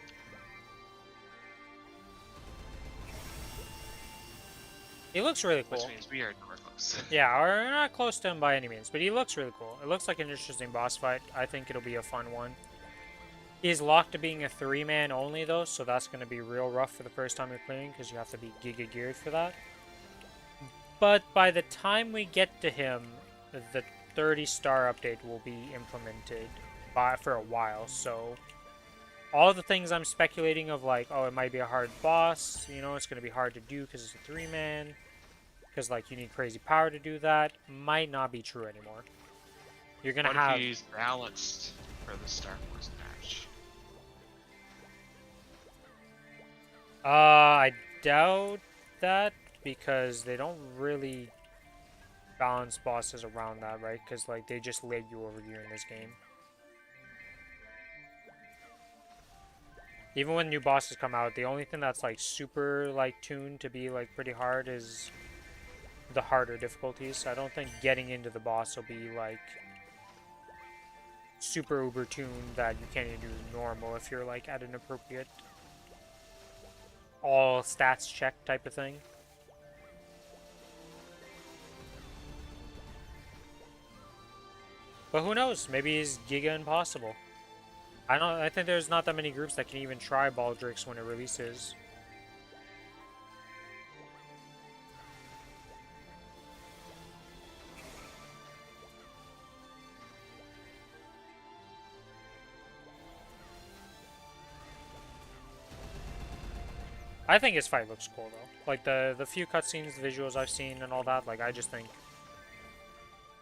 He looks really cool. Which means we are nowhere close. Yeah, we're not close to him by any means, but he looks really cool. It looks like an interesting boss fight. I think it'll be a fun one. He's locked to being a 3-man only though, so that's going to be real rough for the first time you're clearing because you have to be Giga geared for that. But by the time we get to him, the 30-star update will be implemented for a while, so all the things I'm speculating of like, oh, it might be a hard boss, you know, it's going to be hard to do because it's a 3-man, because like you need crazy power to do that, might not be true anymore. You're going to have... What if he's balanced for the Star Wars match? I doubt that, because they don't really balance bosses around that, right? Because like they just leg you over here in this game. Even when new bosses come out, the only thing that's like super like tuned to be like pretty hard is the harder difficulties. I don't think getting into the boss will be like super uber tuned that you can't even do normal if you're like at an appropriate all stats check type of thing. But who knows? Maybe he's Giga Impossible. I think there's not that many groups that can even try Baldrix when it releases. I think his fight looks cool though. Like the few cutscenes, the visuals I've seen and all that, like I just think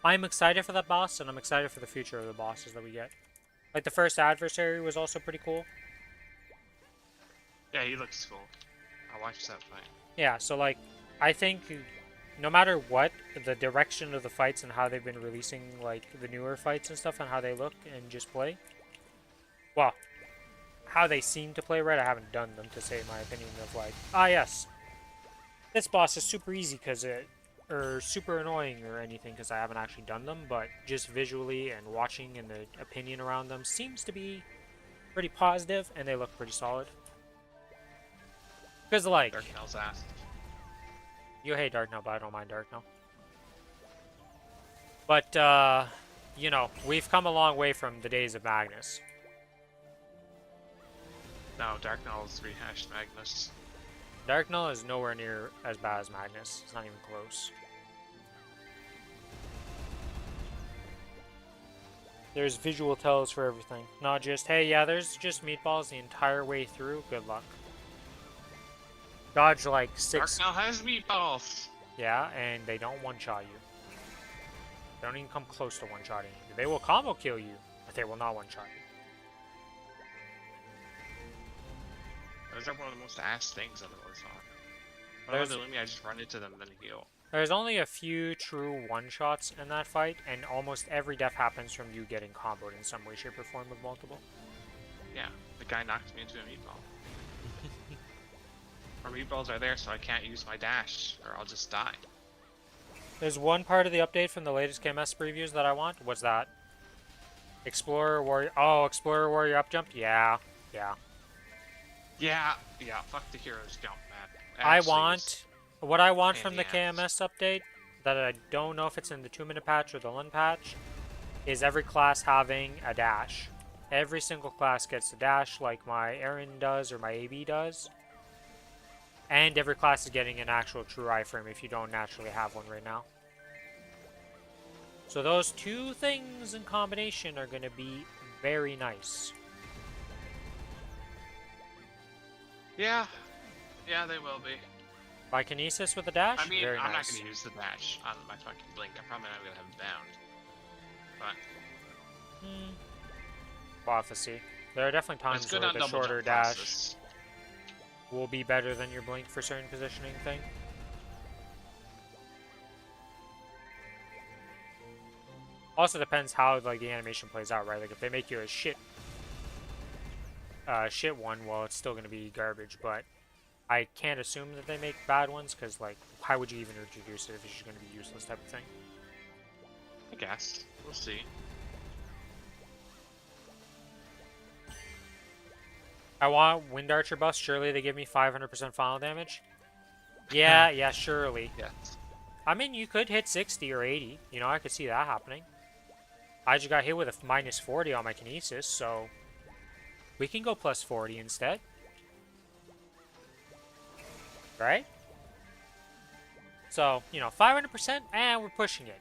I'm excited for that boss and I'm excited for the future of the bosses that we get. Like the first adversary was also pretty cool. Yeah, he looks cool. I watched that fight. Yeah, so like I think no matter what, the direction of the fights and how they've been releasing like the newer fights and stuff and how they look and just play. Well, how they seem to play, right? I haven't done them to say my opinion of like, yes, this boss is super easy because it, or super annoying or anything because I haven't actually done them, but just visually and watching and the opinion around them seems to be pretty positive and they look pretty solid. Because like, Darknell's ass. You hate Darknell, but I don't mind Darknell. But you know, we've come a long way from the days of Magnus. No, Darknell's rehashed Magnus. Darknell is nowhere near as bad as Magnus. It's not even close. There's visual tells for everything. Not just, hey, yeah, there's just meatballs the entire way through. Good luck. Dodge like 6. Darknell has meatballs! Yeah, and they don't one-shot you. They don't even come close to one-shotting you. They will combo kill you, but they will not one-shot you. Those are one of the most ass things I've ever saw. There's- When I just run into them and then heal. There's only a few true one-shots in that fight, and almost every death happens from you getting comboed in some way, shape, or form with multiple. Yeah, the guy knocked me into a meatball. Our meatballs are there so I can't use my dash, or I'll just die. There's one part of the update from the latest KMS previews that I want. What's that? Explorer Warrior. Oh, Explorer Warrior up jumped? Yeah. Yeah, fuck the heroes jump, man. What I want pain from in the the ass. KMS update, that I don't know if it's in the 2-minute patch or the Lund patch, is every class having a dash. Every single class gets a dash like my Aaron does or my AB does. And every class is getting an actual true iframe if you don't naturally have one right now. So those two things in combination are going to be very nice. Yeah, they will be. By Kinesis with a dash? I mean, Very I'm not nice. going to use the dash on my fucking blink. I'm probably not going to have it bound. But We'll have to see. There are definitely it's times good where on the double shorter jump dash classes. will be better than your blink for certain positioning thing. Also depends how like the animation plays out, right? Like if they make you a shit one, well, it's still going to be garbage, but I can't assume that they make bad ones, because, like, why would you even introduce it if it's just going to be useless type of thing? I guess. We'll see. I want Wind Archer buffs. Surely they give me 500% final damage? Yeah, surely. Yes. I mean, you could hit 60 or 80. You know, I could see that happening. I just got hit with a -40 on my Kinesis, so... We can go plus 40 instead. Right? So, you know, 500%, and we're pushing it.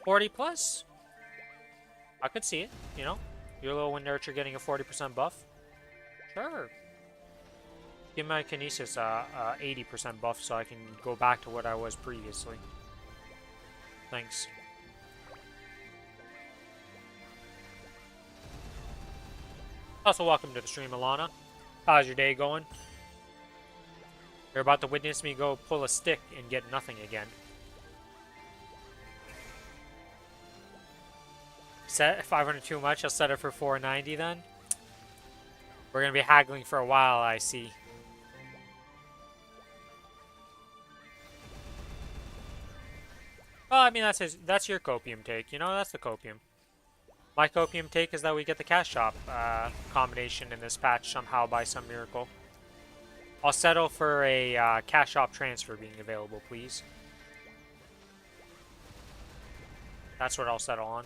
40 plus? I could see it, you know? Your little wind nurture getting a 40% buff. Sure. Give my kinesis 80% buff so I can go back to what I was previously. Thanks. Also, welcome to the stream, Alana. How's your day going? You're about to witness me go pull a stick and get nothing again. Set 500 too much, I'll set it for 490 then. We're gonna be haggling for a while, I see. Well, I mean, that's your copium take, you know, that's the copium. My copium take is that we get the cash shop combination in this patch somehow by some miracle. I'll settle for a cash shop transfer being available, please. That's what I'll settle on.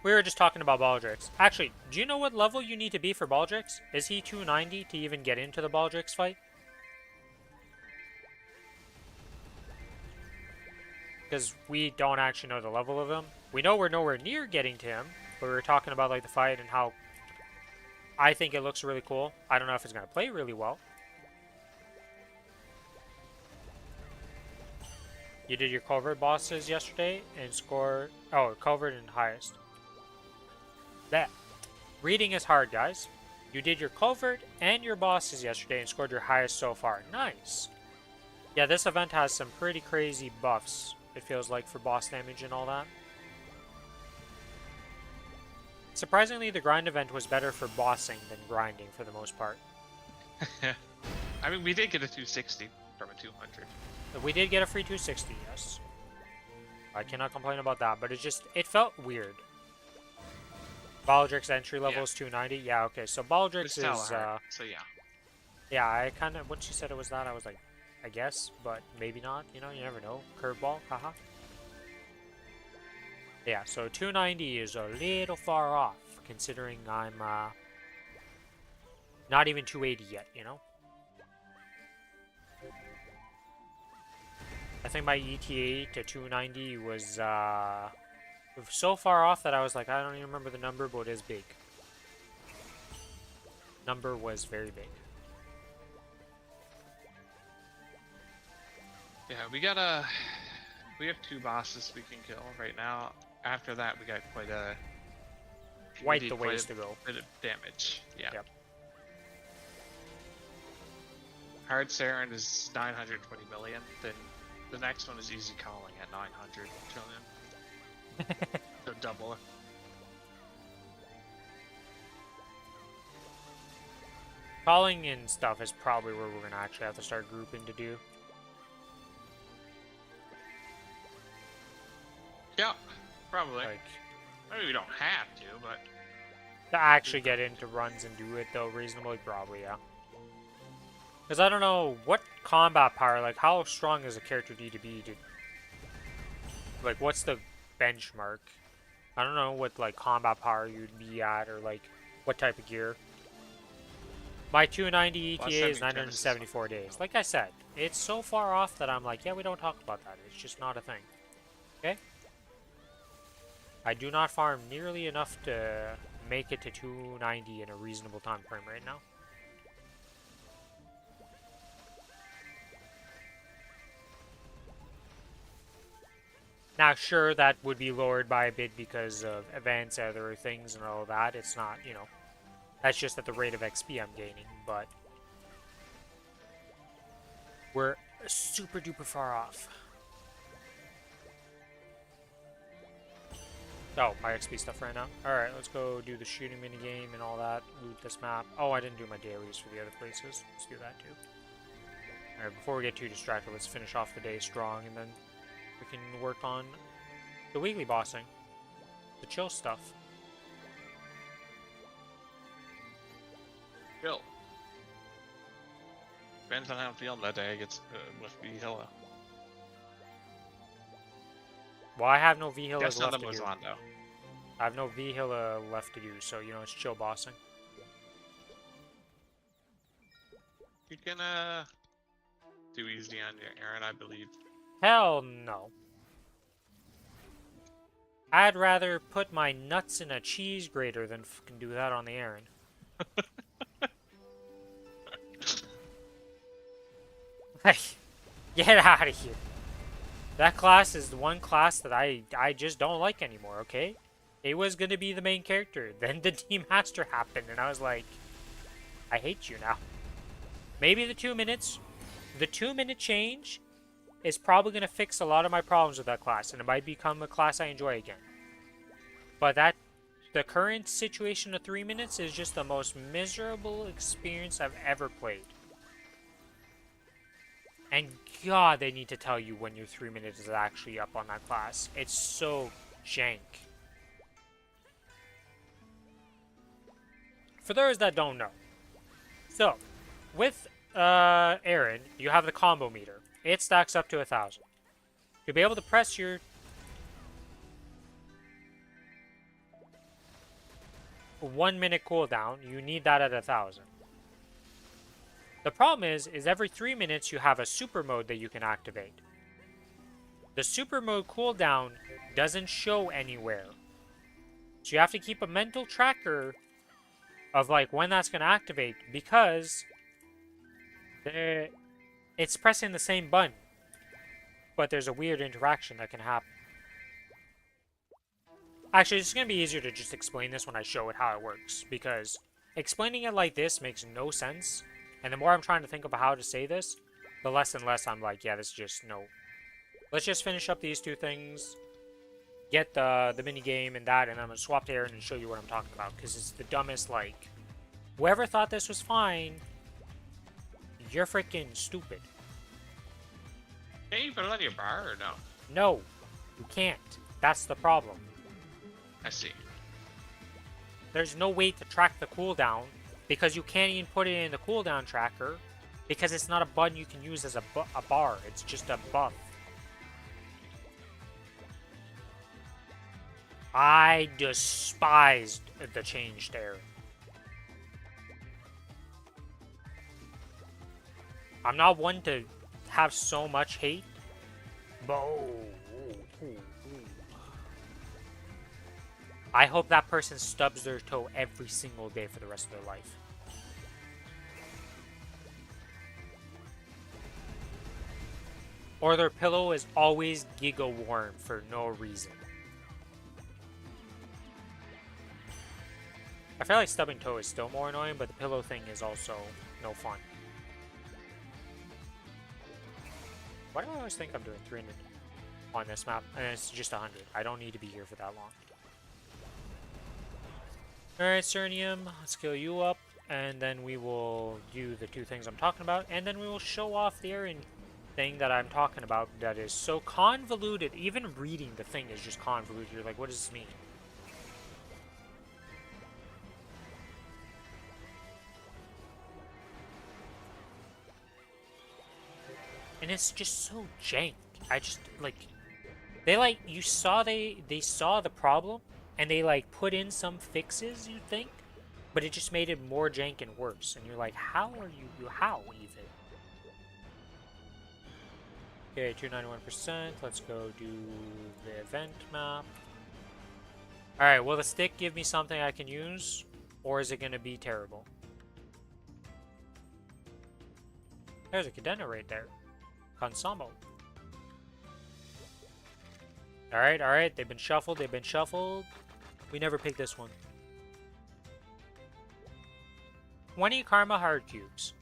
We were just talking about Baldrix. Actually, do you know what level you need to be for Baldrix? Is he 290 to even get into the Baldrix fight? Because we don't actually know the level of him. We know we're nowhere near getting to him, but we were talking about like the fight and how I think it looks really cool. I don't know if it's going to play really well. You did your covert bosses yesterday and score... Oh, covert and highest. That. Reading is hard, guys. You did your covert and your bosses yesterday and scored your highest so far. Nice. Yeah, this event has some pretty crazy buffs, it feels like, for boss damage and all that. Surprisingly, the grind event was better for bossing than grinding for the most part. I mean, we did get a 260 from a 200. We did get a free 260, yes. I cannot complain about that, but it felt weird. Baldrix entry level is 290. Yeah, okay, so Baldrix is so yeah. Yeah, I kind of, when she said it was that, I was like, I guess, but maybe not, you know, you never know. Curveball, haha. Yeah, so 290 is a little far off, considering I'm not even 280 yet, you know? I think my ETA to 290 was so far off that I was like, I don't even remember the number, but it is big. Number was very big. Yeah, we have 2 bosses we can kill right now. After that, we got quite a... Quite the ways to go. Bit of damage, yeah. Yep. Hard Seren is 920 million, then the next one is easy calling at 900 trillion. So double it. Calling and stuff is probably where we're going to actually have to start grouping to do. Yeah, probably. Like, Maybe we don't have to, but... to actually get into runs and do it, though, reasonably, probably, yeah. Because I don't know what combat power, like, how strong does a character need to be to... Like, what's the benchmark? I don't know what, like, combat power you'd be at, or, like, what type of gear. My 290 ETA is 974 days. Like I said, it's so far off that I'm like, yeah, we don't talk about that. It's just not a thing. Okay? I do not farm nearly enough to make it to 290 in a reasonable time frame right now. Now, sure, that would be lowered by a bit because of events, other things, and all that. It's not, you know, that's just at the rate of XP I'm gaining, but we're super duper far off. Oh, my XP stuff right now. Alright, let's go do the shooting minigame and all that. Loot this map. Oh, I didn't do my dailies for the other places. Let's do that too. Alright, before we get too distracted, let's finish off the day strong, and then we can work on the weekly bossing. The chill stuff. Chill. Depends on how I'm feeling that day. It must be hella. Well, I have no V-Healers Guess none left of them to was do. on though. I have no V-Hilla left to do, so, you know, it's chill bossing. You can do easy on your Aaron, I believe. Hell no. I'd rather put my nuts in a cheese grater than fucking do that on the Aaron. Like, get out of here. That class is the one class that I just don't like anymore, okay? It was gonna be the main character. Then the Team Master happened, and I was like, I hate you now. Maybe the 2 minutes. The 2-minute change is probably gonna fix a lot of my problems with that class, and it might become a class I enjoy again. But the current situation of 3 minutes is just the most miserable experience I've ever played. And God, they need to tell you when your 3 minutes is actually up on that class. It's so jank. For those that don't know. So, with Aaron, you have the combo meter. It stacks up to 1,000. To be able to press your 1 minute cooldown, you need that at 1,000. The problem is every 3 minutes you have a super mode that you can activate. The super mode cooldown doesn't show anywhere. So you have to keep a mental tracker of like when that's going to activate, because it's pressing the same button, but there's a weird interaction that can happen. Actually, it's going to be easier to just explain this when I show it how it works, because explaining it like this makes no sense. And the more I'm trying to think about how to say this, the less and less I'm like, yeah, this is just no. Let's just finish up these two things, get the mini game and that, and I'm going to swap to Aaron and show you what I'm talking about, because it's the dumbest, like, whoever thought this was fine, you're freaking stupid. Can't you put it on your bar or no? No, you can't. That's the problem. I see. There's no way to track the cooldown, because you can't even put it in the cooldown tracker, because it's not a button you can use as a bar. It's just a buff. I despised the change there. I'm not one to have so much hate, but I hope that person stubs their toe every single day for the rest of their life. Or their pillow is always giga warm for no reason. I feel like stubbing toe is still more annoying, but the pillow thing is also no fun. Why do I always think I'm doing 300 on this map? And it's just 100. I don't need to be here for that long. Alright, Serenium, let's kill you up, and then we will do the two things I'm talking about, and then we will show off the Aaron thing that I'm talking about that is so convoluted. Even reading the thing is just convoluted. You're like, what does this mean? And it's just so jank. I just, like, they, like, you saw they saw the problem, and they, like, put in some fixes, you think, but it just made it more jank and worse. And you're like, how are you, how even? Okay, 291%. Let's go do the event map. Alright, will the stick give me something I can use, or is it going to be terrible? There's a Cadena right there. Consamo. Alright, they've been shuffled, We never picked this one. 20 Karma Hard Cubes.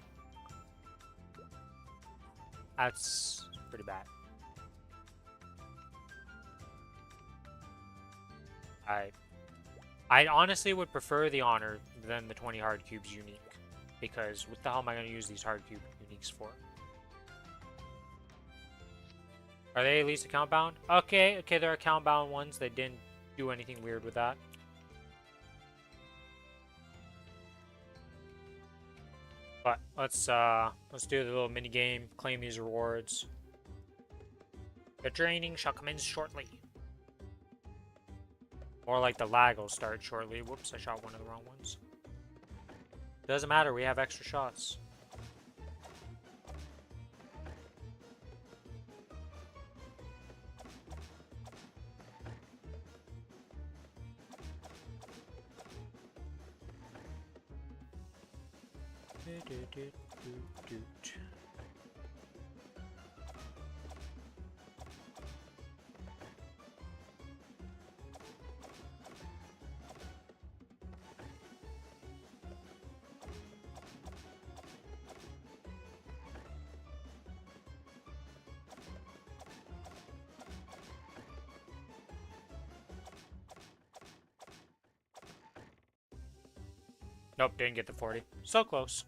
That's pretty bad. I honestly would prefer the Honor than the 20 Hard Cubes Unique. Because what the hell am I going to use these Hard Cube Uniques for? Are they at least account bound? Okay, they're account bound ones. They didn't do anything weird with that. But let's do the little mini game. Claim these rewards. The training shall commence shortly. More like the lag will start shortly. Whoops, I shot one of the wrong ones. Doesn't matter, we have extra shots. Nope, didn't get the 40. So close.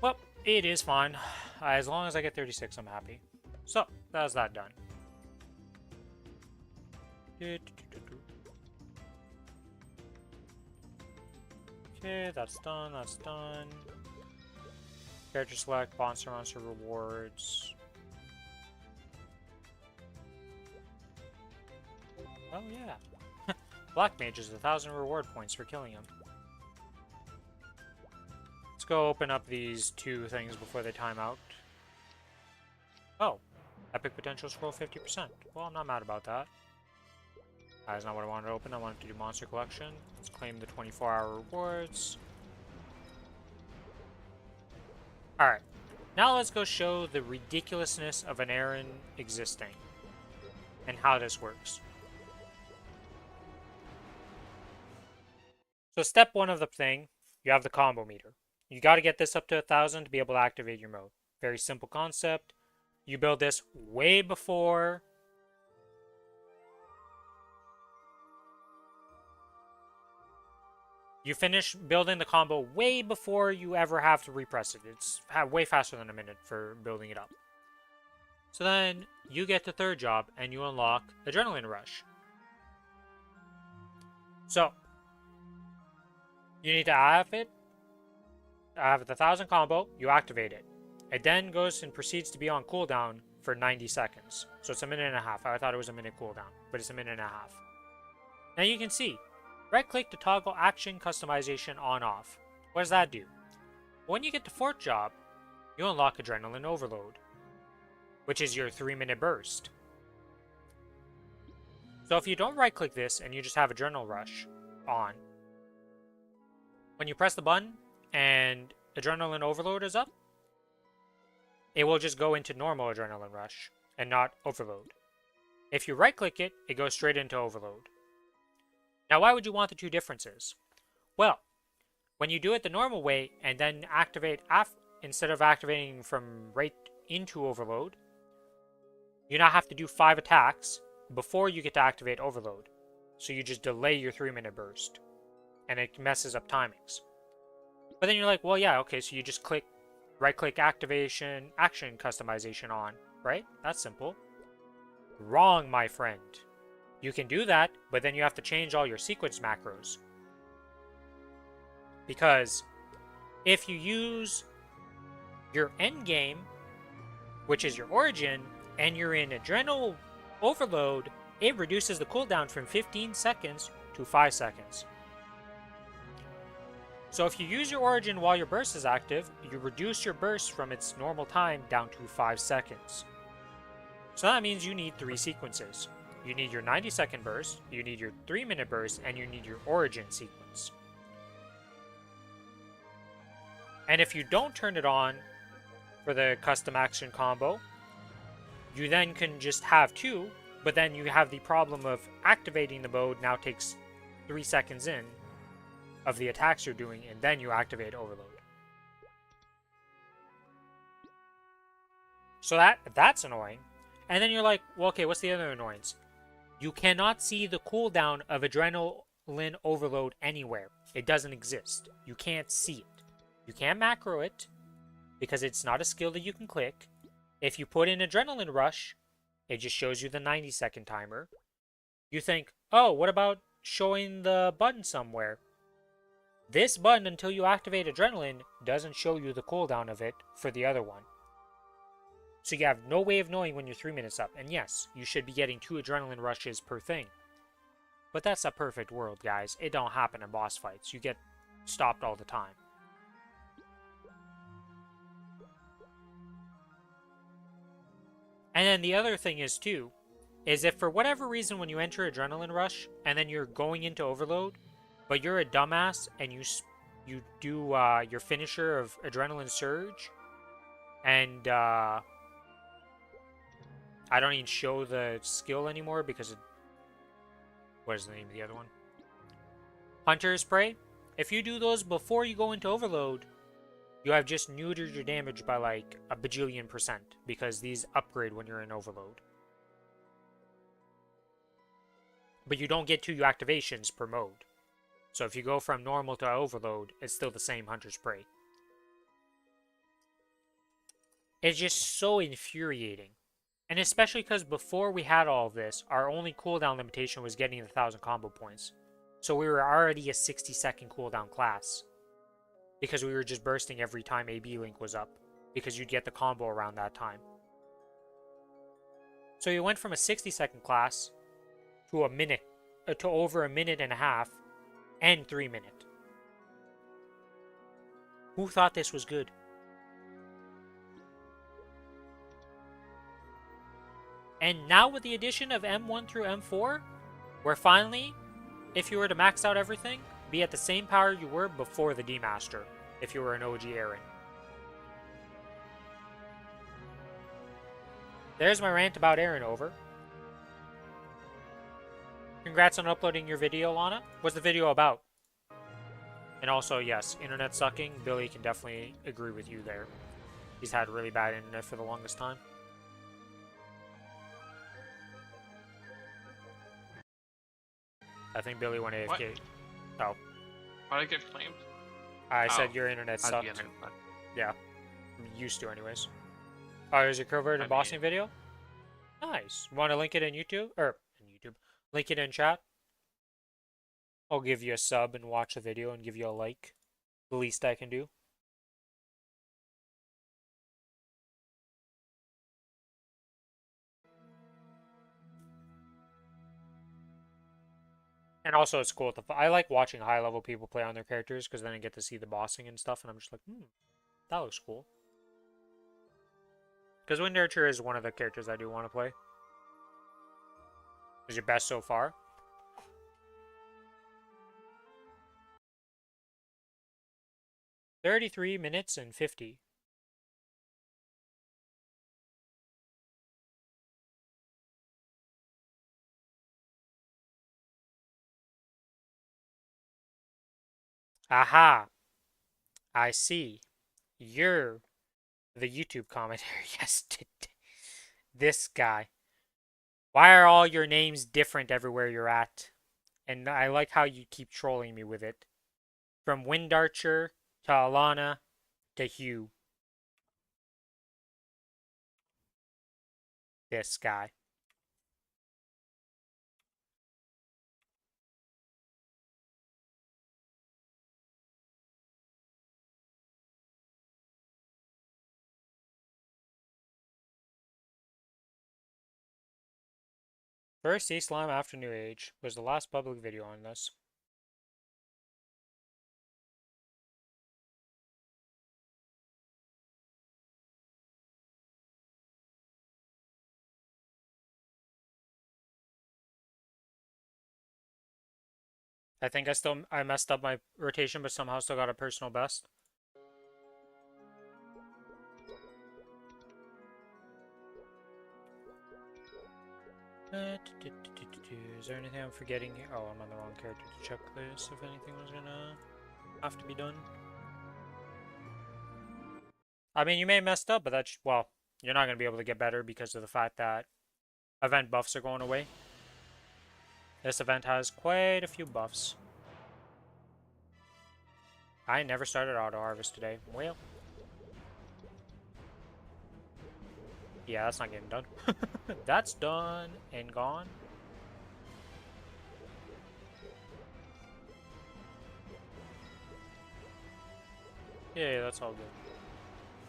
Well, it is fine. As long as I get 36, I'm happy. So, that's that done. Okay, that's done, that's done. Character select, monster rewards. Oh yeah. Black mage is 1,000 reward points for killing him. Let's go open up these two things before they time out. Oh, epic potential scroll 50%. Well, I'm not mad about that. That's not what I wanted to open. I wanted to do monster collection. Let's claim the 24-hour rewards. Alright, now let's go show the ridiculousness of an errand existing and how this works. So step one of the thing, you have the combo meter. You got to get this up to 1,000 to be able to activate your mode. Very simple concept. You build this way before you finish building the combo way before you ever have to repress it. It's way faster than a minute for building it up. So then you get the third job and you unlock Adrenaline Rush. So you need to have it. Have the 1,000 combo, you activate it. It then goes and proceeds to be on cooldown for 90 seconds. So it's a minute and a half. I thought it was a minute cooldown, but it's a minute and a half. Now you can see, right click to toggle action customization on off. What does that do? When you get to fourth job, you unlock Adrenaline Overload, which is your 3-minute burst. So if you don't right click this and you just have Adrenaline Rush on, when you press the button and Adrenaline Overload is up, it will just go into normal Adrenaline Rush and not Overload. If you right click it, it goes straight into Overload. Now why would you want the two differences? Well, when you do it the normal way and then activate instead of activating from right into Overload, you now have to do 5 attacks before you get to activate Overload. So you just delay your 3-minute burst. And it messes up timings. But then you're like, well, yeah, okay, so you just right-click activation, action customization on, right? That's simple. Wrong, my friend. You can do that, but then you have to change all your sequence macros. Because if you use your endgame, which is your origin, and you're in Adrenal Overload, it reduces the cooldown from 15 seconds to 5 seconds. So if you use your origin while your burst is active, you reduce your burst from its normal time down to 5 seconds. So that means you need 3 sequences. You need your 90-second burst, you need your 3-minute burst, and you need your origin sequence. And if you don't turn it on for the custom action combo, you then can just have 2, but then you have the problem of activating the mode now takes 3 seconds in of the attacks you're doing, and then you activate Overload. So that's annoying. And then you're like, well, okay, what's the other annoyance? You cannot see the cooldown of Adrenaline Overload anywhere. It doesn't exist. You can't see it. You can't macro it, because it's not a skill that you can click. If you put in Adrenaline Rush, it just shows you the 90-second timer. You think, oh, what about showing the button somewhere? This button, until you activate Adrenaline, doesn't show you the cooldown of it for the other one. So you have no way of knowing when you're 3 minutes up. And yes, you should be getting 2 Adrenaline Rushes per thing. But that's a perfect world, guys. It don't happen in boss fights. You get stopped all the time. And then the other thing is, too, is if for whatever reason when you enter Adrenaline Rush and then you're going into Overload, but you're a dumbass and you do your finisher of Adrenaline Surge, and I don't even show the skill anymore because it... What is the name of the other one? Hunter's Prey. If you do those before you go into Overload, you have just neutered your damage by like a bajillion% because these upgrade when you're in Overload. But you don't get 2 activations per mode. So if you go from normal to Overload, it's still the same Hunter's Prey. It's just so infuriating. And especially because before we had all of this, our only cooldown limitation was getting 1,000 combo points. So we were already a 60-second cooldown class. Because we were just bursting every time AB Link was up. Because you'd get the combo around that time. So you went from a 60-second class to a minute, to over a minute and a half, and 3 minute. Who thought this was good? And now with the addition of M1 through M4, we're finally, if you were to max out everything, be at the same power you were before the D-Master, if you were an OG Aaron. There's my rant about Aaron over. Congrats on uploading your video, Lana. What's the video about? And also, yes, internet sucking. Billy can definitely agree with you there. He's had really bad internet for the longest time. I think Billy went AFK. What? Oh. Why did I get flamed? I said your internet sucked. Yeah. I'm used to anyways. Oh, there's a covert embossing video? Nice. Want to link it in YouTube? Or, in YouTube. Link it in chat. I'll give you a sub and watch the video and give you a like. The least I can do. And also, it's cool. I like watching high-level people play on their characters because then I get to see the bossing and stuff, and I'm just like, that looks cool. Because Wind Archer is one of the characters I do want to play. Is your best so far? $33 minutes and 50. Aha! I see. You're the YouTube commentator. Yes, this guy. Why are all your names different everywhere you're at? And I like how you keep trolling me with it. From Wind Archer to Alana to Hugh. This guy. First Sea Slime after New Age was the last public video on this. I think I messed up my rotation, but somehow still got a personal best. Is there anything I'm forgetting here? Oh, I'm on the wrong character to check this, if anything was gonna have to be done. I mean, you may have messed up, but that's, well, you're not gonna be able to get better because of the fact that event buffs are going away. This event has quite a few buffs. I never started auto harvest today. Well. Yeah, that's not getting done. That's done and gone. Yeah, that's all good.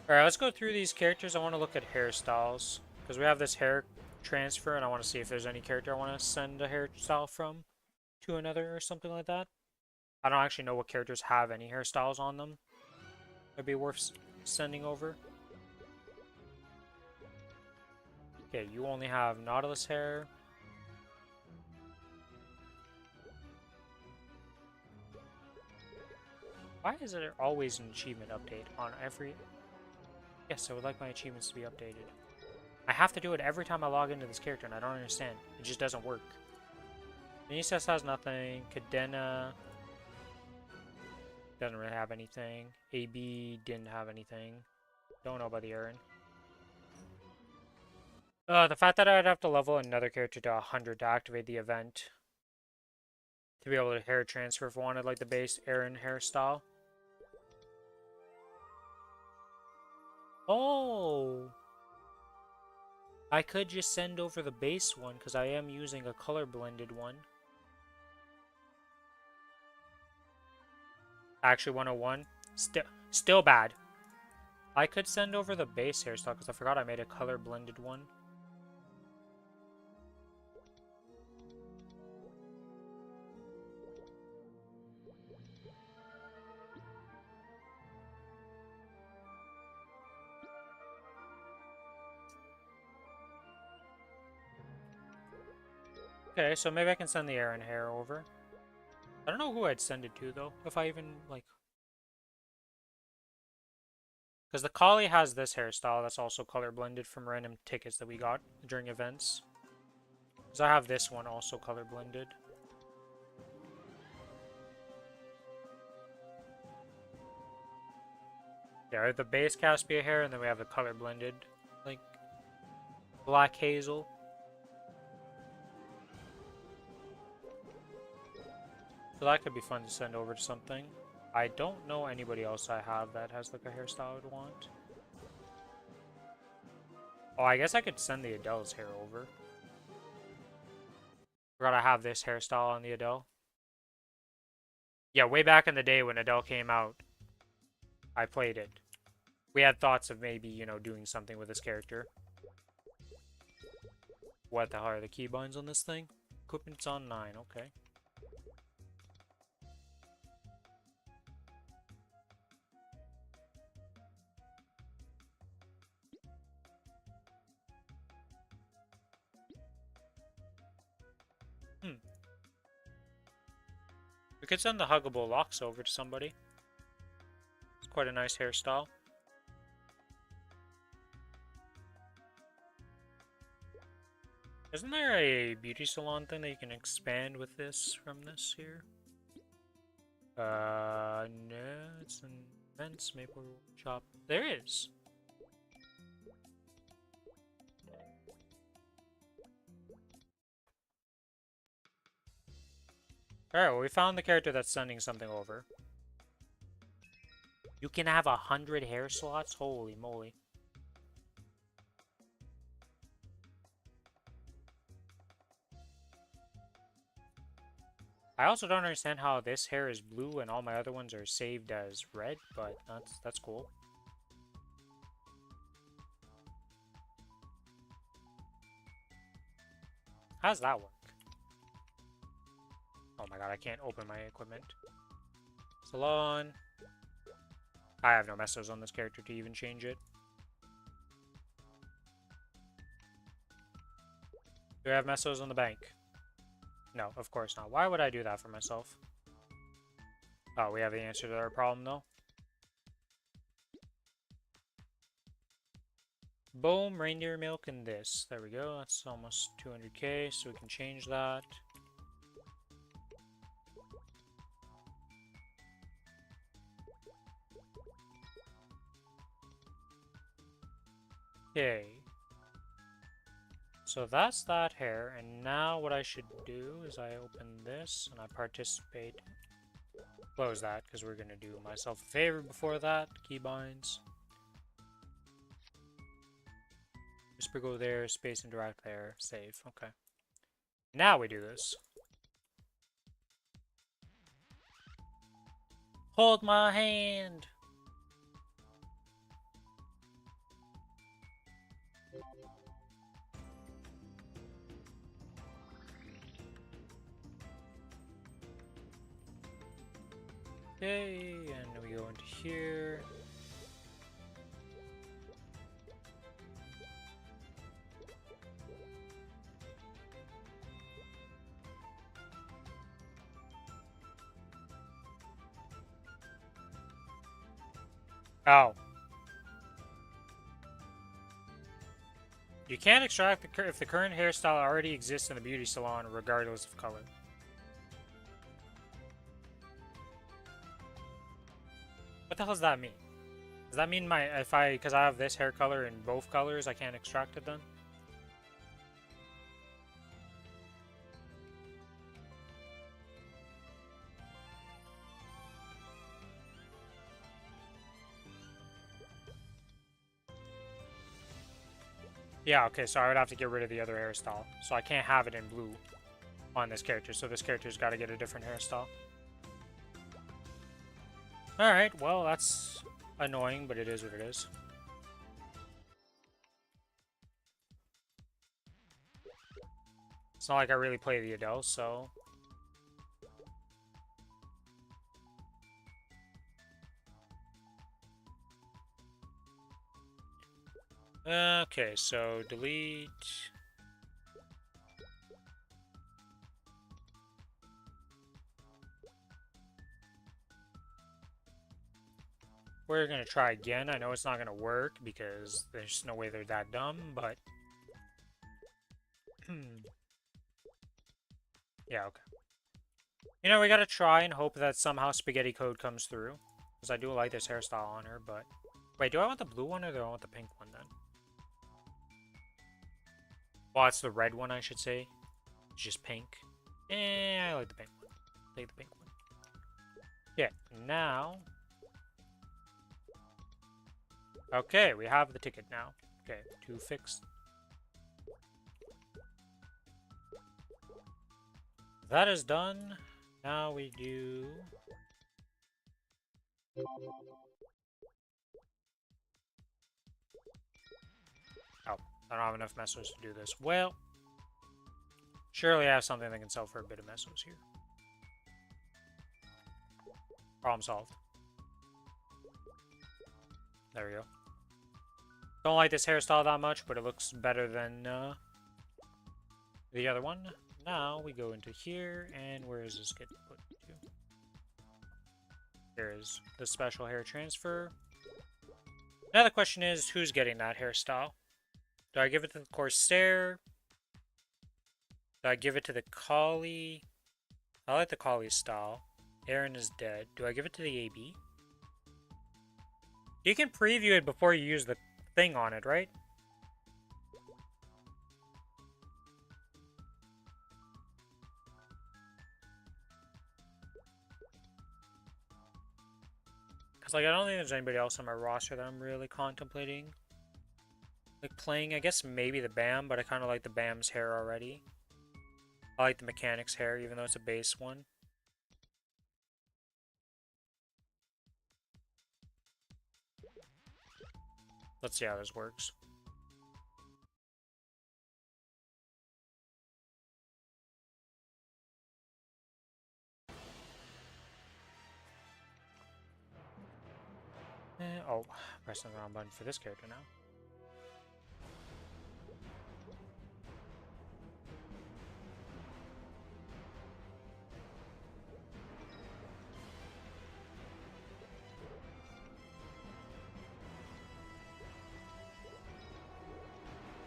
Alright, let's go through these characters. I want to look at hairstyles. Because we have this hair transfer, and I want to see if there's any character I want to send a hairstyle from to another or something like that. I don't actually know what characters have any hairstyles on them. It'd be worth sending over. Okay, you only have Nautilus hair. Why is there always an achievement update on every... Yes, I would like my achievements to be updated. I have to do it every time I log into this character, and I don't understand. It just doesn't work. Nisus has nothing. Cadena doesn't really have anything. AB didn't have anything. Don't know about the Aaron. The fact that I'd have to level another character to 100 to activate the event. To be able to hair transfer if I wanted like the base Aaron hairstyle. Oh! I could just send over the base one because I am using a color blended one. Actually 101. Still bad. I could send over the base hairstyle because I forgot I made a color blended one. Okay, so maybe I can send the Aaron hair over. I don't know who I'd send it to though, if I even like... Because the Collie has this hairstyle that's also color blended from random tickets that we got during events. Because I have this one also color blended. Yeah, we have the base Caspia hair and then we have the color blended, like, black hazel. So that could be fun to send over to something. I don't know anybody else I have that has like a hairstyle I would want. Oh, I guess I could send the Adele's hair over. Forgot I have this hairstyle on the Adele. Yeah, way back in the day when Adele came out, I played it. We had thoughts of maybe, you know, doing something with this character. What the hell are the keybinds on this thing? Equipment's on 9, okay. We could send the huggable locks over to somebody. It's quite a nice hairstyle. Isn't there a beauty salon thing that you can expand with this from this here? No, it's an events maple shop. There is. Alright, well we found the character that's sending something over. You can have 100 hair slots? Holy moly. I also don't understand how this hair is blue and all my other ones are saved as red, but that's cool. How does that work? Oh my god, I can't open my equipment. Salon. I have no messos on this character to even change it. Do I have messos on the bank? No, of course not. Why would I do that for myself? Oh, we have the answer to our problem, though. Boom, reindeer milk, and this. There we go. That's almost 200k, so we can change that. Okay. So that's that hair, and now what I should do is I open this and I participate. Close that because we're gonna do myself a favor before that. Keybinds. Whisper go there, space interact there, save. Okay. Now we do this. Hold my hand. Okay, and we go into here. Oh. You can't extract if the current hairstyle already exists in the beauty salon, regardless of color. What the hell does that mean? Does that mean because I have this hair color in both colors, I can't extract it then? Yeah, okay, so I would have to get rid of the other hairstyle. So I can't have it in blue on this character, so this character's got to get a different hairstyle. Alright, well, that's annoying, but it is what it is. It's not like I really play the Adele, so... Okay, so delete... We're gonna try again. I know it's not gonna work because there's no way they're that dumb, but... yeah, okay. You know, we gotta try and hope that somehow Spaghetti Code comes through. Because I do like this hairstyle on her, but... Wait, do I want the blue one or do I want the pink one then? Well, it's the red one, I should say. It's just pink. I like the pink one. Take the pink one. Yeah, now... Okay, we have the ticket now. Okay, to fix. That is done. Now we do... Oh, I don't have enough mesos to do this. Well, surely I have something that can sell for a bit of mesos here. Problem solved. There we go. Don't like this hairstyle that much, but it looks better than the other one. Now we go into here, and where is this get put to? There is the special hair transfer. Now the question is, who's getting that hairstyle? Do I give it to the Corsair? Do I give it to the Collie? I like the Collie style. Aaron is dead. Do I give it to the AB? You can preview it before you use the thing on it, right? Because, like, I don't think there's anybody else on my roster that I'm really contemplating. Like, playing, I guess maybe the BAM, but I kind of like the BAM's hair already. I like the Mechanic's hair, even though it's a base one. Let's see how this works. Oh, pressing the wrong button for this character now.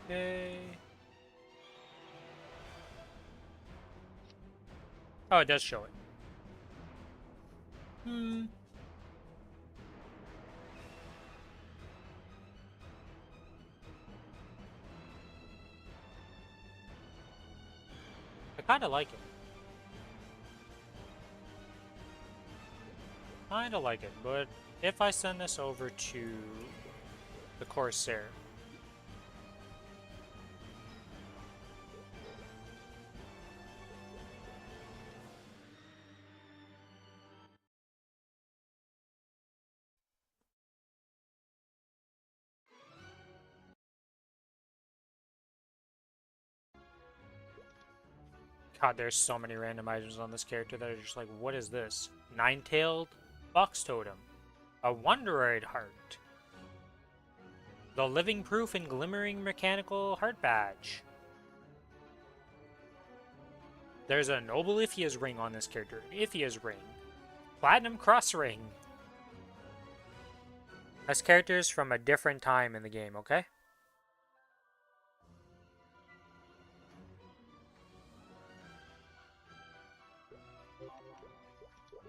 Okay. Oh, it does show it. I kind of like it. Kind of like it, but if I send this over to the Corsair, God, there's so many random items on this character that are just like, what is this? Nine-tailed? Box Totem. A Wonderoid Heart. The Living Proof and Glimmering Mechanical Heart Badge. There's a Noble Ithia's Ring on this character. Ithia's Ring. Platinum Cross Ring. That's characters from a different time in the game, okay?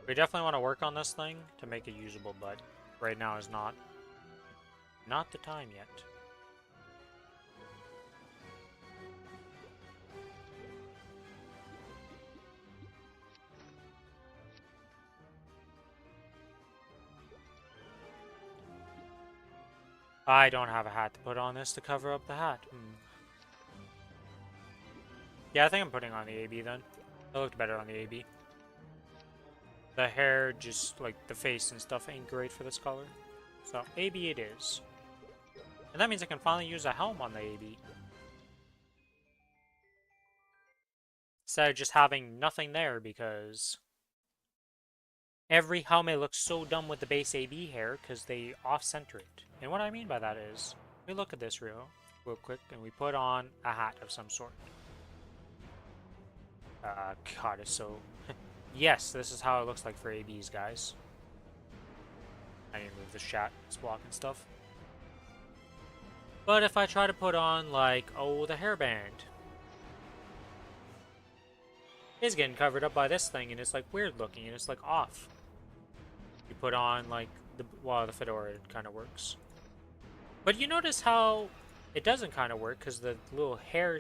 We definitely want to work on this thing to make it usable, but right now is not the time yet. I don't have a hat to put on this to cover up the hat. Yeah, I think I'm putting on the AB then. It looked better on the AB. The hair, just like the face and stuff, ain't great for this color. So AB it is. And that means I can finally use a helm on the AB. Instead of just having nothing there because every helmet looks so dumb with the base AB hair because they off-center it. And what I mean by that is, we look at this real quick and we put on a hat of some sort. God, it's so... Yes, this is how it looks like for ABs, guys. I need to move the chat, it's blocking stuff. But if I try to put on, like, oh, the hairband, it's getting covered up by this thing, and it's, like, weird looking, and it's, like, off. You put on, like, the fedora, it kind of works. But you notice how it doesn't kind of work, because the little hair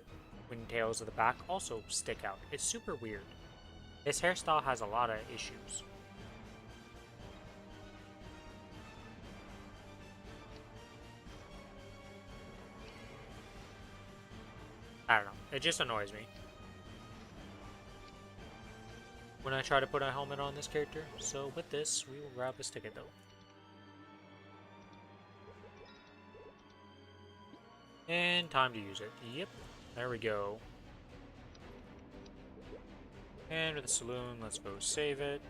wingtails of the back also stick out. It's super weird. This hairstyle has a lot of issues. I don't know. It just annoys me when I try to put a helmet on this character. So with this, we will grab this ticket though. And time to use it. Yep. There we go. And with the saloon, let's go save it.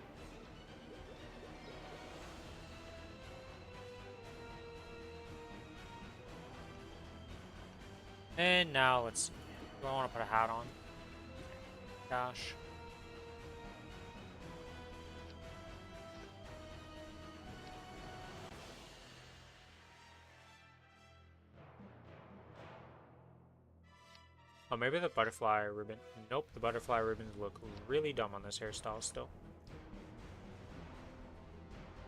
And now let's see. Do I want to put a hat on? Gosh. Oh, maybe the butterfly ribbon. Nope, the butterfly ribbons look really dumb on this hairstyle still.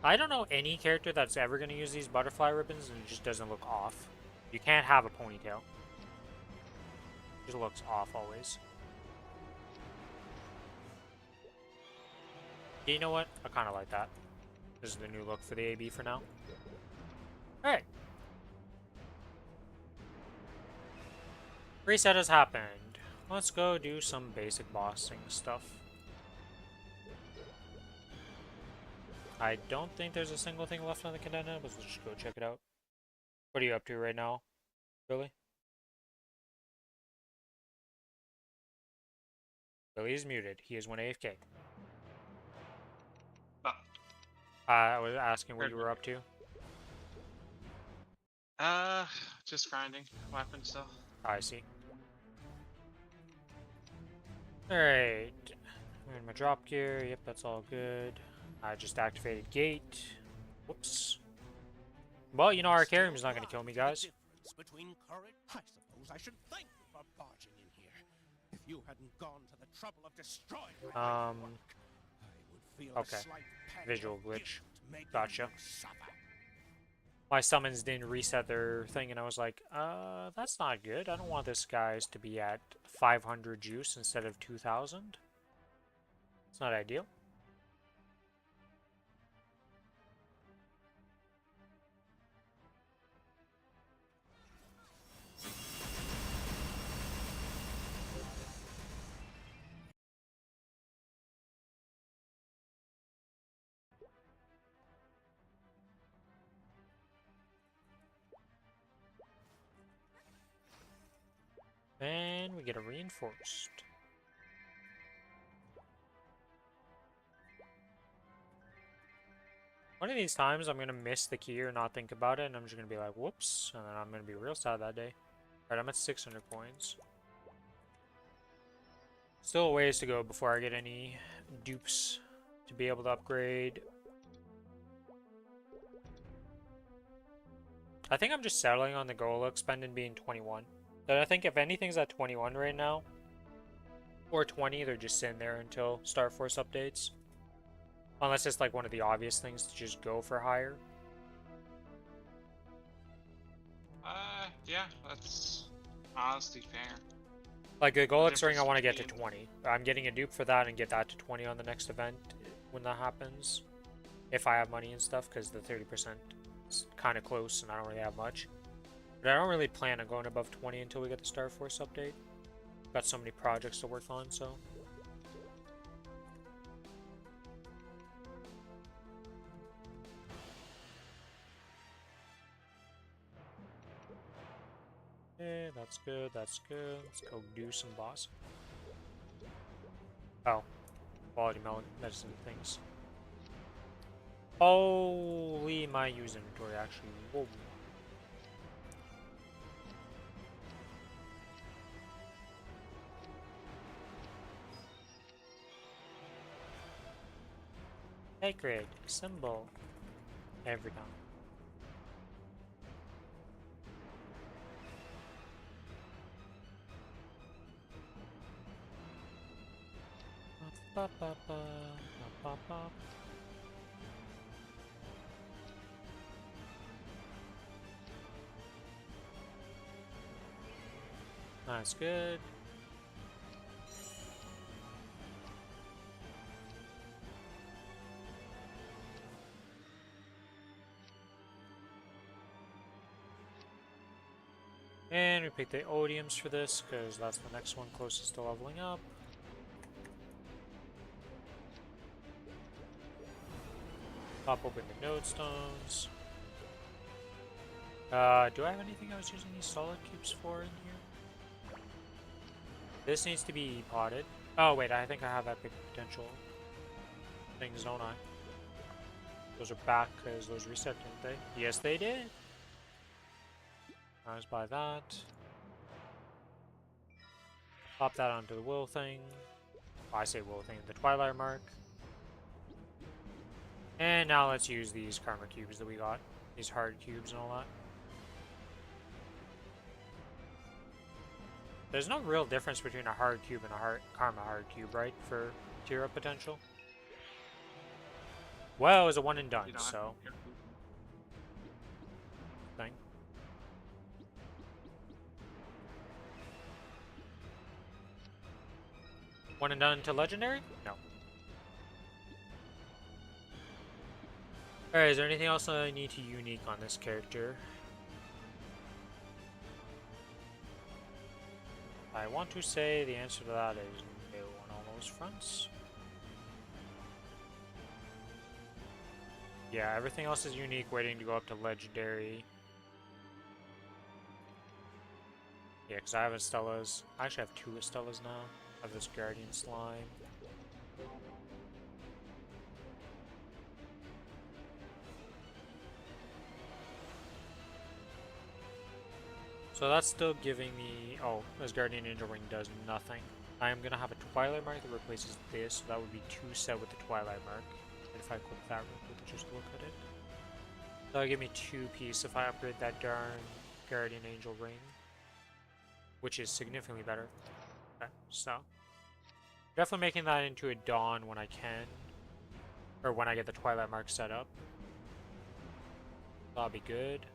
I don't know any character that's ever going to use these butterfly ribbons and it just doesn't look off. You can't have a ponytail. It just looks off always. You know what? I kind of like that. This is the new look for the AB for now. Alright. Reset has happened. Let's go do some basic bossing stuff. I don't think there's a single thing left on the Cadena, but let's just go check it out. What are you up to right now, Billy? Billy is muted. He is 1 AFK. I was asking what you were up to. Just grinding weapon stuff. I see. Alright. I'm in my drop gear. Yep, that's all good. I just activated gate. Whoops. Well, you know, Arcarium's not going to kill me, guys. Between courage, I suppose I should thank you for barging in here. If you hadn't gone to the trouble of destroying my work, I would feel okay. a slight pang Visual of glitch. guilt making Gotcha. you suffer. My summons didn't reset their thing, and I was like, that's not good. I don't want this guys to be at 500 juice instead of 2,000. It's not ideal. And we get a reinforced. One of these times I'm gonna miss the key or not think about it, and I'm just gonna be like, whoops, and then I'm gonna be real sad that day. Alright, I'm at 600 points. Still a ways to go before I get any dupes to be able to upgrade. I think I'm just settling on the goal expended being 21. But I think if anything's at 21 right now, or 20, they're just sitting there until Star Force updates. Unless it's like one of the obvious things to just go for higher. Yeah, that's honestly fair. Like the Golix ring, difference I want to get to between- 20. I'm getting a dupe for that and get that to 20 on the next event when that happens. If I have money and stuff, because the 30% is kind of close and I don't really have much. But I don't really plan on going above 20 until we get the Star Force update. Got so many projects to work on, so. Okay, that's good, that's good. Let's go do some boss. Oh, quality medicine things. Holy, my use inventory actually. Whoa. Sacred symbol every time. Ba, ba, ba, ba, ba, ba. That's good. And we pick the odiums for this because that's the next one closest to leveling up. Pop open the node stones. Do I have anything I was using these solid cubes for in here? This needs to be potted. Oh wait, I think I have epic potential things, don't I? Those are back because those reset, didn't they? Yes, they did. I was by that. Pop that onto the will thing. Oh, I say will thing, the Twilight Mark. And now let's use these karma cubes that we got. These hard cubes and all that. There's no real difference between a hard cube and a karma hard cube, right? For tier up potential. Well, it was a one and done, You don't so. have to- Thing. One and done to legendary? No. Alright, is there anything else I need to unique on this character? I want to say the answer to that is no on all those fronts. Yeah, everything else is unique, waiting to go up to legendary. Yeah, because I have Estella's. I actually have 2 Estella's now. I have this Guardian Slime. So that's still giving me... Oh, this Guardian Angel Ring does nothing. I am going to have a Twilight Mark that replaces this, so that would be 2 set with the Twilight Mark. And if I click that real quick, just look at it. That'll give me 2 piece if I upgrade that darn Guardian Angel Ring. Which is significantly better. Okay, so... Definitely making that into a Dawn when I can. Or when I get the Twilight Mark set up. That'll be good.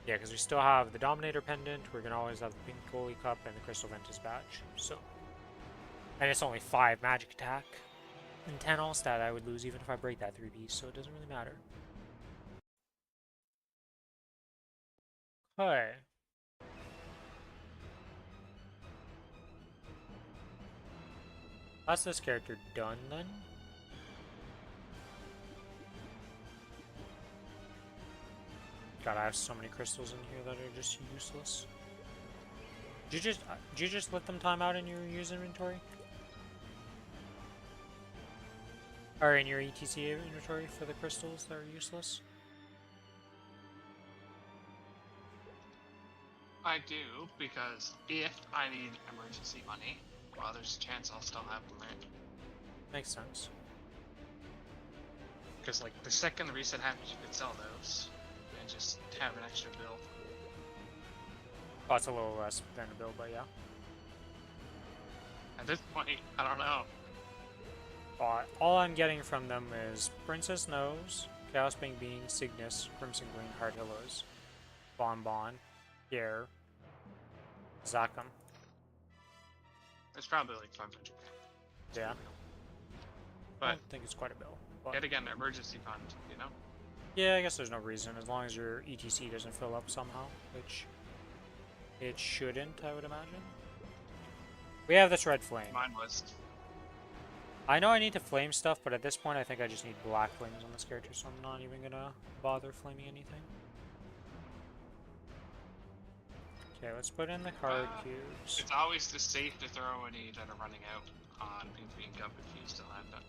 Yeah, because we still have the Dominator Pendant, we're going to always have the Pink Goalie Cup, and the Crystal Ventus Badge, so... And it's only 5 magic attack, and 10 all stat I would lose even if I break that 3-piece, so it doesn't really matter. Okay. That's this character done, then? God, I have so many crystals in here that are just useless. Did you just let them time out in your use inventory? are in your ETC inventory for the crystals that are useless? I do, because if I need emergency money, well, there's a chance I'll still have them, right? Makes sense. Because like the second the reset happens, you could sell those and just have an extra bill. Oh, it's a little less than a bill, but yeah. At this point, I don't know. All I'm getting from them is Princess Nose, Chaos Bang Bean, Cygnus, Crimson Green, Hard Hillos, Bon Bon, Pierre, Zakum. It's probably like 500. Yeah. I But don't think it's quite a bill. But yet again, emergency fund, you know? yeah, I guess there's no reason, as long as your ETC doesn't fill up somehow, which it shouldn't, I would imagine. We have this red flame. Mine was. I know I need to flame stuff, but at this point I think I just need black flames on this character, so I'm not even gonna bother flaming anything. Okay, let's put in the card cubes. It's always just safe to throw any that are running out on Pink Green Cup if you still have them.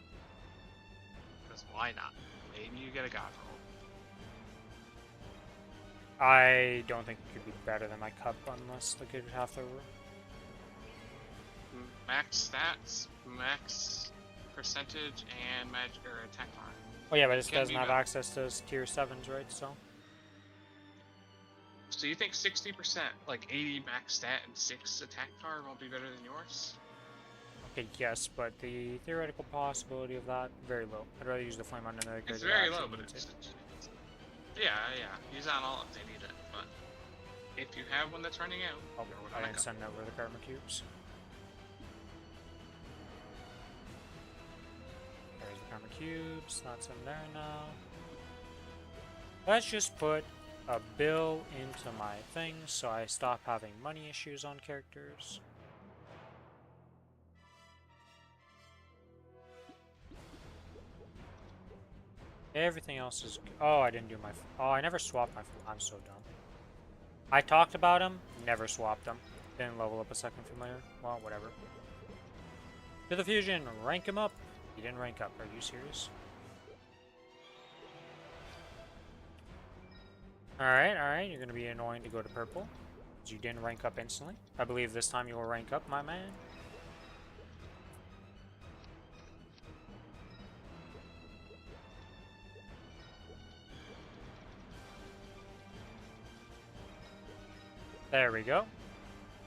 Because why not? Maybe you get a god roll. I don't think it could be better than my cup unless the kid would have to. Max stats, max percentage, and magic or attack power. Oh yeah, but this Can doesn't be have better. access to tier 7s, right? So you think 60%, like 80 max stat and 6 attack power won't be better than yours? Okay, yes, but the theoretical possibility of that, very low. I'd rather use the flame on another character. It's very that low, actually but needs it's, it. yeah. Use on all if they need it. But if you have one that's running out, Oh, throw it I on a didn't cup. send over the karma cubes. There's the karma cubes. That's in there now. Let's just put a bill into my thing so I stop having money issues on characters. Everything else is. Oh, I didn't do my. Oh, I never swapped my. I'm so dumb. I talked about him, never swapped him. Didn't level up a second familiar. Well, whatever. To the fusion, rank him up. He didn't rank up. Are you serious? Alright, you're gonna be annoying to go to purple. Because you didn't rank up instantly. I believe this time you will rank up, my man. There we go.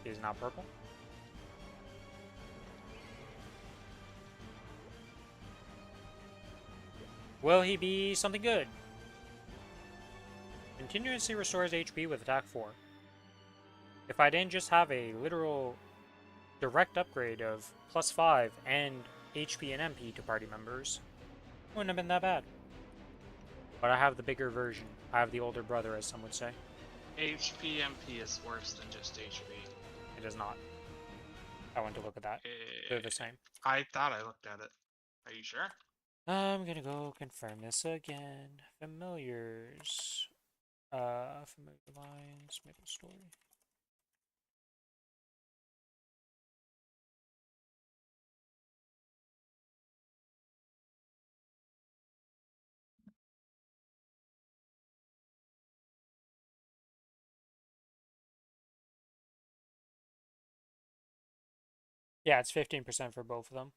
He's now purple. Will he be something good? Continuously restores HP with attack 4. If I didn't just have a literal direct upgrade of +5 and HP and MP to party members, it wouldn't have been that bad. But I have the bigger version. I have the older brother, as some would say. HP MP is worse than just HP. It is not. I went to look at that. They're the same. I thought I looked at it. Are you sure? I'm gonna go confirm this again. Familiars. Familiar lines, Maplestory. Yeah, it's 15% for both of them.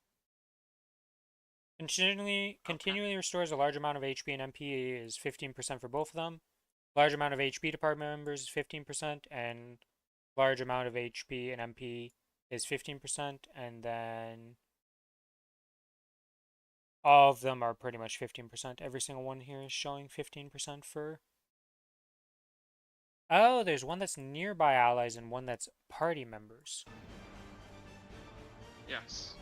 Continually restores a large amount of HP and MP is 15% for both of them. Large amount of HP to party members is 15%, and large amount of HP and MP is 15%, and then all of them are pretty much 15%. Every single one here is showing 15% for... Oh, there's one that's nearby allies and one that's party members. Yes.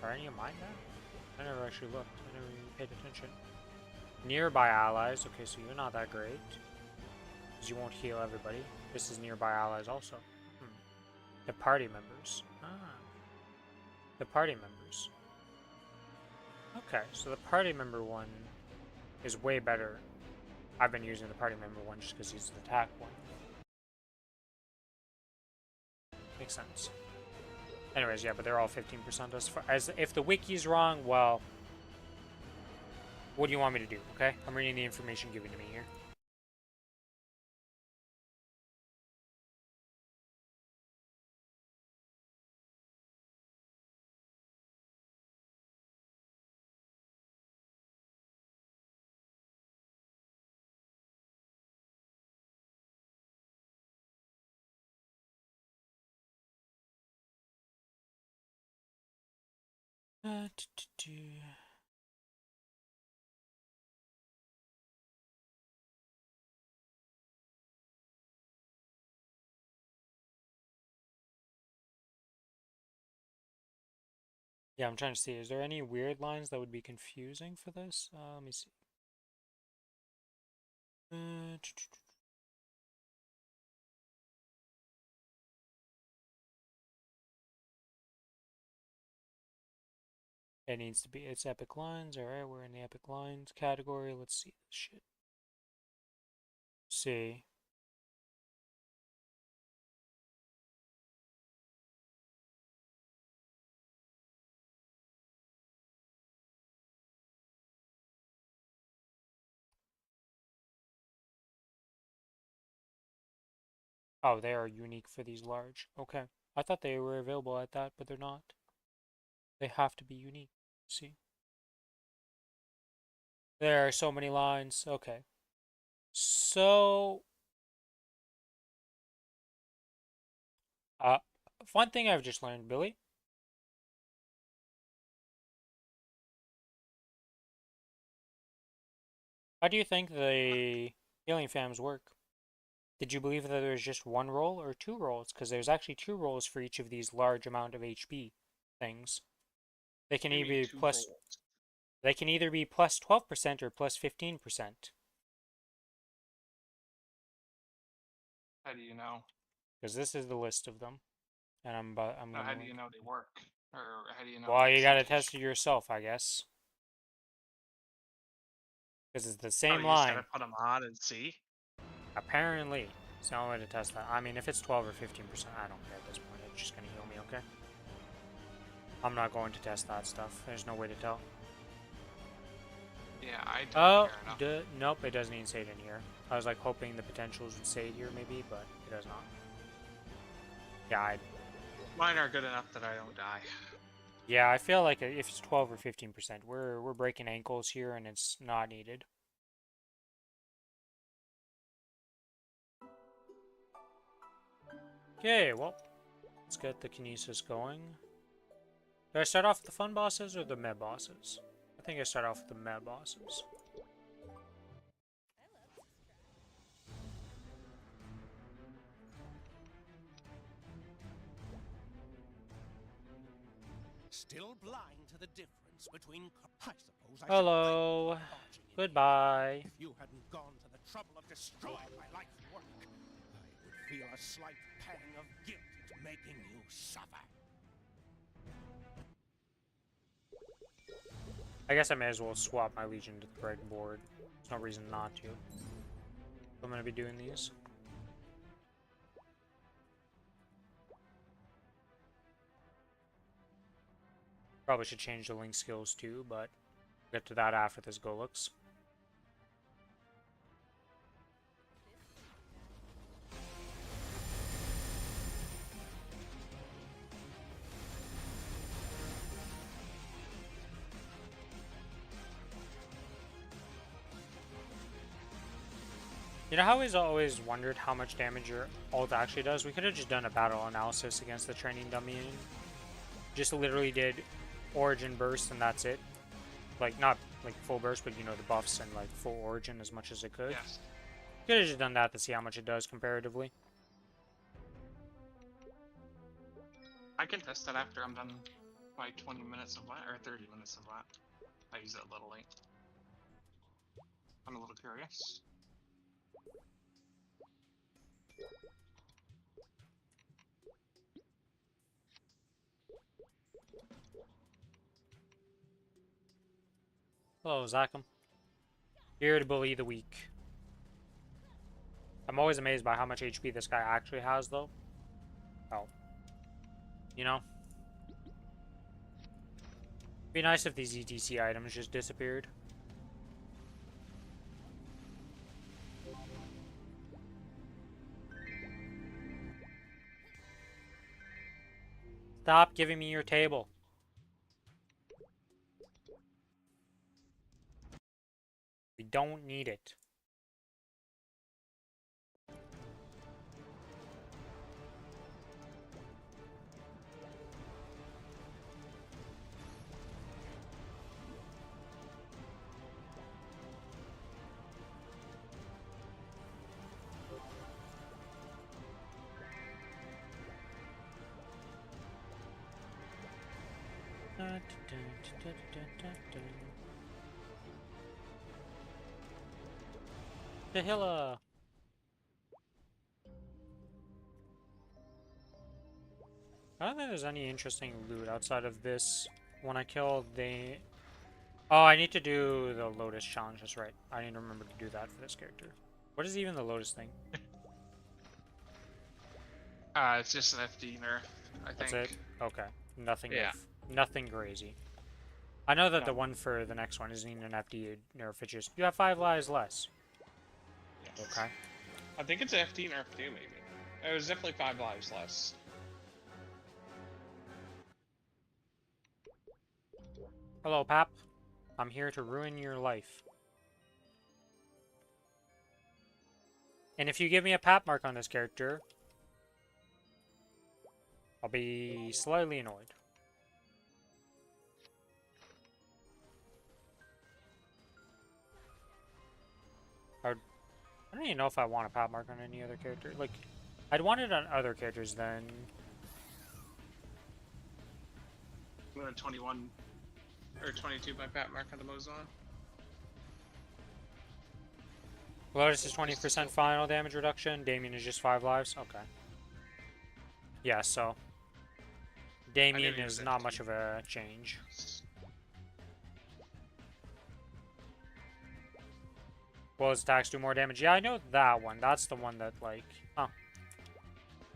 Are any of mine now? I never actually looked. I never even paid attention. Nearby allies. Okay, so you're not that great. Because you won't heal everybody. This is nearby allies also. The party members. The party members. Okay, so the party member one is way better. I've been using the party member one just because he's the attack one. Makes sense. Anyways, yeah, but they're all 15% as far as if the wiki's wrong, well, What do you want me to do, okay? I'm reading the information given to me here. Uh, t- t- t- Yeah, I'm trying to see. Is there any weird lines that would be confusing for this? Let me see. It needs to be, it's epic lines. Alright, we're in the epic lines category. Let's see this shit. See. Oh, they are unique for these large. Okay. I thought they were available at that, but they're not. They have to be unique. See? There are so many lines. Okay. So, uh, one thing I've just learned, Billy. How do you think the healing fams work? Did you believe that there's just one roll or two rolls? Because there's actually two rolls for each of these large amount of HP things. They can What do you either mean be two plus rolls? They can either be plus 12% or plus 15%. How do you know? Because this is the list of them. And I'm No, gonna how do you link. know they work? Or how do you know Well, the you gotta percentage? test it yourself, I guess. Because it's the Oh, same you just gotta line. put them on and see? Apparently. It's the only way to test that. I mean, if it's 12 or 15%, I don't care at this point. It's just gonna heal me, okay? I'm not going to test that stuff. There's no way to tell. Yeah, I don't Oh, care enough. nope, it doesn't even say it in here. I was like hoping the potentials would say it here maybe, but it does not. Yeah, Mine are good enough that I don't die. yeah, I feel like if it's 12 or 15%, we're breaking ankles here and it's not needed. Okay, well, let's get the kinesis going. Do I start off with the fun bosses or the meh bosses? I think I start off with the meh bosses. Still blind to the difference between. I suppose I should Hello. thank you for barging in Goodbye. here. If you hadn't gone to the trouble of destroying my life's work, I would feel a slight pang of guilt at making you suffer. I guess I may as well swap my Legion to the red board. There's no reason not to. I'm gonna be doing these. Probably should change the link skills too, but we'll get to that after this Golux. You know how he's always wondered how much damage your ult actually does? We could have just done a battle analysis against the training dummy. Just literally did origin burst and that's it. Like, not like full burst, but you know, the buffs and like full origin as much as it could. Yes. Could have just done that to see how much it does comparatively. I can test that after I'm done my 20 minutes of lap, or 30 minutes of lap. I use that little link. I'm a little curious. Hello, Zachem. Here to bully the weak. I'm always amazed by how much HP this guy actually has, though. Oh. You know? Be nice if these ETC items just disappeared. Stop giving me your table. We don't need it. Dahilla! I don't think there's any interesting loot outside of this. When I kill the... Oh, I need to do the Lotus challenge, that's right. I need to remember to do that for this character. What is even the Lotus thing? It's just an FD nerf, I think. That's it? Okay. Nothing Yeah. nothing crazy. I know that No. the one for the next one isn't even an FD nerf, it's just, you have 5 lives less. Yes. Okay. I think it's an FD nerf too, maybe. It was definitely 5 lives less. Hello, Pap. I'm here to ruin your life. And if you give me a Pap mark on this character, I'll be slightly annoyed. I don't even know if I want a Pap mark on any other character. Like, I'd want it on other characters then. I'm going 21 or 22 by Pat Mark on the Mozon. Lotus is 20% final damage reduction. Damien is just 5 lives. Okay. Yeah, so Damien use is it not too. much of a change. Will his attacks do more damage? Yeah, I know that one. That's the one that, like... Huh.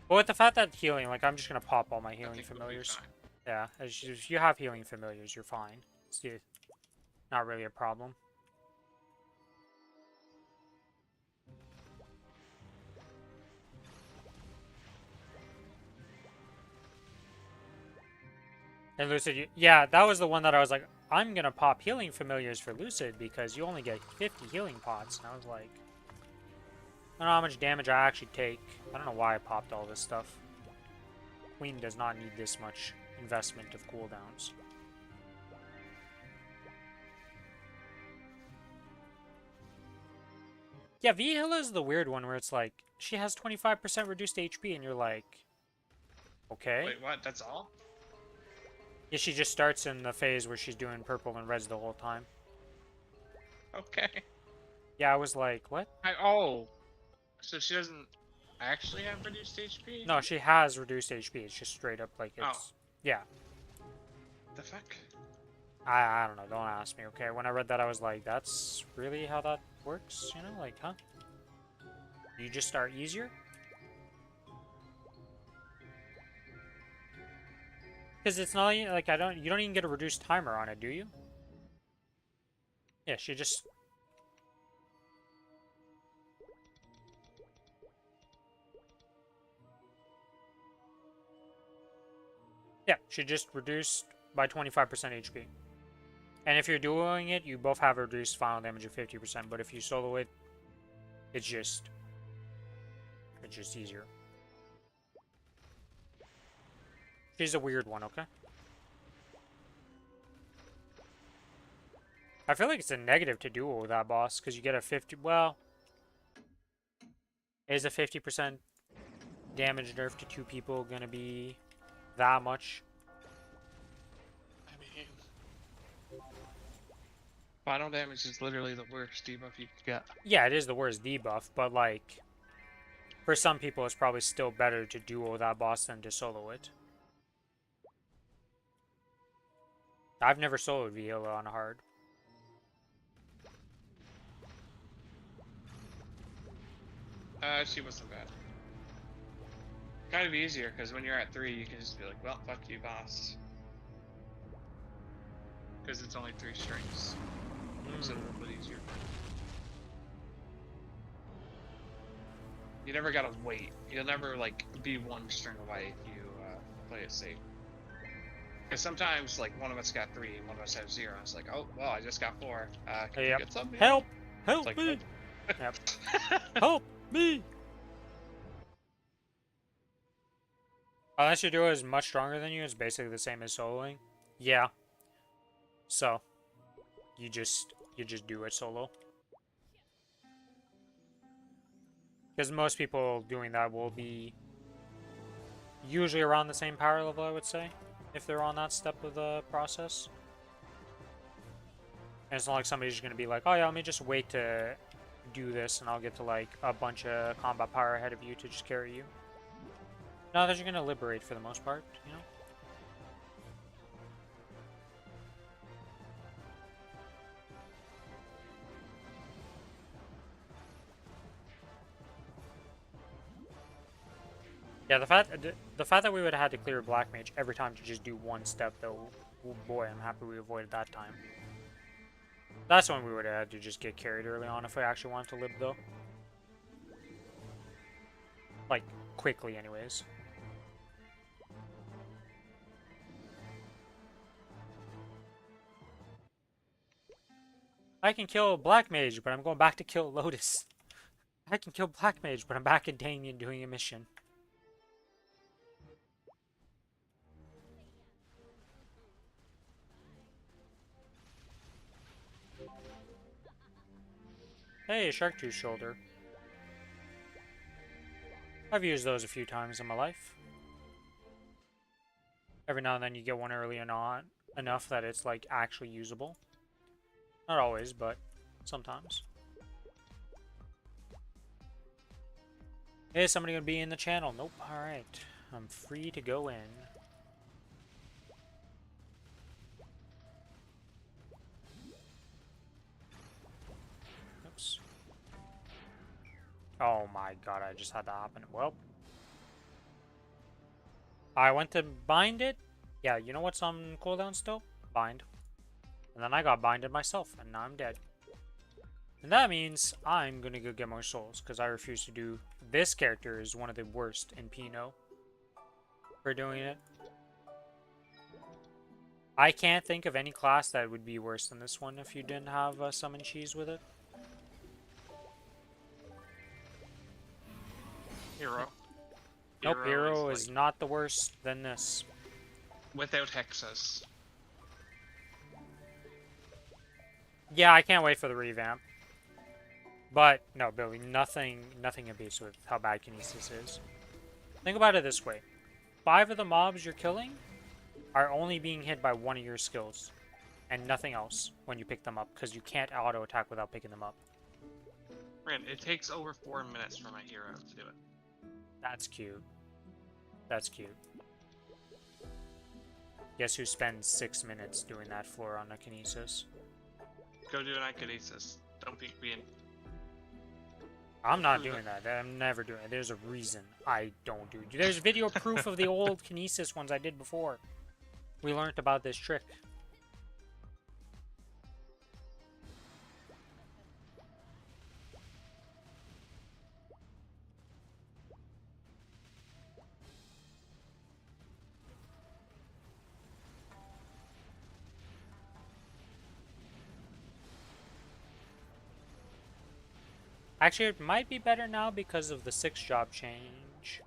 But with the fact that healing, like, I'm just gonna pop all my I healing think we'll be familiars. fine. Yeah, if you have healing familiars, you're fine. It's not really a problem. And Lucid, yeah, that was the one that I was like, I'm gonna pop healing familiars for Lucid because you only get 50 healing pots. And I was like, I don't know how much damage I actually take. I don't know why I popped all this stuff. Queen does not need this much investment of cooldowns. Yeah, Vihila is the weird one where it's like, she has 25% reduced HP and you're like, okay. Wait, what? That's all? Yeah, she just starts in the phase where she's doing purple and reds the whole time. Okay. Yeah, I was like, what? Oh. So she doesn't actually have reduced HP? No, she has reduced HP. It's just straight up like it's... Oh. Yeah. The fuck? I don't know. Don't ask me, okay? When I read that, I was like, that's really how that works? You know, like, huh? You just start easier? Because it's not like you don't even get a reduced timer on it, do you? Yeah, she just... Yeah, she just reduced by 25% HP. And if you're doing it, you both have a reduced final damage of 50%, but if you solo it, it's just easier. She's a weird one, okay? I feel like it's a negative to duel with that boss, because you get a 50... Well... Is a 50% damage nerf to 2 people gonna be that much? I mean... Final damage is literally the worst debuff you can get. Yeah, it is the worst debuff, but like... For some people, it's probably still better to duel that boss than to solo it. I've never soloed Viola on hard. She wasn't bad. Kind of easier, because when you're at 3, you can just be like, well, fuck you, boss. Because it's only 3 strings. Makes it a little bit easier. You never gotta wait. You'll never, like, be 1 string away if you play it safe. Because sometimes, like, one of us got 3 and one of us has 0. I was like, oh, well, I just got 4. Can you Yep. get something? Help! Help Like, me! nope. Yep. Help me! Unless your duo is much stronger than you, it's basically the same as soloing. Yeah. So, you just do it solo. Because most people doing that will be usually around the same power level, I would say, if they're on that step of the process. And it's not like somebody's going to be like, oh yeah, let me just wait to do this and I'll get to like a bunch of combat power ahead of you to just carry you. No, that you're going to liberate for the most part, you know? Yeah, the fact that we would have had to clear Black Mage every time to just do one step, though, oh boy, I'm happy we avoided that time. That's when we would have had to just get carried early on if we actually wanted to live, though. Like, quickly, anyways. I can kill Black Mage, but I'm going back to kill Lotus. I can kill Black Mage, but I'm back in Danian doing a mission. Hey, Shark Tooth Shoulder. I've used those a few times in my life. Every now and then you get one early and on enough that it's like actually usable. Not always, but sometimes. Is somebody gonna be in the channel? Nope. Alright. I'm free to go in. Oops. Oh my god, I just had that happen. Well. I went to bind it. Yeah, you know what's on cooldown still? Bind. And then I got binded myself, and now I'm dead. And that means I'm gonna go get more souls, because I refuse to do... This character is one of the worst in Pino for doing it. I can't think of any class that would be worse than this one if you didn't have summon cheese with it. Hero. Nope, Hero is not the worst than this. Without hexes. Yeah, I can't wait for the revamp. But, no, Billy, nothing competes with how bad Kinesis is. Think about it this way. 5 of the mobs you're killing are only being hit by one of your skills. And nothing else when you pick them up, because you can't auto-attack without picking them up. Rand, it takes over 4 minutes for my hero to do it. That's cute. That's cute. Guess who spends 6 minutes doing that floor on a Kinesis? Go do an Iconesis. Don't peek me in. I'm not doing that. I'm never doing it. There's a reason I don't do it. There's video proof of the old Kinesis ones I did before. We learned about this trick. Actually, it might be better now because of the 6 job change.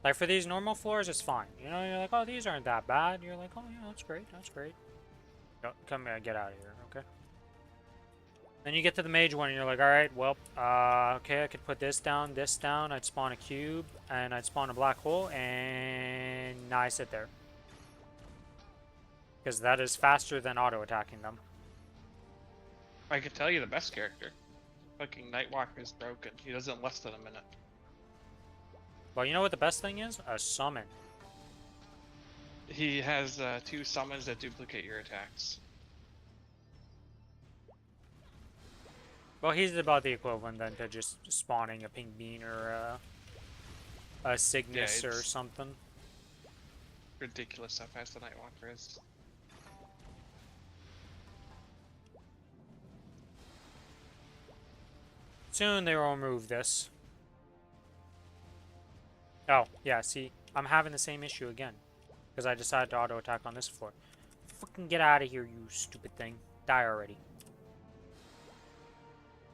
Like, for these normal floors, it's fine. You know, you're like, oh, these aren't that bad. You're like, oh, yeah, that's great, that's great. Come here, get out of here, okay? Then you get to the mage one, and you're like, alright, well, okay, I could put this down, I'd spawn a cube, and I'd spawn a black hole, and now I sit there. Because that is faster than auto-attacking them. I could tell you the best character. Fucking Nightwalker is broken. He does it in less than a minute. Well, you know what the best thing is? A summon. He has 2 summons that duplicate your attacks. Well, he's about the equivalent then to just spawning a pink bean or a Cygnus or something. Ridiculous how fast the Nightwalker is. Soon they will remove this. Oh, yeah, see, I'm having the same issue again. Because I decided to auto-attack on this floor. Fucking get out of here, you stupid thing. Die already.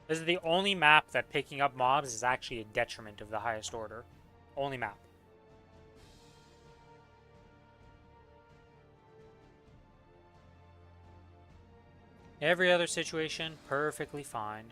This is the only map that picking up mobs is actually a detriment of the highest order. Only map. Every other situation, perfectly fine.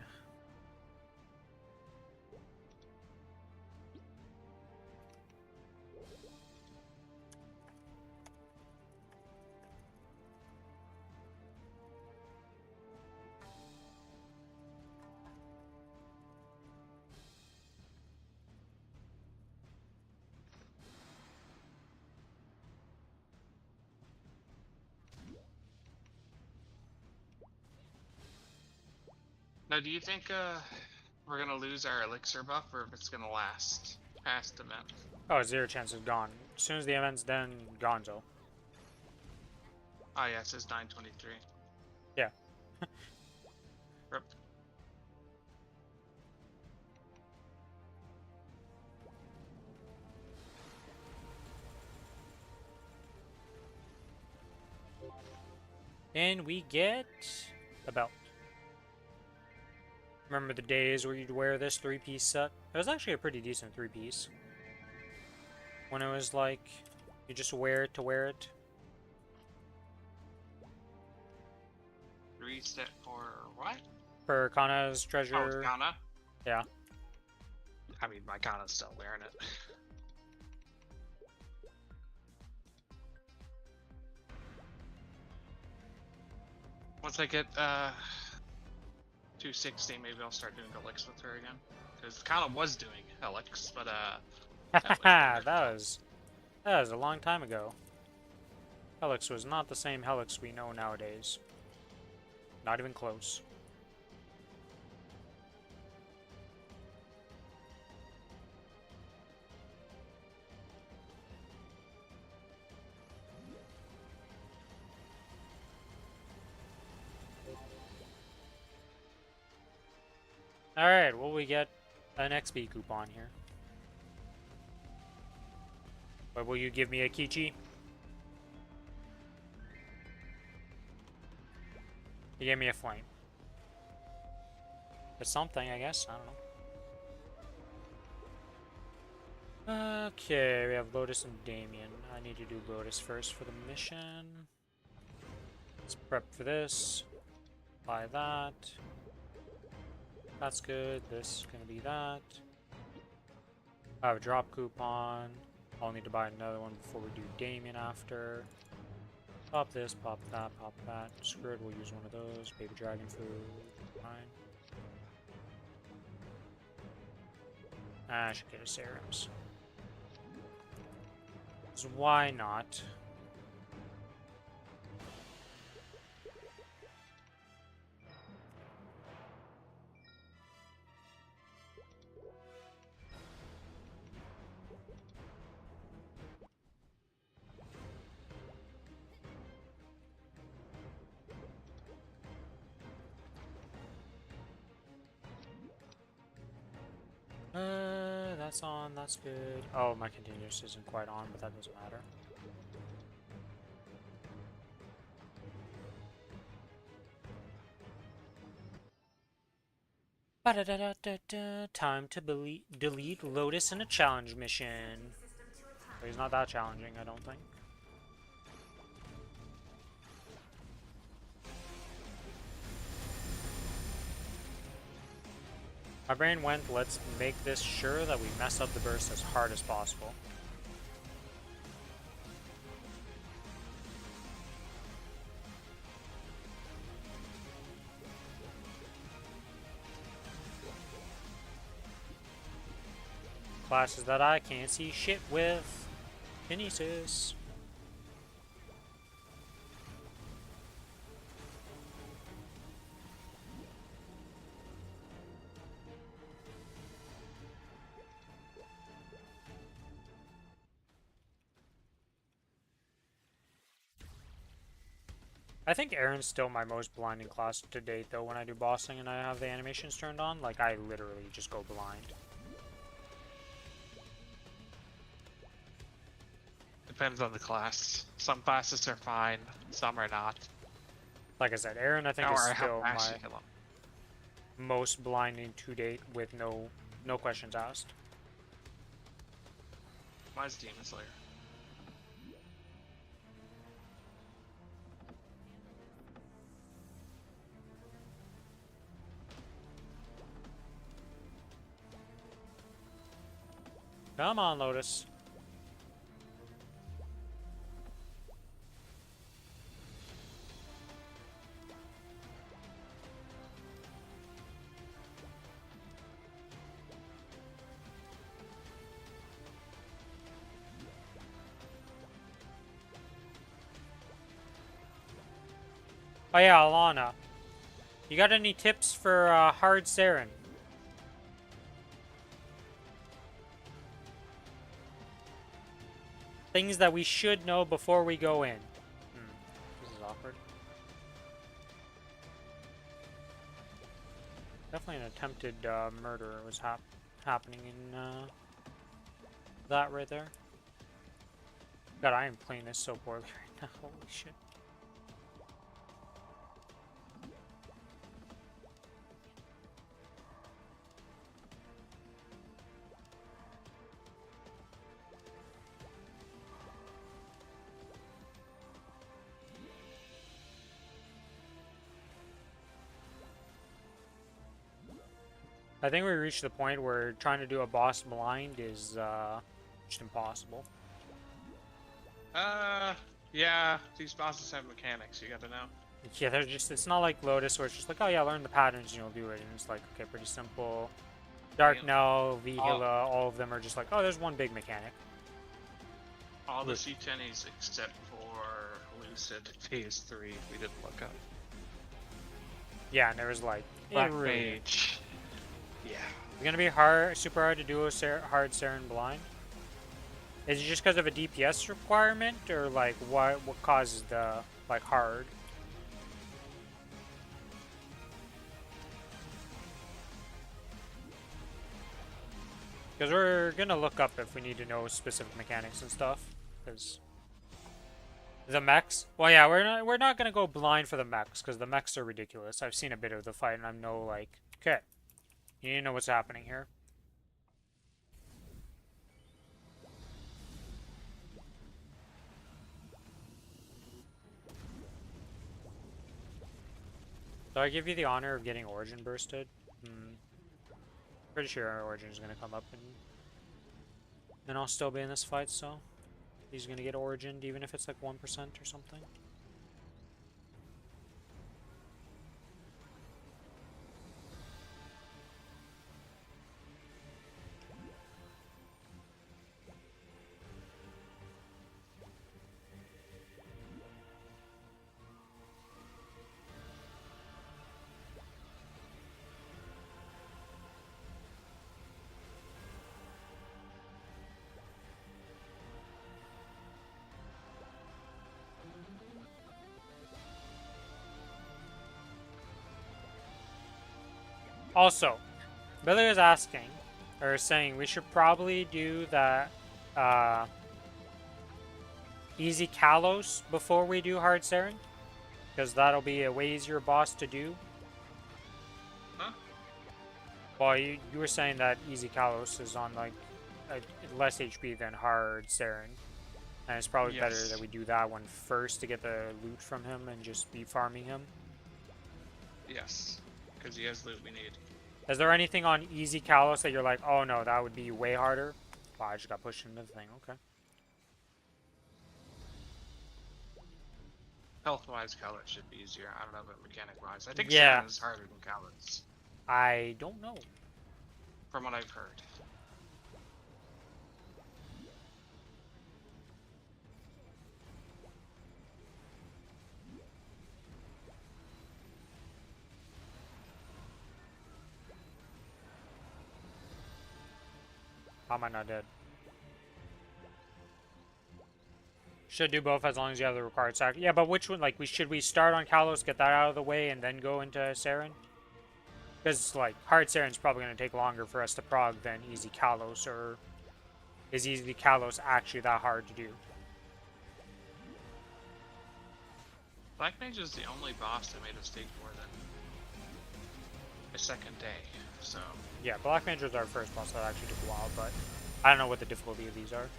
Now, do you think we're gonna lose our elixir buff, or if it's gonna last past event? Oh, zero chance is gone. As soon as the event's done, gonzo. Oh yeah, it says 9:23. Yeah. Rip. And we get a belt. Remember the days where you'd wear this 3-piece set? It was actually a pretty decent 3-piece. When it was like, you just wear it to wear it. Reset for what? For Kana's Oh, treasure. Ghana. Yeah. I mean, my Kana's still wearing it. Once I get 260, maybe I'll start doing Helix with her again. Because Ghana was doing Helix, but Haha, that was a long time ago. Helix was not the same Helix we know nowadays. Not even close. Alright, well, we get an XP coupon here. But will you give me a Kichi? You gave me a flame. It's something, I guess. I don't know. Okay, we have Lotus and Damien. I need to do Lotus first for the mission. Let's prep for this. Buy that. That's good. This is going to be that. I have a drop coupon. I'll need to buy another one before we do Damien after. Pop this, pop that, pop that. Screw it, we'll use one of those. Baby dragon food. Fine. I should get a serums. 'Cause why not? That's on, that's good. Oh, my continuous isn't quite on, but that doesn't matter. Ba-da-da-da-da-da. Time to delete Lotus in a challenge mission. But he's not that challenging, I don't think. My brain went, let's make this sure that we mess up the burst as hard as possible. Classes that I can't see shit with. Kinesis. I think Aaron's still my most blinding class to date, though, when I do bossing and I have the animations turned on. Like, I literally just go blind. depends on the class. Some classes are fine, some are not. Like I said, Aaron I think is Or how still fast my you kill them. most blinding to date with no questions asked. Mine's Demon Slayer. Come on, Lotus. Oh yeah, Alana. You got any tips for hard seren? Things that we should know before we go in. This is awkward. Definitely an attempted murder was happening in that right there. God, I am playing this so poorly right now. Holy shit. I think we reached the point where trying to do a boss blind is just impossible. Yeah, these bosses have mechanics, you gotta know. Yeah, they're just, it's not like Lotus where it's just like, oh yeah, learn the patterns and you'll do it. And it's like, okay, pretty simple. Dark Knell, Vihila, all of them are just like, oh, there's one big mechanic. All the C10s except for Lucid Phase 3 we didn't look up. Yeah, and there was like, Black Mage. Yeah. It's gonna be hard, super hard to do a hard Seren blind. Is it just because of a DPS requirement, or like what causes the like hard? Because we're gonna look up if we need to know specific mechanics and stuff. Because the mechs, well, yeah, we're not gonna go blind for the mechs because the mechs are ridiculous. I've seen a bit of the fight and I'm no like, okay, you need to know what's happening here. So I give you the honor of getting Origin bursted. Pretty sure our Origin is gonna come up and I'll still be in this fight, so he's gonna get Origined even if it's like 1% or something. Also, Billy was asking, or saying, we should probably do that easy Kalos before we do hard Seren, because that'll be a way easier boss to do. Huh? Well, you were saying that easy Kalos is on like less HP than hard Seren, and it's probably better that we do that one first to get the loot from him and just be farming him. Yes, because he has loot we need. Is there anything on easy Kalos that you're like, oh no, that would be way harder? Wow, I just got pushed into the thing, okay. Health-wise, Kalos should be easier. I don't know about mechanic-wise. I think yeah. Seren is harder than Kalos. I don't know. From what I've heard. How am I not dead? Should do both as long as you have the required sac. Yeah, but which one? Like, should we start on Kalos, get that out of the way, and then go into Seren? Because, like, hard Seren's probably going to take longer for us to prog than easy Kalos, or is easy Kalos actually that hard to do? Black Mage is the only boss that made us take more than a second day, so... Yeah, Black Mage was our first boss that actually took a while, but I don't know what the difficulty of these are.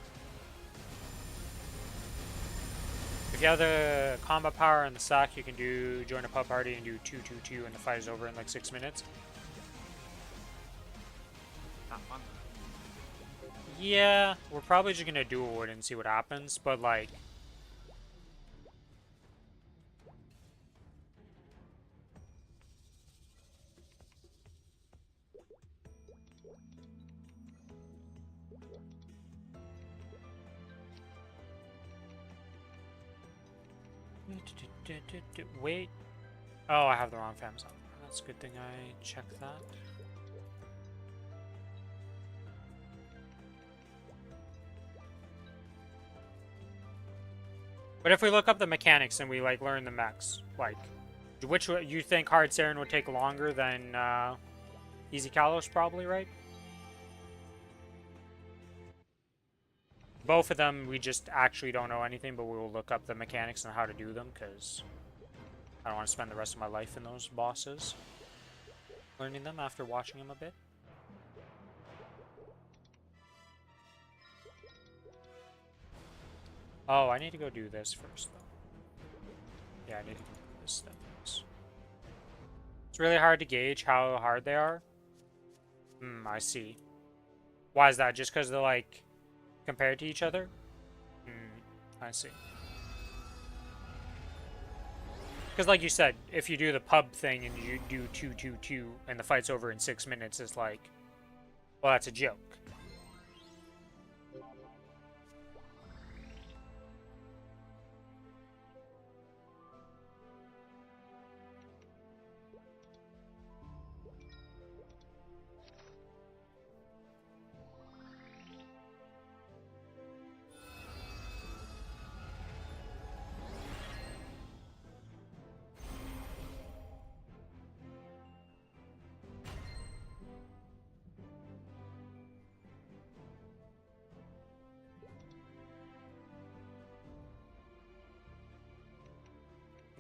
If you have the combat power and the sack, you can join a pub party and do 2-2-2 and the fight is over in like 6 minutes. Not fun. Yeah, we're probably just gonna duel it and see what happens, but like... Wait. Oh, I have the wrong fams on. That's a good thing I checked that. But if we look up the mechanics and we like learn the mechs, like, which you think hard Seren would take longer than easy Kalos, probably, right? Both of them, we just actually don't know anything, but we will look up the mechanics and how to do them, because I don't want to spend the rest of my life in those bosses. Learning them after watching them a bit. Oh, I need to go do this first, though. Yeah, I need to go do this step first. It's really hard to gauge how hard they are. I see. Why is that? Just because they're, like, compared to each other? I see. Because like you said, if you do the pub thing and you do 2-2-2 and the fight's over in 6 minutes, it's like, well, that's a joke.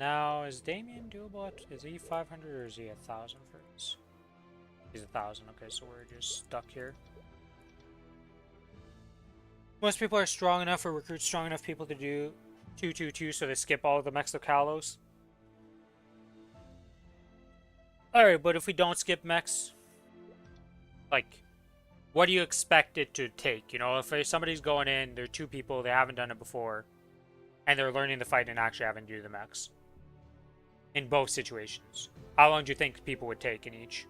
Now, is Damien doable? Is he 500 or is he 1,000 for this? He's 1,000. Okay, so we're just stuck here. Most people are strong enough or recruit strong enough people to do 2-2-2, so they skip all of the mechs of Kalos. Alright, but if we don't skip mechs, like, what do you expect it to take? You know, if somebody's going in, they're 2 people, they haven't done it before, and they're learning the fight and actually having to do the mechs. In both situations. How long do you think people would take in each?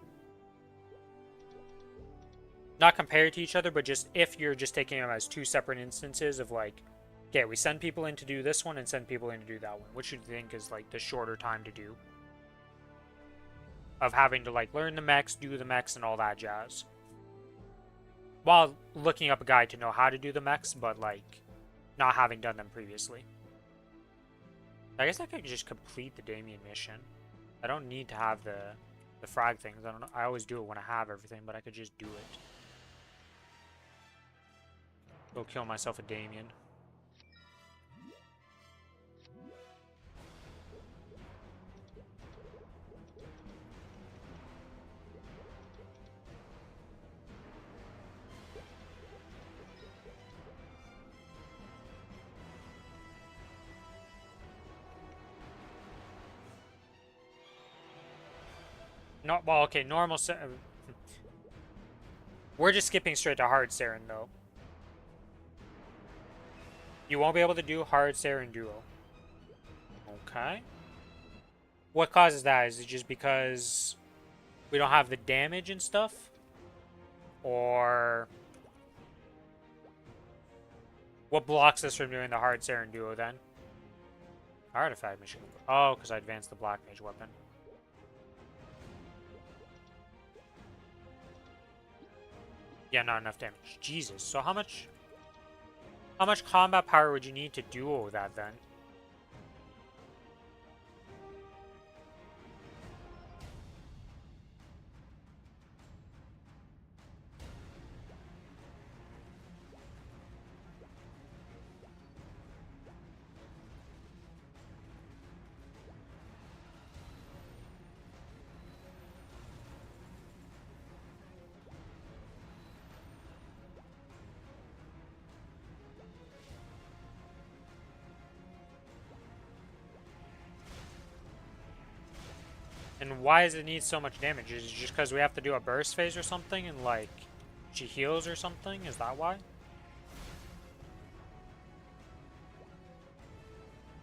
Not compared to each other, but just if you're just taking them as 2 separate instances of like, okay, we send people in to do this one and send people in to do that one. Which do you think is like the shorter time to do? Of having to like learn the mechs, do the mechs, and all that jazz. While looking up a guide to know how to do the mechs, but like not having done them previously. I guess I could just complete the Damien mission. I don't need to have the frag things. I don't know. I always do it when I have everything, but I could just do it. Go kill myself a Damien. No, well, okay, normal. We're just skipping straight to hard Seren, though. You won't be able to do hard Seren duo. Okay. What causes that? Is it just because we don't have the damage and stuff? Or what blocks us from doing the hard Seren duo then? Artifact mission. Oh, because I advanced the Black Mage weapon. Yeah, not enough damage. Jesus. So how much combat power would you need to duo that then? And why does it need so much damage? Is it just because we have to do a burst phase or something and like she heals or something? Is that why?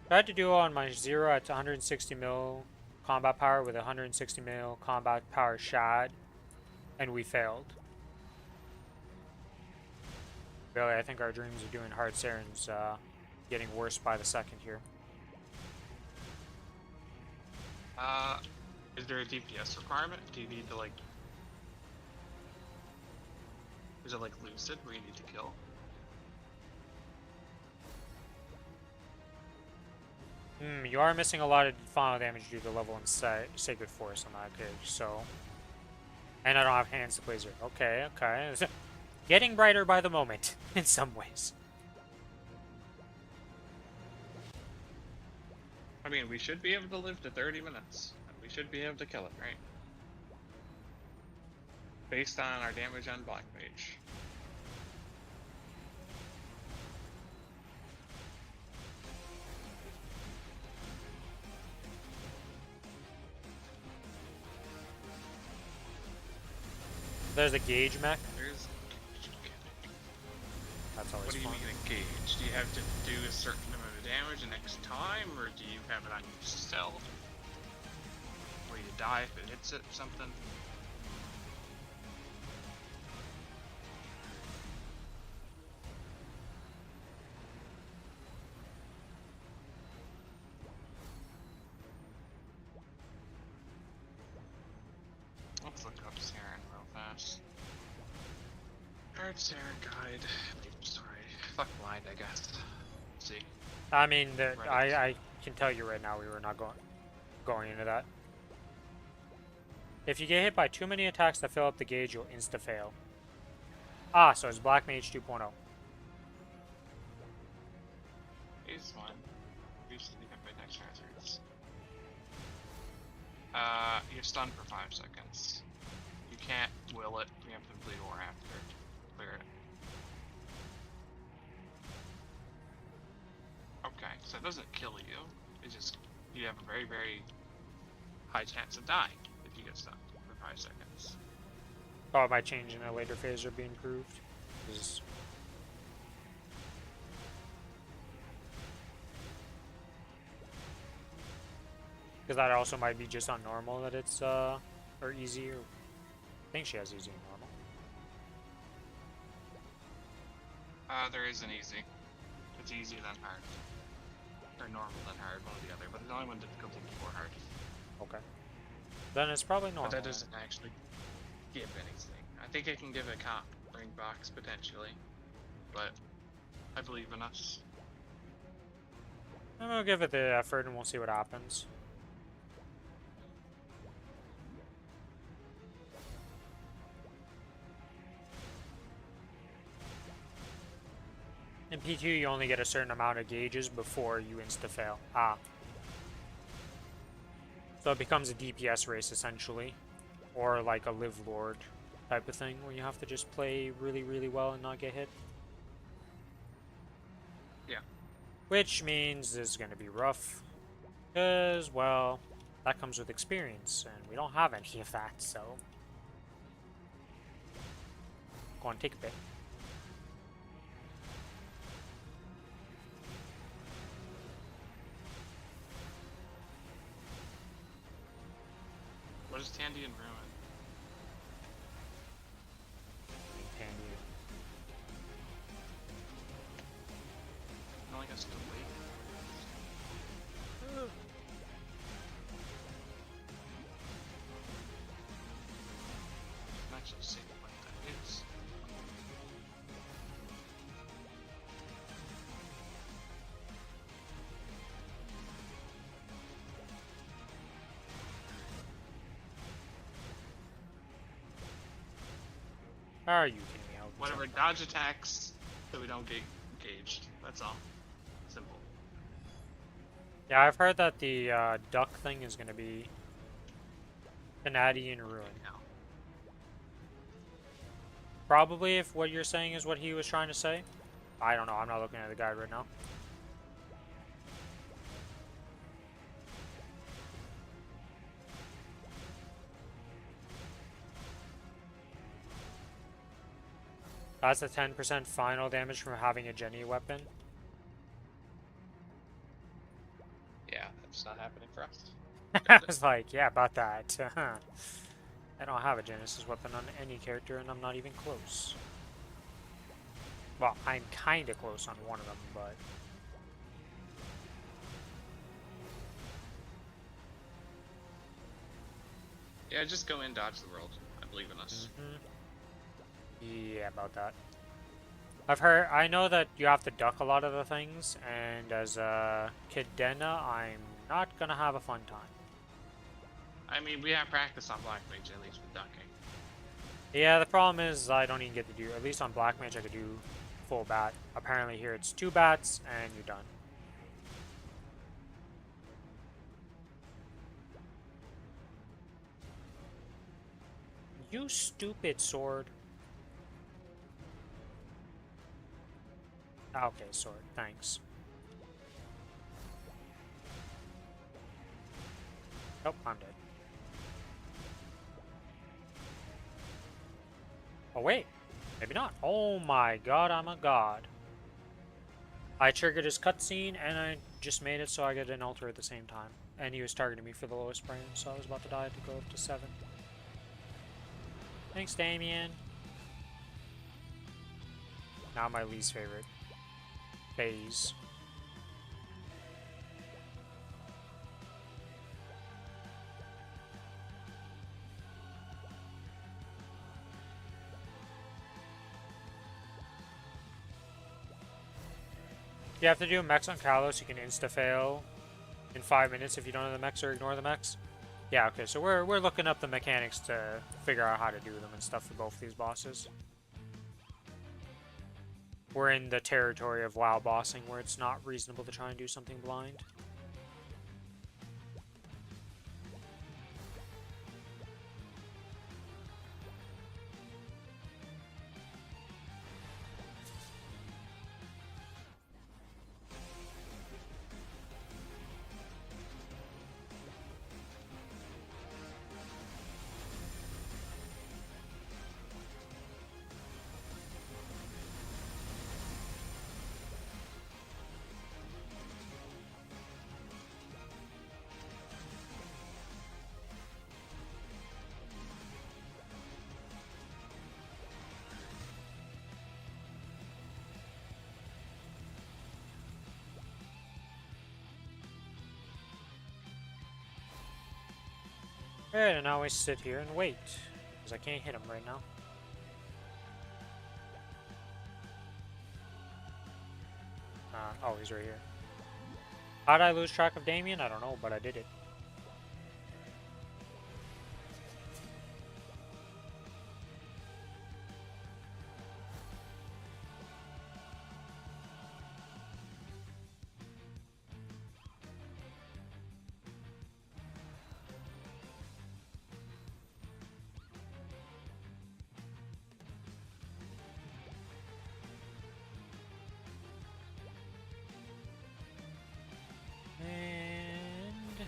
I had to do it on my 0 at 160 mil combat power with 160 mil combat power shad, and we failed. Really, I think our dreams of doing hard Seren's getting worse by the second here. Is there a DPS requirement? Do you need to like... Is it like Lucid where you need to kill? You are missing a lot of final damage due to level and Sacred Force on that gauge, so... And I don't have hands to blazer. Okay, okay. Getting brighter by the moment, in some ways. I mean, we should be able to live to 30 minutes. And we should be able to kill it, right? Based on our damage on Black Mage. There's a gauge mech. There's... That's always What do you fun. mean engage? Do you have to do a certain amount of damage the next time, or do you have it on your stealth? Where you die if it hits it or something? Let's look up Seren real fast. Hard Seren guide. Sorry. Fuck blind, I guess. Let's see. I mean, Right. I can tell you right now we were not going into that. If you get hit by too many attacks that fill up the gauge, you'll insta-fail. Ah, so it's Black Mage 2.0. Is one. Usually get by next hazards. You're stunned for 5 seconds. You can't will it. You have to bleed or after to clear it. Okay, so it doesn't kill you. It just you have a very, very high chance of dying if you get stunned for 5 seconds. Oh, it might change in a later phase or be improved. Because that also might be just on normal that it's or easy, or I think she has easy and normal. There is an easy. It's easier than hard. Or normal than hard, one or the other, but there's only one difficulty before hard. Okay. Then it's probably normal. But that doesn't actually give anything. I think it can give a comp ring box potentially. But I believe in us. I'm gonna give it the effort and we'll see what happens. In P2, you only get a certain amount of gauges before you insta-fail. Ah. So it becomes a DPS race, essentially. Or like a Live Lord type of thing, where you have to just play really, really well and not get hit. Yeah. Which means this is going to be rough. Because, well, that comes with experience, and we don't have any of that, so... Go on, take a bit. What is Tandy and Ruin? I only got to wait. I'm actually seeing what that is. Are you kidding me? Whatever, dodge attacks so we don't get engaged. That's all. Simple. Yeah, I've heard that the duck thing is going to be Canadian Ruin. Now. Probably if what you're saying is what he was trying to say. I don't know, I'm not looking at the guide right now. That's a 10% final damage from having a Jenny weapon. Yeah, that's not happening for us. I was like, yeah, about that. I don't have a Genesis weapon on any character, and I'm not even close. Well, I'm kinda close on one of them, but... Yeah, just go in, dodge the world. I believe in us. Yeah, about that. I've heard, I know that you have to duck a lot of the things, and as a Cadena, I'm not gonna have a fun time. I mean, we have practice on Black Mage at least with ducking. Yeah, the problem is I don't even get to do, at least on Black Mage I could do full bat. Apparently here it's 2 bats, and you're done. You stupid sword. Okay, sword, thanks. Nope, I'm dead. Oh wait, maybe not. Oh my god, I'm a god. I triggered his cutscene and I just made it so I get an altar at the same time. And he was targeting me for the lowest brain, so I was about to die to go up to 7. Thanks, Damien. Now my least favorite phase. You have to do a mechs on Kalos, you can insta-fail in 5 minutes if you don't have the mechs or ignore the mechs. Yeah, okay, so we're looking up the mechanics to figure out how to do them and stuff for both these bosses. We're in the territory of WoW bossing where it's not reasonable to try and do something blind. Alright, and now we sit here and wait, because I can't hit him right now. Oh, he's right here. How did I lose track of Damien? I don't know, but I did it. And...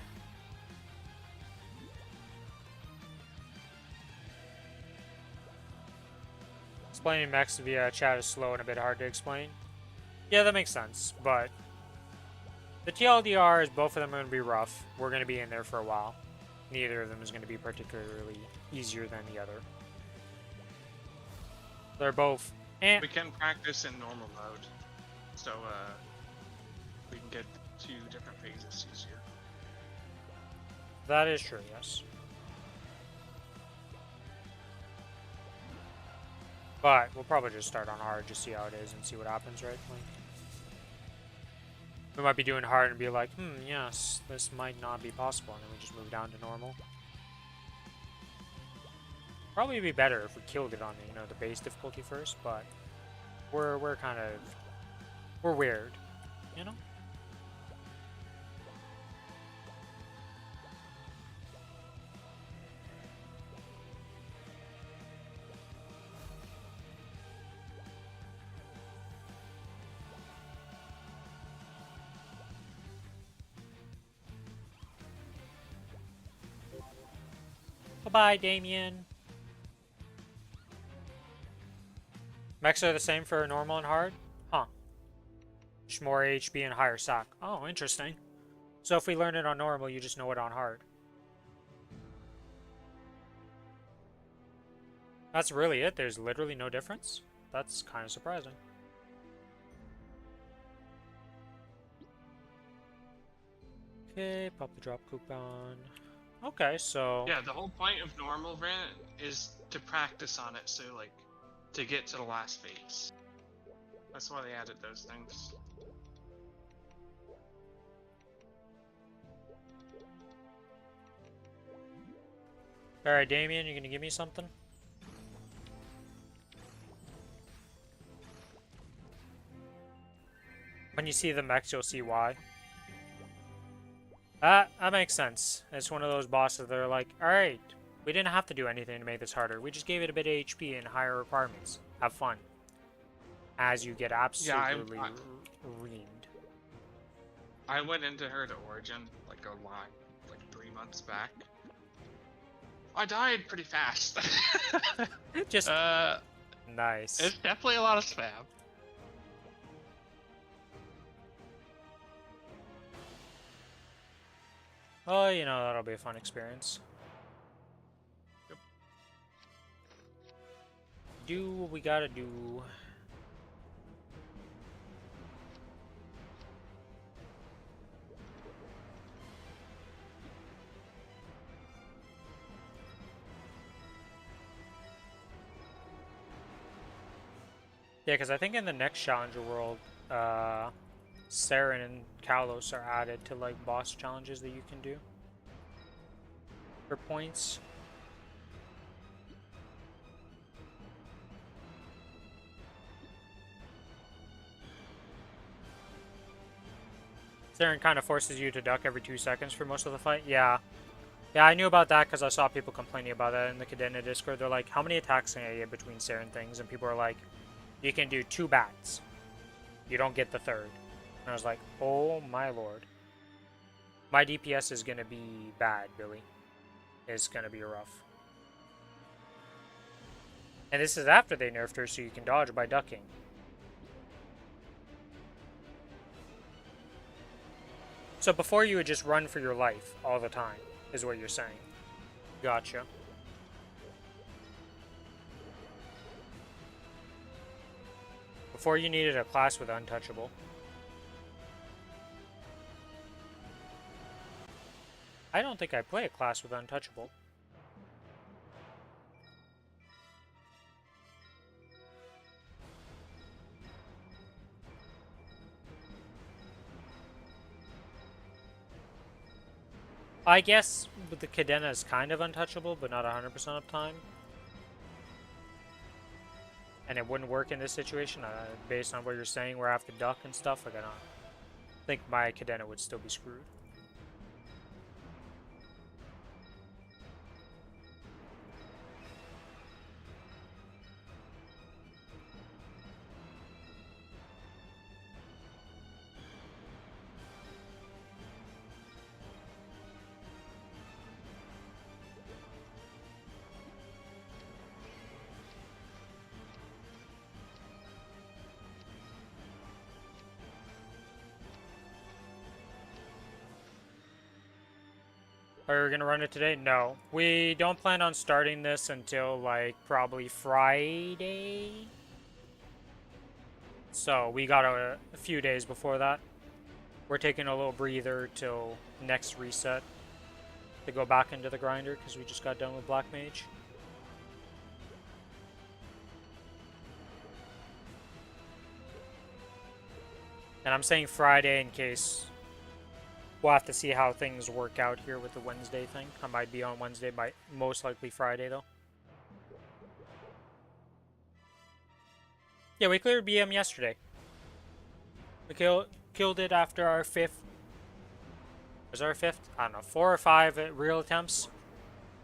explaining mechs via chat is slow and a bit hard to explain. Yeah, that makes sense, but... the TLDR is both of them are going to be rough. We're going to be in there for a while. Neither of them is going to be particularly easier than the other. They're both... We can practice in normal mode, so we can get 2 different phases easier. That is true, yes. But we'll probably just start on hard, just see how it is and see what happens, right? Like, we might be doing hard and be like, yes, this might not be possible, and then we just move down to normal. Probably be better if we killed it on the, the base difficulty first, but we're kind of, we're weird, you know? Bye-bye, Damien. Mechs are the same for normal and hard? Huh. Just more HP and higher sack. Oh, interesting. So if we learn it on normal, you just know it on hard. That's really it? There's literally no difference? That's kind of surprising. Okay, pop the drop coupon. Okay, so... Yeah, the whole point of normal rent is to practice on it, so like, to get to the last phase. That's why they added those things. Alright, Damien, you gonna give me something? When you see the mechs, you'll see why. That makes sense. It's one of those bosses that are like, alright, we didn't have to do anything to make this harder. We just gave it a bit of HP and higher requirements. Have fun. As you get absolutely reamed. I went into her to Origin, like a lot, like 3 months back. I died pretty fast. Just nice. It's definitely a lot of spam. Oh, you know, that'll be a fun experience. Yep. Do what we gotta do. Yeah, because I think in the next Challenger World, Seren and Kalos are added to like boss challenges that you can do for points. Seren kind of forces you to duck every 2 seconds for most of the fight. Yeah. Yeah, I knew about that because I saw people complaining about that in the Cadena Discord. They're like, how many attacks can I get between Seren things? And people are like, you can do 2 bats. You don't get the third. And I was like, oh my lord. My DPS is going to be bad, Billy. It's going to be rough. And this is after they nerfed her so you can dodge by ducking. So before you would just run for your life all the time, is what you're saying. Gotcha. Before you needed a class with untouchable. I don't think I play a class with untouchable. I guess with the Cadena is kind of untouchable, but not 100% of the time. And it wouldn't work in this situation, based on what you're saying, where I have to duck and stuff. Like, I don't think my Cadena would still be screwed. Are we gonna run it today? No. We don't plan on starting this until, like, probably Friday. So, we got a few days before that. We're taking a little breather till next reset to go back into the grinder, because we just got done with Black Mage. And I'm saying Friday in case... We'll have to see how things work out here with the Wednesday thing. I might be on Wednesday, most likely Friday, though. Yeah, we cleared BM yesterday. We killed it after our 5th... Was our 5th? I don't know, 4 or 5 real attempts?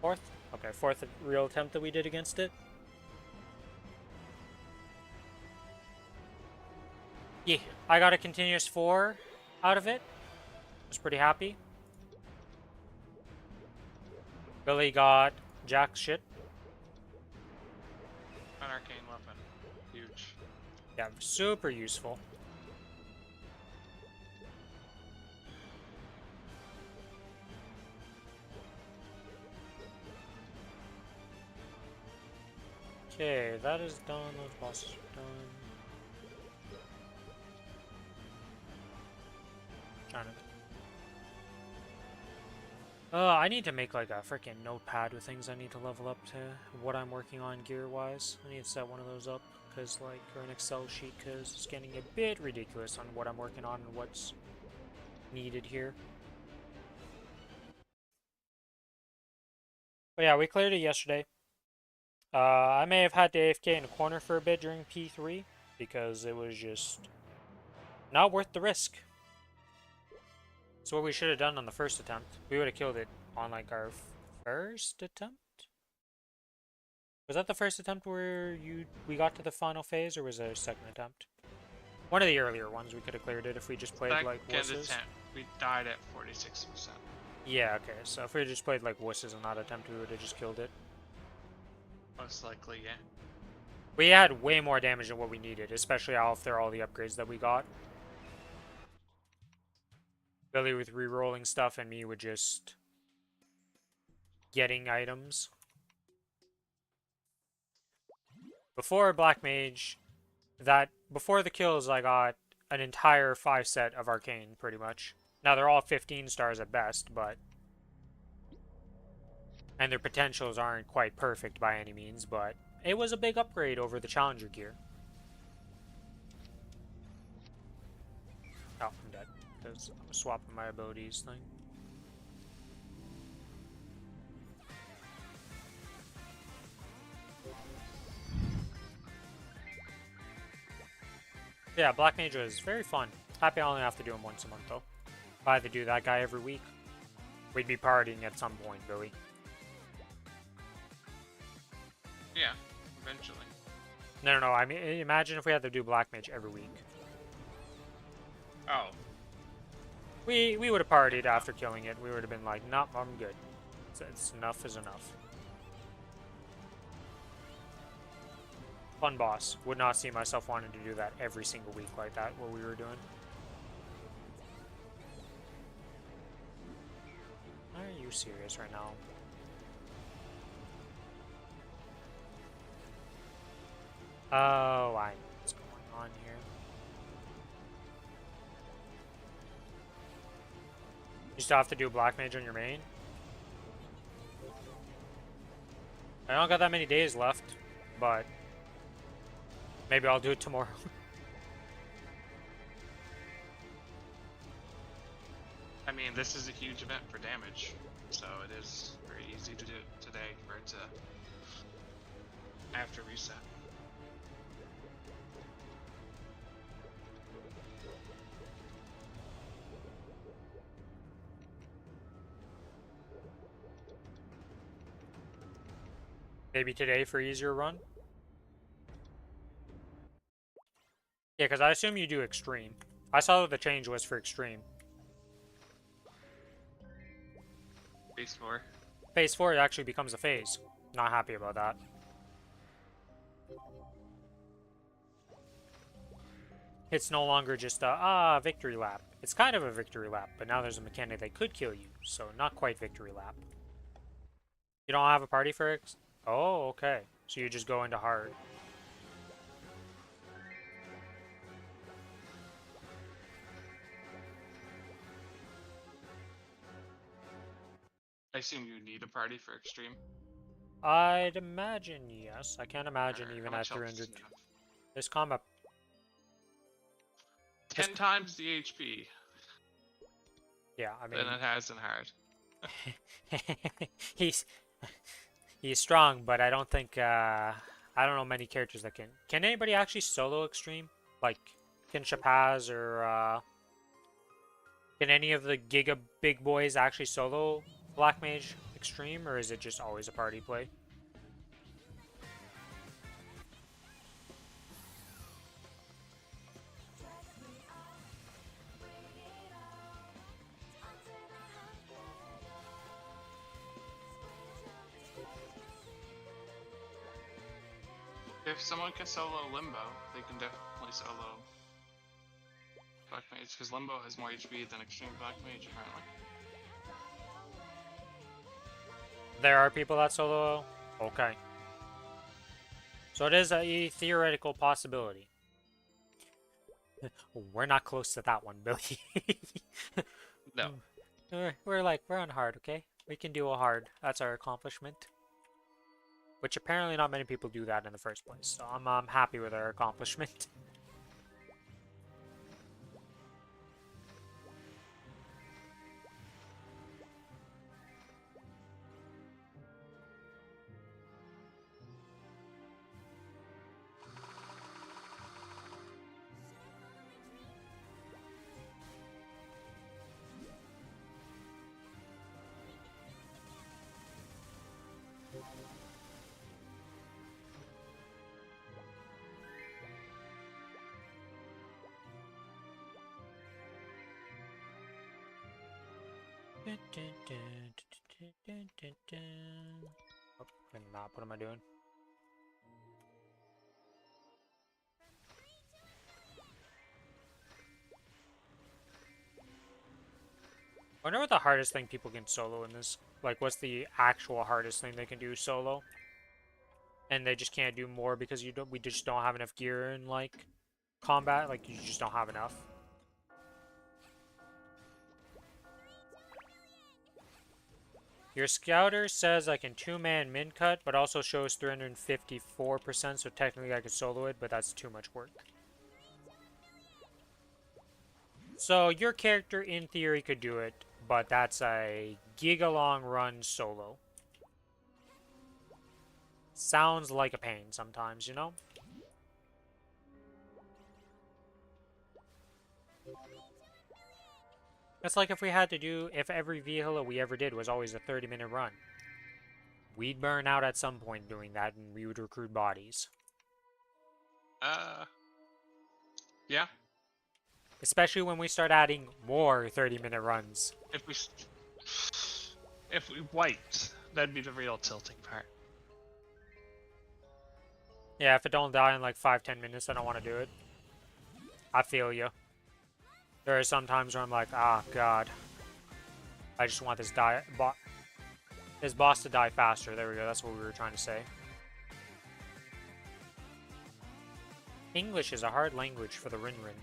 4th? Okay, 4th real attempt that we did against it. Yeah, I got a continuous 4 out of it. Was pretty happy. Billy got jack shit. An arcane weapon. Huge. Yeah, super useful. Okay, that is done. Those bosses are done. Trying to. I need to make like a freaking notepad with things I need to level up to what I'm working on gear-wise. I need to set one of those up, cause like, or an Excel sheet, cause it's getting a bit ridiculous on what I'm working on and what's needed here. But yeah, we cleared it yesterday. I may have had to AFK in a corner for a bit during P3 because it was just not worth the risk. It's what we should have done on the first attempt. We would have killed it on like our first attempt. Was that the first attempt where we got to the final phase, or was it a second attempt? One of the earlier ones, we could have cleared it if we just played like wusses. Attempt, we died at 46%. Yeah, okay. So if we just played like wusses in that attempt, we would have just killed it. Most likely, yeah. We had way more damage than what we needed, especially after all the upgrades that we got. Billy with re-rolling stuff and me with just getting items. Before Black Mage, before the kills, I got an entire 5 set of Arcane, pretty much. Now, they're all 15 stars at best, but... And their potentials aren't quite perfect by any means, but it was a big upgrade over the Challenger gear. Oh, I'm dead. Because I'm swapping my abilities thing. Yeah, Black Mage was very fun. Happy I only have to do him once a month, though. If I had to do that guy every week, we'd be partying at some point, Billy. Yeah, eventually. No, I mean, imagine if we had to do Black Mage every week. Oh. We would have partied after killing it. We would have been like, nope, I'm good. It's enough is enough. Fun boss. Would not see myself wanting to do that every single week like that, what we were doing. Are you serious right now? Oh, I know what's going on here. You still have to do Black Mage on your main? I don't got that many days left, but maybe I'll do it tomorrow. I mean, this is a huge event for damage, so it is very easy to do it today compared to after reset. Maybe today for easier run? Yeah, because I assume you do Extreme. I saw that the change was for Extreme. Phase 4. Phase 4 actually becomes a phase. Not happy about that. It's no longer just a, victory lap. It's kind of a victory lap, but now there's a mechanic that could kill you, so not quite victory lap. You don't have a party for it? Oh, okay. So you just go into hard. I assume you need a party for extreme. I'd imagine yes. I can't imagine even How at much health 300. does it have? This combat. 10 times the HP Yeah, I mean. than it has in hard. he's strong, but I don't think I don't know many characters that can. Can anybody actually solo extreme? Like, can Chapaz or can any of the Giga big boys actually solo Black Mage extreme, or is it just always a party play? If someone can solo Limbo, they can definitely solo Black Mage, because Limbo has more HP than Extreme Black Mage, apparently. There are people that solo. Okay. So it is a theoretical possibility. We're not close to that one, Billy. No. We're on hard, okay? We can do a hard. That's our accomplishment. Which apparently not many people do that in the first place. So I'm happy with our accomplishment. Oh, I'm not. What am I doing? I wonder what the hardest thing people can solo in this. Like, what's the actual hardest thing they can do solo? And they just can't do more because we just don't have enough gear in, like, combat. Like, you just don't have enough. Your scouter says I can 2-man min cut, but also shows 354%, so technically I could solo it, but that's too much work. So your character, in theory, could do it, but that's a giga-long run solo. Sounds like a pain sometimes, you know? It's like if we had to do, if every vehicle we ever did was always a 30-minute run. We'd burn out at some point doing that, and we would recruit bodies. Yeah. Especially when we start adding more 30-minute runs. If we wiped, that'd be the real tilting part. Yeah, if it don't die in like 5-10 minutes, I don't want to do it. I feel you. There are some times where I'm like, ah, God. I just want this boss to die faster. There we go, that's what we were trying to say. English is a hard language for the Rin Rin.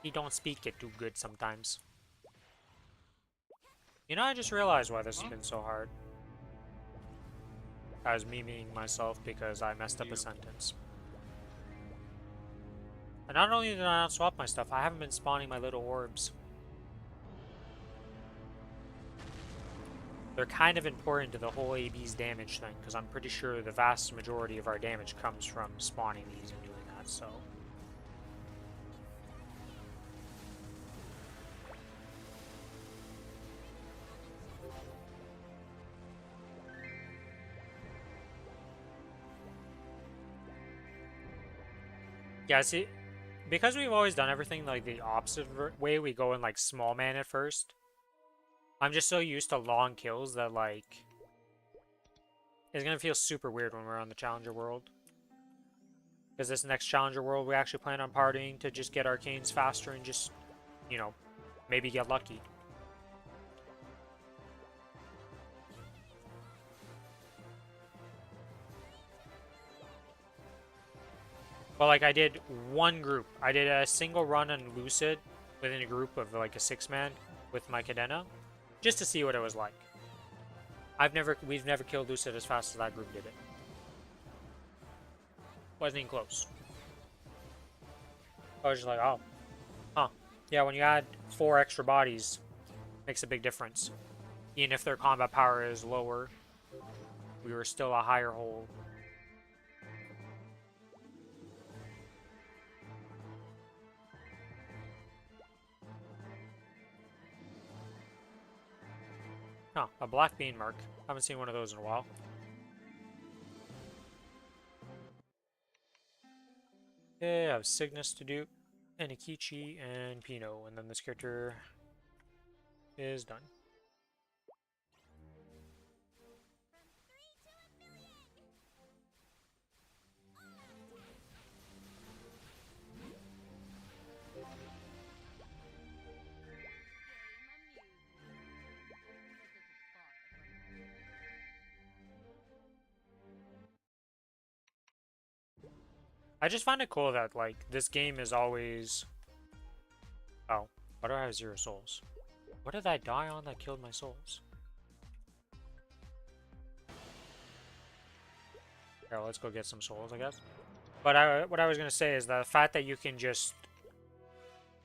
He don't speak it too good sometimes. You know, I just realized why this has been so hard. I was memeing myself because I messed up a sentence. And not only did I not swap my stuff, I haven't been spawning my little orbs. They're kind of important to the whole AB's damage thing, because I'm pretty sure the vast majority of our damage comes from spawning these and doing that, so... Yeah, see, because we've always done everything like the opposite way, we go in like small man at first. I'm just so used to long kills that like it's gonna feel super weird when we're on the Challenger World. Because this next Challenger World, we actually plan on partying to just get arcanes faster and just, you know, maybe get lucky. But like I did one group. I did a single run on Lucid within a group of like a 6-man with my Cadena, just to see what it was like. We've never killed Lucid as fast as that group did it. Wasn't even close. I was just like, oh, huh. Yeah, when you add 4 extra bodies, makes a big difference. Even if their combat power is lower, we were still a higher hole. Huh, a black bean mark. Haven't seen one of those in a while. Okay, I have Cygnus to do, and Ikichi, and Pino, and then this character is done. I just find it cool that, like, this game is always... Oh, why do I have 0 souls? What did I die on that killed my souls? Here, let's go get some souls, I guess. But what I was gonna say is the fact that you can just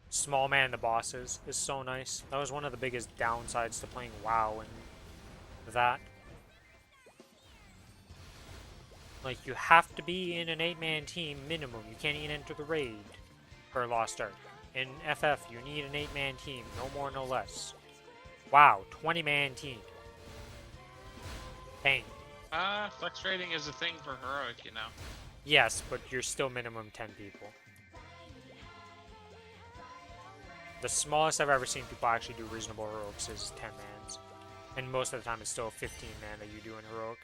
small man the bosses is so nice. That was one of the biggest downsides to playing WoW and that. Like, you have to be in an 8-man team minimum. You can't even enter the raid for Lost Ark. In FF, you need an 8-man team, no more, no less. WoW, 20-man team. Pain. Flex rating is a thing for heroic, you know. Yes, but you're still minimum 10 people. The smallest I've ever seen people actually do reasonable heroics is 10 mans. And most of the time it's still 15 man that you do in heroic.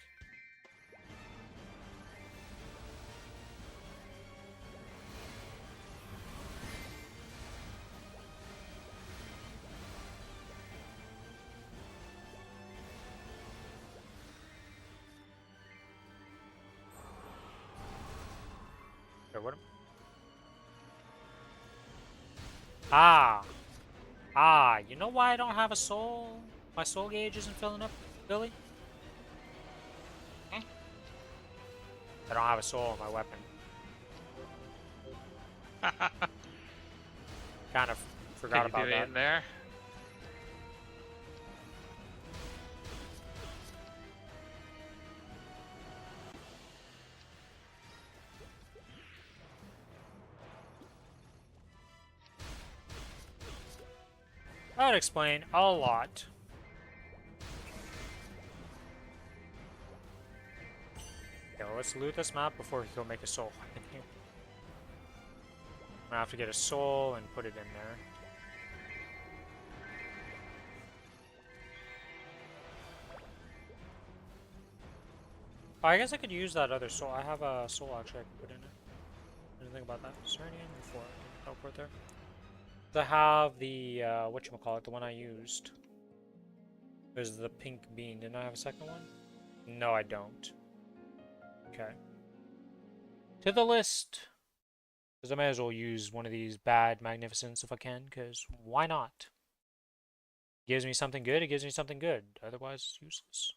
Okay, what? You know why I don't have a soul? My soul gauge isn't filling up, Billy? Hmm? I don't have a soul in my weapon. Kind of forgot about that. In there. That would explain a lot. Okay, well, let's loot this map before we go make a soul weapon here. I'm gonna have to get a soul and put it in there. Oh, I guess I could use that other soul. I have a soul actually I can put in it. Didn't think about that. Serene before I teleport there. I have the, whatchamacallit, the one I used. There's the pink bean. Didn't I have a second one? No, I don't. Okay. To the list! Because I may as well use one of these bad magnificents if I can, because why not? Gives me something good, it gives me something good. Otherwise, it's useless.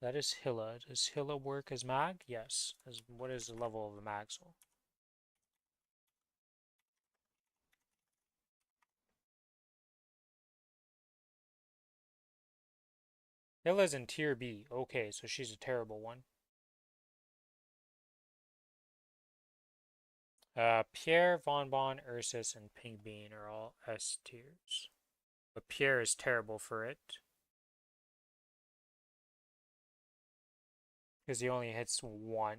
That is Hilla. Does Hilla work as mag? Yes. What is the level of the mag soul? Hilla's in tier B. Okay, so she's a terrible one. Pierre, Von Bon, Ursus, and Pink Bean are all S tiers. But Pierre is terrible for it. Because he only hits 1.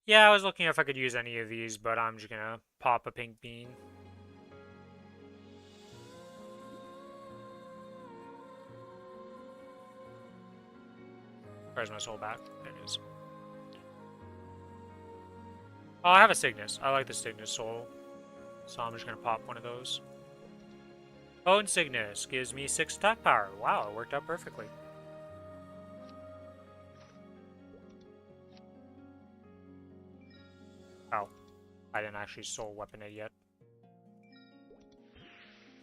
Yeah, I was looking if I could use any of these, but I'm just gonna pop a Pink Bean. Where's my soul back? There it is. Oh, I have a Cygnus. I like the Cygnus soul. So I'm just gonna pop one of those. Oh, and Cygnus gives me 6 attack power. Wow, it worked out perfectly. Oh, I didn't actually soul weapon it yet.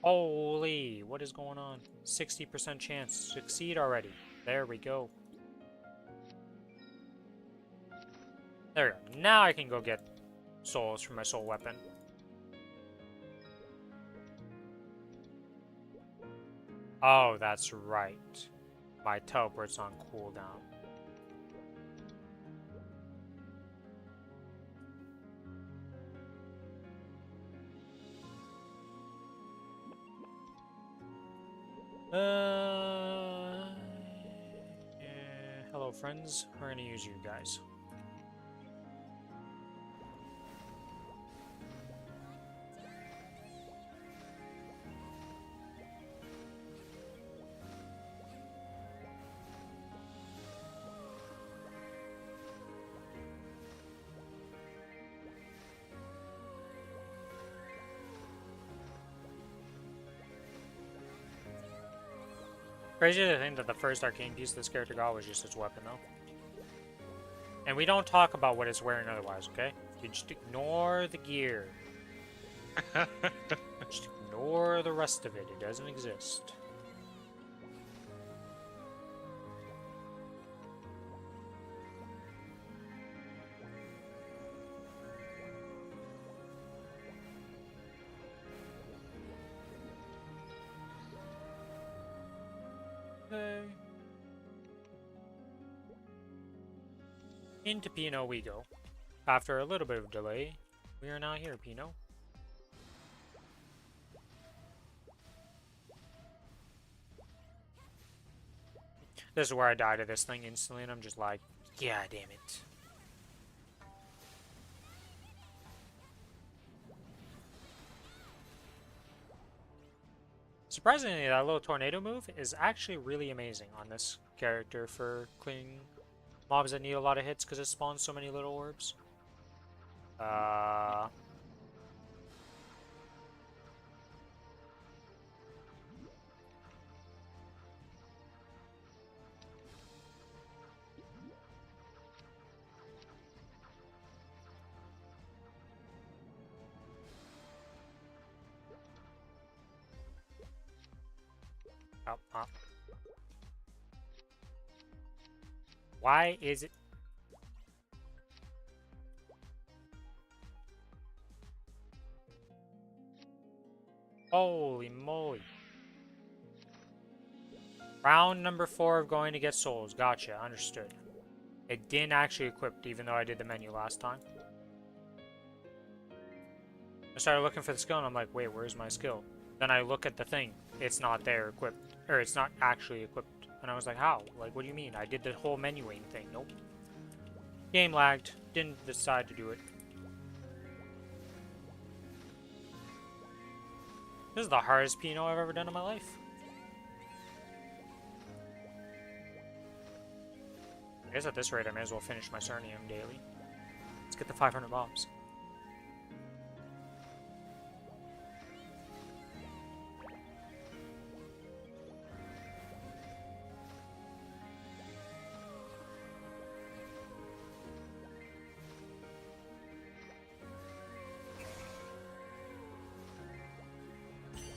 Holy, what is going on? 60% chance. Succeed already. There we go. There we go. Now I can go get souls from my soul weapon. Oh, that's right. My teleport's on cooldown. Yeah, hello friends. We're gonna use you guys. Crazy to think that the first arcane piece this character got was just its weapon, though. And we don't talk about what it's wearing otherwise, okay? You just ignore the gear. Just ignore the rest of it. It doesn't exist. Okay. Into Pinot we go. After a little bit of delay, we are now here, Pinot. This is where I die to this thing instantly, and I'm just like, yeah, damn it. Surprisingly, that little tornado move is actually really amazing on this character for clearing mobs that need a lot of hits because it spawns so many little orbs. Up. Why is it? Holy moly. Round number 4 of going to get souls. Gotcha, understood. It didn't actually equip, even though I did the menu last time. I started looking for the skill and I'm like, wait, where's my skill? Then I look at the thing. It's not there equipped. Or it's not actually equipped. And I was like, how? Like, what do you mean? I did the whole menuing thing. Nope. Game lagged. Didn't decide to do it. This is the hardest Pinot I've ever done in my life. I guess at this rate I may as well finish my Cernium daily. Let's get the 500 bombs.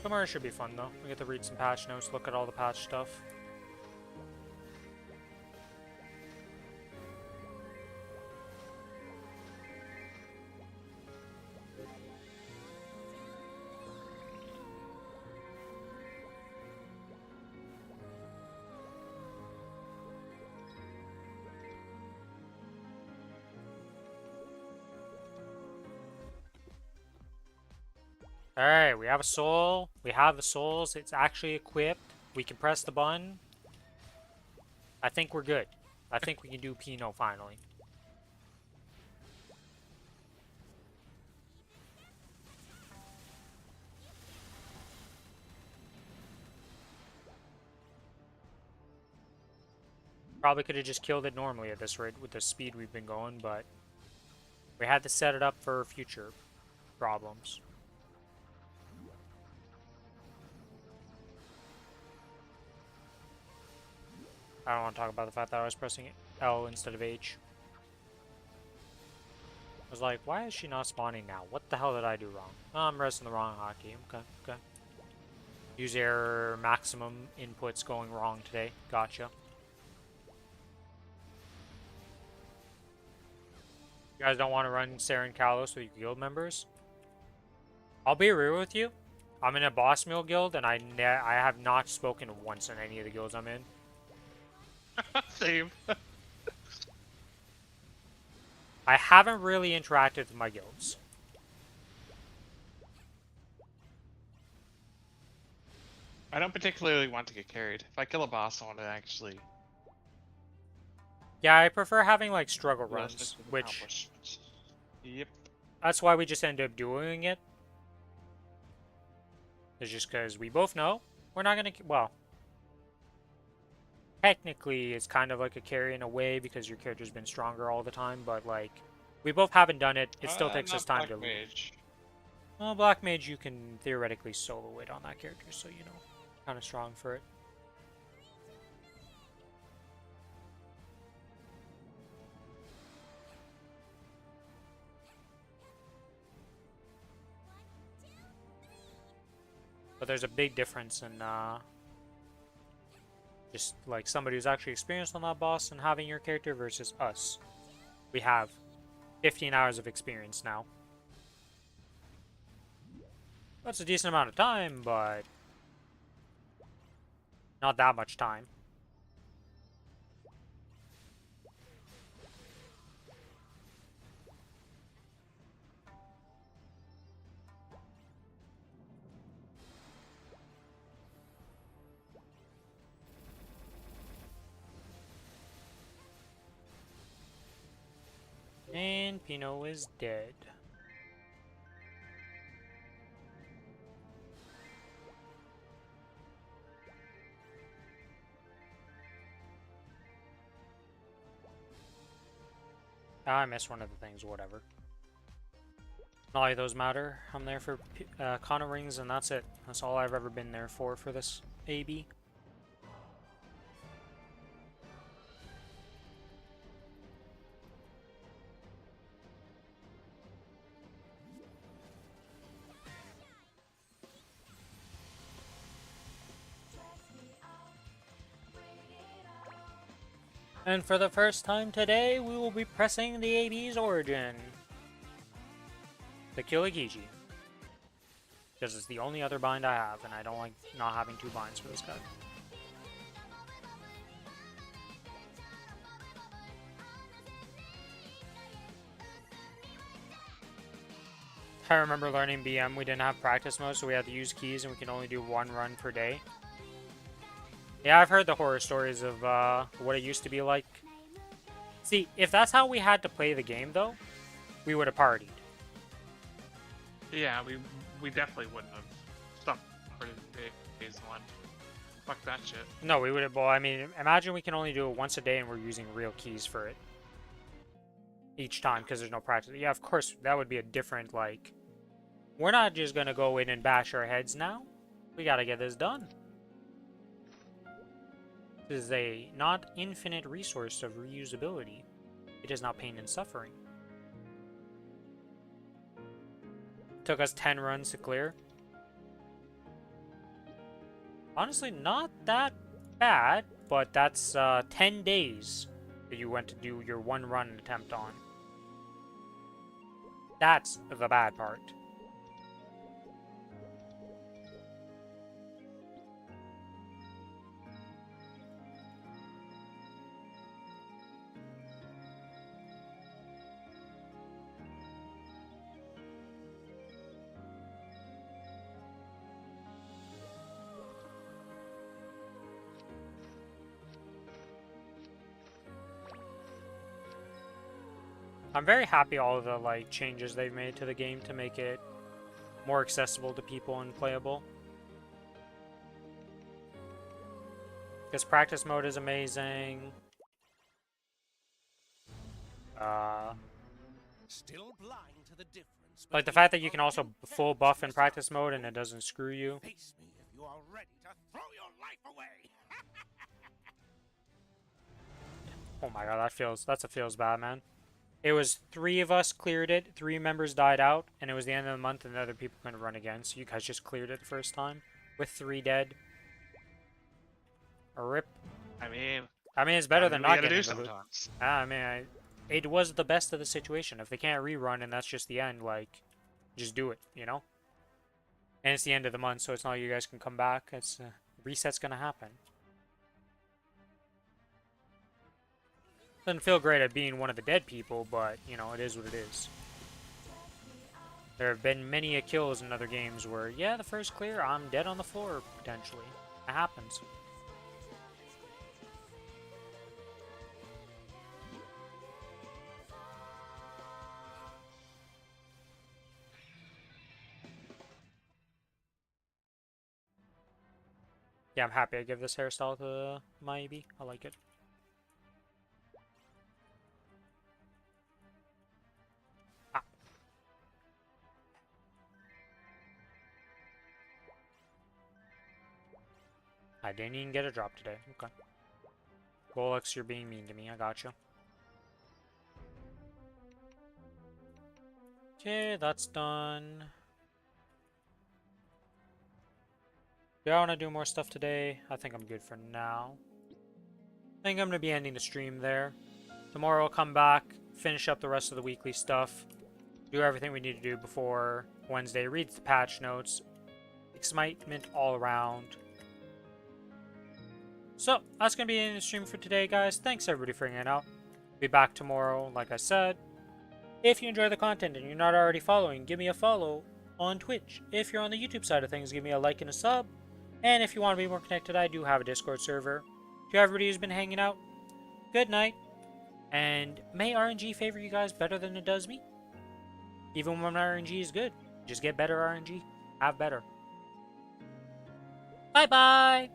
Tomorrow should be fun though. We get to read some patch notes, look at all the patch stuff. Alright, we have a soul. We have the souls. It's actually equipped. We can press the button. I think we're good. I think we can do Pinot finally. Probably could have just killed it normally at this rate with the speed we've been going, but we had to set it up for future problems. I don't want to talk about the fact that I was pressing L instead of H. I was like, why is she not spawning now? What the hell did I do wrong? Oh, I'm pressing the wrong hotkey. Okay. Use error, maximum inputs going wrong today. Gotcha. You guys don't want to run Seren Kalos with your guild members? I'll be real with you. I'm in a boss meal guild, and I have not spoken once in any of the guilds I'm in. Same. I haven't really interacted with my guilds. I don't particularly want to get carried. If I kill a boss, I want to actually... Yeah, I prefer having, like, struggle runs, which... Yep. That's why we just end up doing it. It's just because we both know we're not gonna... Well... Technically, it's kind of like a carry in a way because your character's been stronger all the time, but, like, we both haven't done it. It still takes us time to... Mage. Well, Black Mage, you can theoretically solo it on that character, so, you know, kind of strong for it. But there's a big difference in just like somebody who's actually experienced on that boss and having your character versus us. We have 15 hours of experience now. That's a decent amount of time, but not that much time. And Pino is dead. I missed one of the things, whatever. Not like those matter. I'm there for Kana rings, and that's it. That's all I've ever been there for this AB. And for the first time today, we will be pressing the AB's origin. The Kilikiji. Because it's the only other bind I have, and I don't like not having two binds for this guy. I remember learning BM, we didn't have practice mode, so we had to use keys, and we can only do one run per day. Yeah, I've heard the horror stories of what it used to be like. See, if that's how we had to play the game, though, we would have partied. Yeah, we definitely wouldn't have stuck for phase one. Fuck that shit. No, we would have. Well, I mean, imagine we can only do it once a day, and we're using real keys for it each time because there's no practice. Yeah, of course, that would be a different like. We're not just gonna go in and bash our heads now. We gotta get this done. This is a not infinite resource of reusability. It is not pain and suffering. Took us 10 runs to clear. Honestly, not that bad, but that's 10 days that you went to do your one run attempt on. That's the bad part. I'm very happy all of the like changes they've made to the game to make it more accessible to people and playable. Because practice mode is amazing. Still blind to the difference. Like the fact that you can also full buff in practice mode and it doesn't screw you. Face me if you are ready to throw your life away. Oh my god, that feels bad, man. It was 3 of us cleared it, 3 members died out, and it was the end of the month and the other people couldn't run again, so you guys just cleared it the first time with 3 dead. A rip. I mean, it's better than not getting do the loot. sometimes. I mean, it was the best of the situation. If they can't rerun and that's just the end, like, just do it, you know? And it's the end of the month, so it's not like you guys can come back. It's reset's gonna happen. Doesn't feel great at being one of the dead people, but, you know, it is what it is. There have been many a kills in other games where, yeah, the first clear, I'm dead on the floor, potentially. It happens. Yeah, I'm happy I give this hairstyle to my AB. I like it. Ah. I didn't even get a drop today. Okay. Golux, you're being mean to me. I gotcha. Okay, that's done. Do I want to do more stuff today? I think I'm good for now. I think I'm going to be ending the stream there. Tomorrow I'll come back, finish up the rest of the weekly stuff, do everything we need to do before Wednesday, read the patch notes, excitement all around. So, that's going to be in the stream for today, guys. Thanks everybody for hanging out. Be back tomorrow, like I said. If you enjoy the content and you're not already following, give me a follow on Twitch. If you're on the YouTube side of things, give me a like and a sub. And if you want to be more connected, I do have a Discord server. To everybody who's been hanging out, good night. And may RNG favor you guys better than it does me. Even when RNG is good, just get better RNG. Have better. Bye-bye!